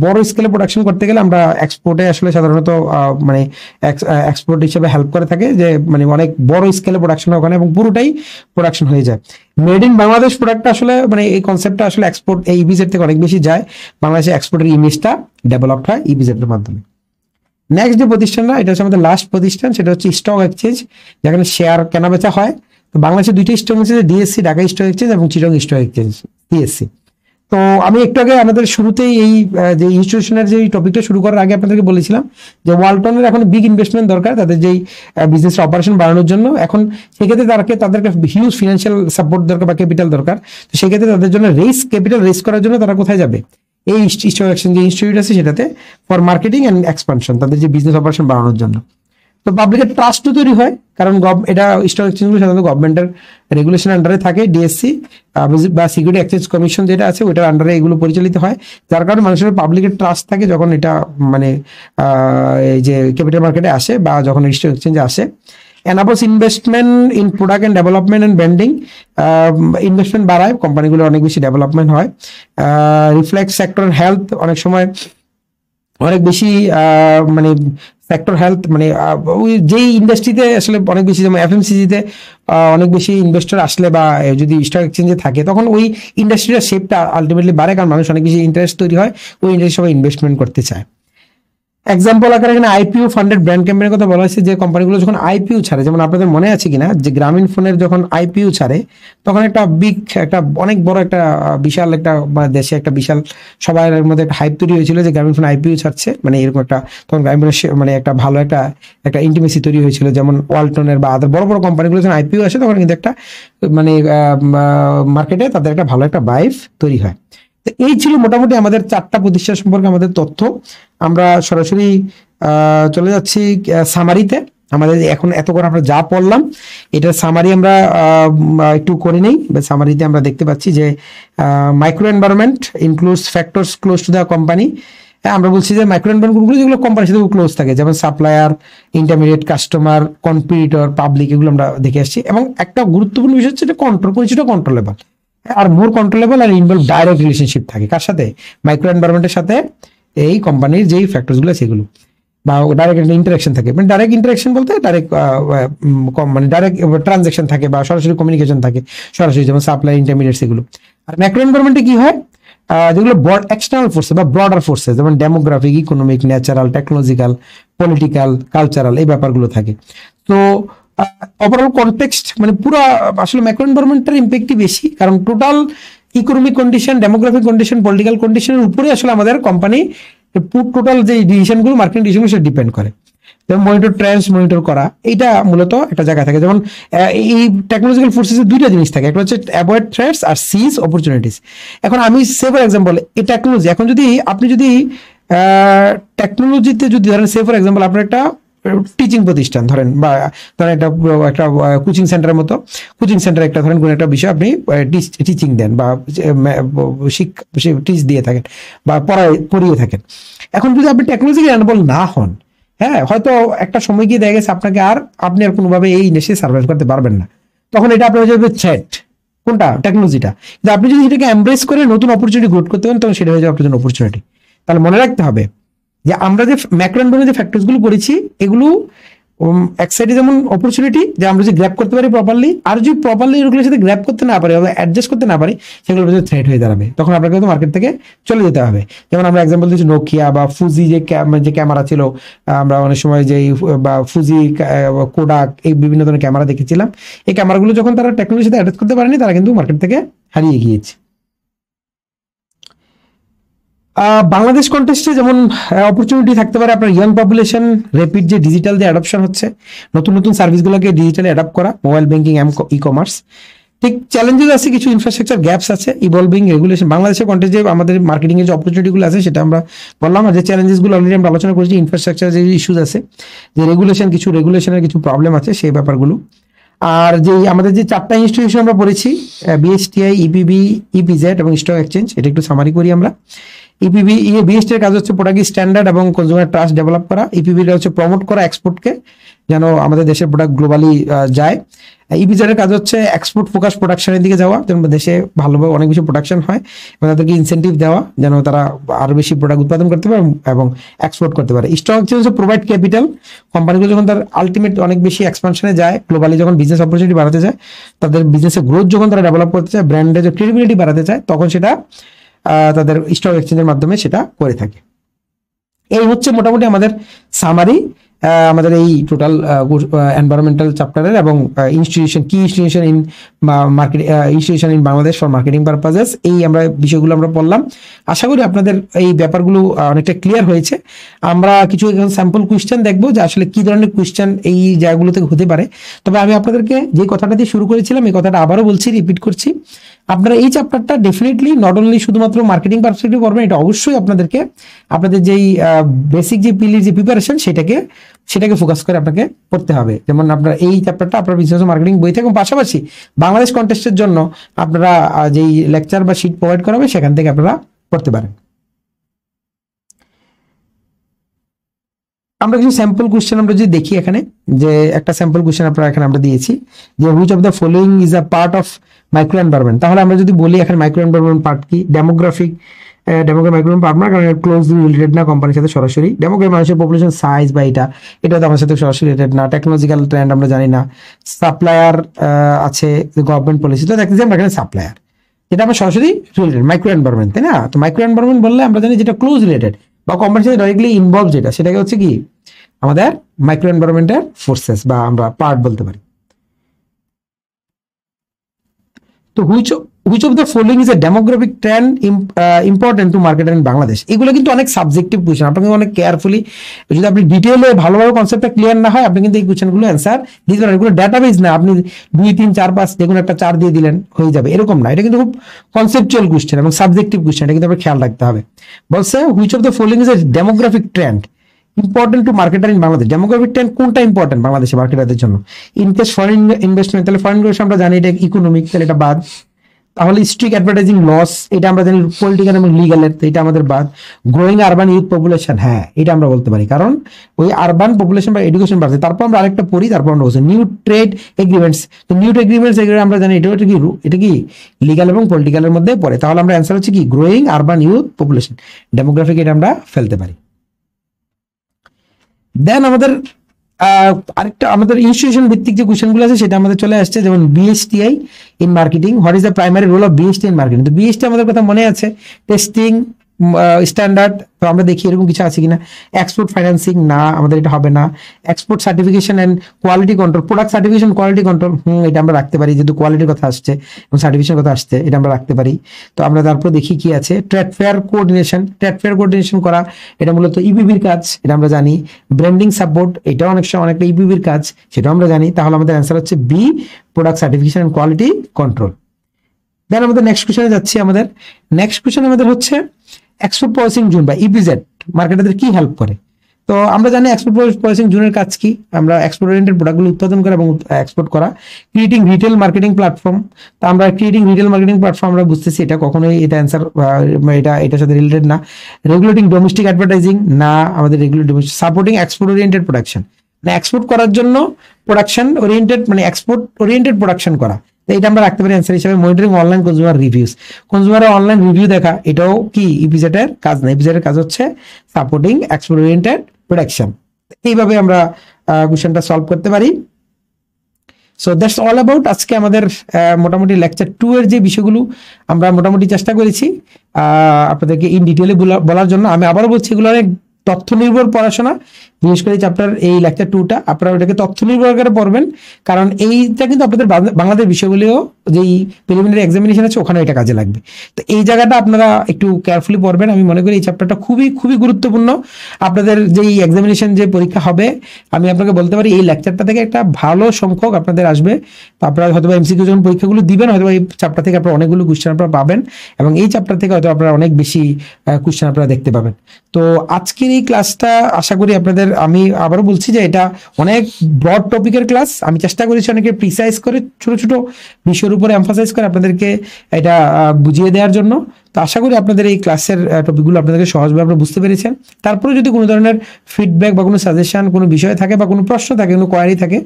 বড় স্কেলে প্রোডাকশন করতে গেলে আমরা এক্সপোর্টে আসলে সাধারণত মানে এক্সপোর্ট হিসেবে হেল্প করে থাকে, যে মানে অনেক বড় স্কেলে প্রোডাকশন হয় ওখানে এবং পুরোটাই প্রোডাকশন হয়ে যায়। মেড ইন বাংলাদেশ প্রোডাক্টটা আসলে মানে এই কনসেপ্টটা আসলে এক্সপোর্ট এই ইপিজেড থেকে অনেক বেশি যায়, বাংলাদেশে এক্সপোর্টের ইমেজটা ডেভেলপড হয় ইপিজেডের মাধ্যমে। নেক্সট যে প্রতিষ্ঠানটা, এটা হচ্ছে আমাদের লাস্ট প্রতিষ্ঠান, সেটা হচ্ছে স্টক এক্সচেঞ্জ, যেখানে শেয়ার কেনা বেচা হয়। তো বাংলাদেশে দুইটা stock exchange, DSC Dhaka stock exchange এবং চিটাগং স্টক এক্সচেঞ্জ ডিএসসি। তো আমি একটু আগে আমাদের শুরুতেই এই যে ইনস্টিটিউশনের যে টপিকটা শুরু করার আগে আপনাদেরকে বলেছিলাম যে ওয়ালটনের এখন বিগ ইনভেস্টমেন্ট দরকার তাদের যেই বিজনেস অপারেশন বাড়ানোর জন্য। এখন সেক্ষেত্রে তাদেরকে হিউজ ফিনান্সিয়াল সাপোর্ট দরকার বা ক্যাপিটাল দরকার। তো সেক্ষেত্রে তাদের জন্য ক্যাপিটাল রেজ করার জন্য তারা কোথায় যাবে? এই স্টক এক্সচেঞ্জ যে ইনস্টিটিউট আছে সেটাতে, ফর মার্কেটিং অ্যান্ড এক্সপানশন, তাদের যে বিজনেস অপারেশন বাড়ানোর জন্য। তো পাবলিকের ট্রাস্টও তৈরি হয়, কারণ এটা স্টক এক্সচেঞ্জগুলো সাধারণত গভর্নমেন্টের রেগুলেশন আন্ডারে থাকে, ডিএসসি বা সিকিউরিটি এক্সচেঞ্জ কমিশন যেটা আছে ওইটার আন্ডারে এগুলো পরিচালিত হয়, যার কারণে মানুষের পাবলিকের ট্রাস্ট থাকে যখন এটা মানে এই যে ক্যাপিটাল মার্কেটে আসে বা যখন স্টক এক্সচেঞ্জে আসে। এনাবলস investment in product and development and branding, investment বাড়ায়, কোম্পানিগুলো অনেক বেশি ডেভেলপমেন্ট হয়। রিফ্লেক্ট সেক্টর হেলথ, অনেক সময় অনেক বেশি মানে সেক্টর হেলথ মানে ওই যেই ইন্ডাস্ট্রিতে আসলে অনেক বেশি, যেমন এফএমসিজিতে অনেক বেশি ইনভেস্টর আসলে বা যদি স্টক এক্সচেঞ্জে থাকে তখন ওই ইন্ডাস্ট্রিটার শেপটা আলটিমেটলি বাড়ে, কারণ মানুষ অনেক বেশি ইন্টারেস্ট তৈরি হয়, ওই ইন্ডাস্ট্রি সবাই ইনভেস্টমেন্ট করতে চায়। এক্সাম্পল আকারে এখানে আইপিও ফান্ডেড ব্র্যান্ড ক্যাম্পেইনের কথা বলা হয়েছে, যে কোম্পানিগুলো যখন আইপিও ছাড়ে, যেমন আপনাদের মনে আছে কিনা যে গ্রামীণ ফোনের যখন আইপিও ছাড়ে তখন একটা একটা অনেক বড় একটা বিশাল একটা দেশে একটা বিশাল সবার মধ্যে একটা হাইপ তৈরি হয়েছিল যে গ্রামীণ ফোন আইপিও ছাড়ছে, মানে এরকম একটা তখন গ্রামীণ ফোনের মানে একটা ভালো একটা ইন্টিমেসি তৈরি হয়েছিল। যেমন ওয়ালটনের বা আদার বড় বড় কোম্পানিগুলো যখন আইপিও আসে তখন কিন্তু একটা মানে মার্কেটে তাদের একটা ভালো একটা ভাইব তৈরি হয়। তো এই ছিল মোটামুটি আমাদের 4টা প্রতিষ্ঠান সম্পর্কে আমাদের তথ্য। আমরা সরাসরি চলে যাচ্ছি সামারিতে। আমাদের এখন এতক্ষণ আমরা যা পড়লাম এটার সামারি আমরা একটু করে নেই। সামারিতে আমরা দেখতে পাচ্ছি যে micro environment includes factors close to the company. আমরা বলছি যে মাইক্রো এনভায়রনমেন্টগুলো যেগুলো কোম্পানির সাথে ক্লোজ থাকে, যেমন supplier, intermediate customer, competitor, public, এগুলো আমরা দেখে আসছি। এবং একটা গুরুত্বপূর্ণ বিষয় হচ্ছে কিছুটা controllable, R more controllable are involve direct relationship থাকে কার সাথে, মাইক্রো এনভায়রনমেন্টের সাথে এই কোম্পানির যেই ফ্যাক্টরসগুলো সেগুলো, বা ডাইরেক্ট একটা ইন্টারাকশন থাকে। মানে ডাইরেক্ট ইন্টারাকশন বলতে ডাইরেক্ট মানে ডাইরেক্ট ট্রানজাকশন থাকে বা সরাসরি কমিউনিকেশন থাকে সরাসরি, যেমন সাপ্লাই, ইন্টারমিডিয়েট, সেগুলো। আর ম্যাক্রো এনভায়রনমেন্টে কি হয়, যেগুলো এক্সটার্নাল ফোর্সেস বা ব্রডার ফোর্সেস, যেমন demographic, economic, natural, technological, political, cultural, এই ব্যাপারগুলো থাকে। তো ওভারঅল কনটেক্সট মানে পুরো আসলে ম্যাক্রো এনভায়রনমেন্টের ইম্প্যাক্টই বেশি, কারণ total economic condition, demographic condition, political কন্ডিশনের উপরে আসলে আমাদের কোম্পানি টোটাল যে ডিসিশনগুলো, মার্কেট ডিসিশনগুলো সেটা ডিপেন্ড করে। যেমন মনিটর ট্রেন্ডস মনিটর করা, এইটা মূলত একটা জায়গায় থাকে। যেমন এই টেকনোলজিক্যাল ফোর্সেসের দুইটা জিনিস থাকে, একটা হচ্ছে অ্যাভয়েড থ্রেটস আর সিজ অপরচুনিটিস। এখন আমি সে ফর এক্সাম্পল এই টেকনোলজি, এখন যদি আপনি যদি টেকনোলজিতে যদি ধরেন সে ফর এক্সাম্পল আপনার একটা টিচিং প্রতিষ্ঠান ধরেন, বা ধরেন একটা কোচিং সেন্টারের মতো, কোচিং সেন্টার একটা ধরেন কোনো একটা বিষয় আপনি টিচিং দেন বা টিচ দিয়ে থাকেন বা পড়িয়ে থাকেন। এখন যদি আপনি টেকনোলজি এনাবল না হন, হ্যাঁ, হয়তো একটা সময় গিয়ে দেখা গেছে আপনি আর কোনোভাবে এই ইন্ডাস্ট্রি সার্ভাইভ করতে পারবেন না, তখন এটা আপনার হয়ে যাবে থ্রেট। কোনটা? টেকনোলজিটা। কিন্তু আপনি যদি এটাকে এমব্রেস করে নতুন অপরচুনিটি গ্রোথ করতে পারেন তখন সেটা হয়ে যাবে আপনার জন্য অপরচুনিটি। তাহলে মনে রাখতে হবে যে আমরা যে ম্যাক্রো এনভায়রনমেন্টে যে ফ্যাক্টরসগুলো পড়েছি এগুলো এক সাইডে যেমন অপরচুনিটি, যে আমরা যদি গ্র্যাব করতে পারি প্রপারলি, আর যদি প্রপারলি এগুলোর সাথে গ্র্যাব করতে না পারি, অ্যাডজাস্ট করতে না পারি, সেগুলোর মধ্যে থ্রেট হয়ে দাঁড়াবে, তখন আপনাকে কিন্তু মার্কেট থেকে চলে যেতে হবে। যেমন আমরা এক্সাম্পল দিচ্ছি নোকিয়া বা ফুজি যে ক্যামেরা ছিল, আমরা অনেক সময় যে বা ফুজি, কোডাক, এই বিভিন্ন ধরনের ক্যামেরা দেখেছিলাম, এই ক্যামেরাগুলো যখন তারা টেকনোলজির সাথে অ্যাডজাস্ট করতে পারেনি তারা কিন্তু মার্কেট থেকে হারিয়ে গিয়েছে। বাংলাদেশ কন্টেস্টে যেমন অপরচুনিটি থাকতে পারে আপনার ইয়াং পপুলেশন, র্যাপিড যে ডিজিটাল যে অ্যাডপশন হচ্ছে, নতুন নতুন সার্ভিসগুলোকে ডিজিটালি অ্যাডাপ্ট করা, মোবাইল ব্যাংকিং, ই কমার্স। ঠিক চ্যালেঞ্জেস আছে, কিছু ইনফ্রাস্ট্রাকচার গ্যাপস আছে, ইভলভিং রেগুলেশন। বাংলাদেশের কন্টেস্ট যে আমাদের মার্কেটিং এর যে অপরচুনিটিগুলো আছে সেটা আমরা বললাম, আর যে চ্যালেঞ্জেসগুলো অলরেডি আমরা আলোচনা করেছি, ইনফ্রাস্ট্রাকচার যে ইস্যুস আছে, যে রেগুলেশনের কিছু প্রবলেম আছে, সেই ব্যাপারগুলো। আর যে আমাদের যে 4টা ইনস্টিটিউশন আমরা পড়েছি, বিএসটিআই, ইপিবি, ইপিজেড এবং স্টক এক্সচেঞ্জ, এটা একটু সামারি করি আমরা। বিএসটি এর কাজ হচ্ছে প্রোডাক্ট স্ট্যান্ডার্ড এবং কনজিউমার ট্রাস্ট ডেভেলপ করা। ইপিবির হচ্ছে প্রমোট করা এক্সপোর্টকে, যেন আমাদের দেশের প্রোডাক্ট গ্লোবালি যায়। ইপিজেড এর কাজ হচ্ছে এক্সপোর্ট ফোকাস প্রোডাকশনের দিকে যাওয়া, যেন দেশে ভালোভাবে অনেক বেশি প্রোডাকশন হয় এবং তাদেরকে ইনসেন্টিভ দেওয়া যেন তারা আরো বেশি প্রোডাক্ট উৎপাদন করতে পারে এবং এক্সপোর্ট করতে পারে। স্টক এক্সচেঞ্জ হচ্ছে প্রোভাইড ক্যাপিটাল, কোম্পানিগুলো যখন তার আলটিমেট অনেক বেশি এক্সপানশনে যায়, গ্লোবালি যখন বিজনেস অপরচুনিটি বাড়াতে চায়, তাদের বিজনেসের গ্রোথ যখন তারা ডেভেলপ করতে চায়, ব্র্যান্ডের যে ক্রেডিবিলিটি বাড়াতে চায়, তখন সেটা তাদের স্টক এক্সচেঞ্জের মাধ্যমে সেটা করে থাকে। এই হচ্ছে মোটামুটি আমাদের সামারি আমাদের এই টোটাল এনভায়রনমেন্টাল চ্যাপ্টারের এবং institution in market institution in Bangladesh for marketing purposes, এই আমরা বিষয়গুলো আমরা পড়লাম। আশা করি আপনাদের এই ব্যাপারগুলো অনেকটা ক্লিয়ার হয়েছে। আমরা কিছু স্যাম্পল কোয়েশ্চেন দেখবো যে আসলে কি ধরনের কোয়েশ্চেন এই জায়গাগুলো থেকে হতে পারে। তবে আমি আপনাদেরকে যে কথাটা দিয়ে শুরু করেছিলাম এই কথাটা আবারও বলছি, রিপিট করছি, আপনারা এই চ্যাপ্টারটা ডেফিনেটলি নট অনলি শুধুমাত্র মার্কেটিং পার্সপেক্টিভ পড়বেন, এটা অবশ্যই আপনাদেরকে আপনাদের যেই বেসিক যে পিলির যে প্রিপারেশন সেটাকে ফোকাস করে আপনাকে পড়তে হবে। যেমন আপনার এই চ্যাপ্টারটা আপনার বিজনেস মার্কেটিং বই থেকে, এবং পাশাপাশি বাংলাদেশ কন্টেস্টের জন্য আপনারা যেই লেকচার বা শিট প্রোভাইড করা হবে সেখান থেকে আপনারা পড়তে পারেন। আমরা কিছু স্যাম্পল কোশ্চেন আমরা যদি দেখি এখানে, যে একটা স্যাম্পল কোশ্চেন আপনারা এখানে আমরা দিয়েছি যে which of the following is a part of micro environment. তাহলে আমরা যদি বলি এখানে মাইক্রো এনভায়রনমেন্ট পার্ট কি, ডেমোগ্রাফিক মাইক্রোএনভায়রনমেন্ট পার্ট না, কারণ ক্লোজলি রিলেটেড না কোম্পানির সাথে সরাসরি। ডেমোগ্রাফি মানুষের পপুলেশন সাইজ বা এটা তো আমার সাথে সরাসরি রিলেটেড না। টেকনোলজিক্যাল ট্রেন্ড আমরা জানি না। সাপ্লায়ার আছে গভর্নমেন্ট পলিসি, তো দেখতে আমরা এখানে সাপ্লায়ার, এটা আমরা সরাসরি রিলেটেড মাইক্রো এনভায়রনমেন্ট, তাই না? তো মাইক্রো এনভায়রনমেন্ট বললে আমরা জানি যেটা ক্লোজ রিলেটেড বা কোম্পানির সাথে ডাইরেক্টলি ইনভলভ যেটা, সেটাকে হচ্ছে কি আমাদের মাইক্রো এনভায়রনমেন্টের ফোর্সেস বা আমরা পার্ট বলতে পারি। তো which of the following is a demographic trend important to marketer in Bangladesh. এগুলো কিন্তু অনেক সাবজেক্টিভ কোয়েশ্চেন, আপনাকে অনেক কেয়ারফুলি, যদি আপনি ডিটেলে ভালোভাবে কনসেপ্টটা ক্লিয়ার না হয় আপনি কিন্তু এই কোয়েশ্চেনগুলো অ্যান্সার দিতে পারেন। এগুলো ডাটাবেজ না, আপনি 2 3 4 5 দেখুন একটা 4 দিয়ে দিলেন হয়ে যাবে, এরকম না। এটা কিন্তু খুব কনসেপচুয়াল কোয়েশ্চেন এবং সাবজেক্টিভ কোয়েশ্চেন, এটা কিন্তু আপনার খেয়াল রাখতে হবে। বলছে which of the following is a demographic trend important to marketer in Bangladesh. Demographic trend কোনটা ইম্পর্টেন্ট বাংলাদেশে মার্কেটারদের জন্য? ইন কেস ফরেন ইনভেস্টমেন্ট, তাহলে ফরেন ইনভেস্টমেন্ট আমরা জানি এটা ইকোনমিক, তাহলে এটা বাদ। তাহলে স্ট্রিক্ট অ্যাডভার্টাইজিং লস, এটা আমরা জানি পলিটিক্যাল এবং লিগালের, এটা আমাদের বাদ। গ্রোয়িং আরবান ইউথ পপুলেশন, হ্যাঁ এটা আমরা বলতে পারি, কারণ ওই আরবান পপুলেশন বা এডুকেশন বাড়ছে। তারপর আমরা আরেকটা পড়ি, তারপর আমরা বলছি নিউ ট্রেড এগ্রিমেন্টস। তো নিউ ট্রেড এগ্রিমেন্টস আমরা জানি এটা কি লিগাল এবং পলিটিক্যালের মধ্যে পড়ে। তাহলে আমরা অ্যান্সার হচ্ছে কি growing urban youth population. Demographic এটা আমরা ফেলতে পারি। দেন আমাদের আরেকটা আমাদের ইনস্টিটিউশন ভিত্তিক যে কোশ্চেনগুলো আছে সেটা আমাদের চলে আসছে, যেমন BSTI in marketing, what is the primary role of BST in marketing. তো বিএসটি আমাদের কথা মনে আছে, টেস্টিং স্ট্যান্ডার্ড। তো আমরা দেখি এরকম কিছু আছে কিনা। এক্সপোর্ট ফাইন্যান্সিং, না আমাদের এটা হবে না। Export certification and quality control, product certification quality control, এটা আমরা রাখতে পারি, যেহেতু কোয়ালিটির কথা আসছে এবং সার্টিফিকেশন কথা আসছে, এটা আমরা রাখতে পারি। তো আমরা তারপর দেখি কি আছে। ট্রেড ফেয়ার কোঅর্ডিনেশন করা, এটা মূলত ইপিবির কাজ, এটা আমরা জানি। ব্র্যান্ডিং সাপোর্ট, এটাও অনেক সময় অনেকটা ইপিবির কাজ, সেটাও আমরা জানি। তাহলে আমাদের অ্যান্সার হচ্ছে B, product certification and quality control. Then আমাদের নেক্সট কোশ্চেনে যাচ্ছি। আমাদের নেক্সট কোশ্চেন আমাদের হচ্ছে এক্সপোর্ট প্রসেসিং জোন বা ইপিজেড মার্কেটারদের কি হেল্প করে। তো আমরা জানি এক্সপোর্ট প্রসেসিং জোনের কাজ কি, আমরা এক্সপোর্ট ওরিয়েন্টেড প্রোডাক্টগুলো উৎপাদন করা এবং এক্সপোর্ট করা। ক্রিয়েটিং রিটেল মার্কেটিং প্ল্যাটফর্ম, তো আমরা ক্রিয়েটিং রিটেল মার্কেটিং প্ল্যাটফর্ম আমরা বুঝতেছি এটা কখনোই এটা অ্যান্সার এটার সাথে রিলেটেড না। রেগুলেটিং ডোমেস্টিক অ্যাডভার্টাইজিং, না আমাদের regulating. Supporting export oriented production, মানে এক্সপোর্ট করার জন্য প্রোডাকশন ওরিয়েন্টেড, মানে এক্সপোর্ট ওরিয়েন্টেড প্রোডাকশন করা, এটা আমরা রাখতে পারি অ্যান্সার হিসেবে। মনিটরিং অনলাইন কনজিউমার রিভিউস, কনজিউমারের অনলাইন রিভিউ দেখা, এটাও কি ইপিজেডের কাজ না। ইপিজেডের কাজ হচ্ছে সাপোর্টিং এক্সপোর্ট ওরিয়েন্টেড প্রোডাকশন। এইভাবে আমরা কোশ্চেনটা সলভ করতে পারি। সো দ্যাটস অল অ্যাবাউট আজকে আমাদের মোটামুটি লেকচার 2 এর যে বিষয়গুলো আমরা মোটামুটি চেষ্টা করেছি আপনাদেরকে ইন ডিটেলে বলার জন্য। আমি আবারও বলছি এগুলো অনেক তথ্য নির্ভর পড়াশোনা, বিশেষ করে চ্যাপ্টার এই লেকচার 2টা আপনারা ওটাকে তথ্য নির্ভর করে পড়বেন, কারণ এইটা কিন্তু আপনাদের বাংলাদেশ বিষয়গুলিও যেই প্রিলিমিনারি এক্সামিনেশন আছে ওখানে এটা কাজে লাগবে। তো এই জায়গাটা আপনারা একটু কেয়ারফুলি পড়বেন। আমি মনে করি এই চ্যাপ্টারটা খুবই খুবই গুরুত্বপূর্ণ। আপনাদের যেই এক্সামিনেশন যে পরীক্ষা হবে, আমি আপনাকে বলতে পারি এই লেকচারটা থেকে একটা ভালো সংখ্যক আপনাদের আসবে। তো আপনারা হয়তো এমসিকিউ যখন পরীক্ষাগুলো দিবেন, হয়তো এই চ্যাপ্টার থেকে আপনারা অনেকগুলো কোশ্চেন আপনারা পাবেন এবং এই চ্যাপ্টার থেকে হয়তো আপনারা অনেক বেশি কোশ্চেন আপনারা দেখতে পাবেন। তো আজকের এই ক্লাসটা আশা করি আপনাদের, আমি আবারও বলছি যে এটা অনেক ব্রড টপিকের ক্লাস। আমি চেষ্টা করেছি অনেকে প্রিসাইজ করে ছোট ছোট বিষয়ের উপরে এমফাসাইজ করে আপনাদেরকে এটা বুঝিয়ে দেওয়ার জন্য। তো আশা করি আপনাদের এই ক্লাসের টপিকগুলো আপনাদেরকে সহজভাবে আপনারা বুঝতে পেরেছেন। তারপরে যদি কোনো ধরনের ফিডব্যাক বা কোনো সাজেশন, কোনো বিষয় থাকে বা কোনো প্রশ্ন থাকে, কোনো কোয়ারি থাকে,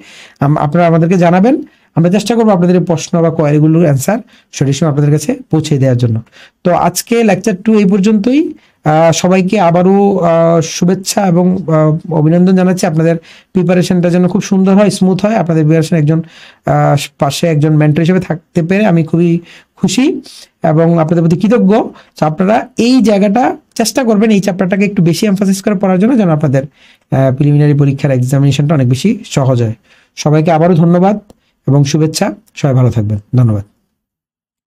আপনারা আমাদেরকে জানাবেন। আমরা চেষ্টা করবো আপনাদের প্রশ্ন বা কোয়ারিগুলোর অ্যান্সার সঠিক সময় আপনাদের কাছে পৌঁছে দেওয়ার জন্য। তো আজকে লেকচার 2 এই পর্যন্তই। সবাইকে আবারও শুভেচ্ছা এবং অভিনন্দন জানাচ্ছি। আপনাদের প্রিপারেশনটা যেন খুব সুন্দর হয়, স্মুথ হয়। আপনাদের প্রিপারেশন একজন পাশে একজন মেন্টর হিসেবে থাকতে পেরে আমি খুবই খুশি এবং আপনাদের প্রতি কৃতজ্ঞ। আপনারা এই জায়গাটা চেষ্টা করবেন এই চ্যাপ্টারটাকে একটু বেশি এমফাসিস করে পড়ার জন্য, যেন আপনাদের প্রিলিমিনারি পরীক্ষার এক্সামিনেশনটা অনেক বেশি সহজ হয়। সবাইকে আবারও ধন্যবাদ এবং শুভেচ্ছা। সবাই ভালো থাকবেন। ধন্যবাদ।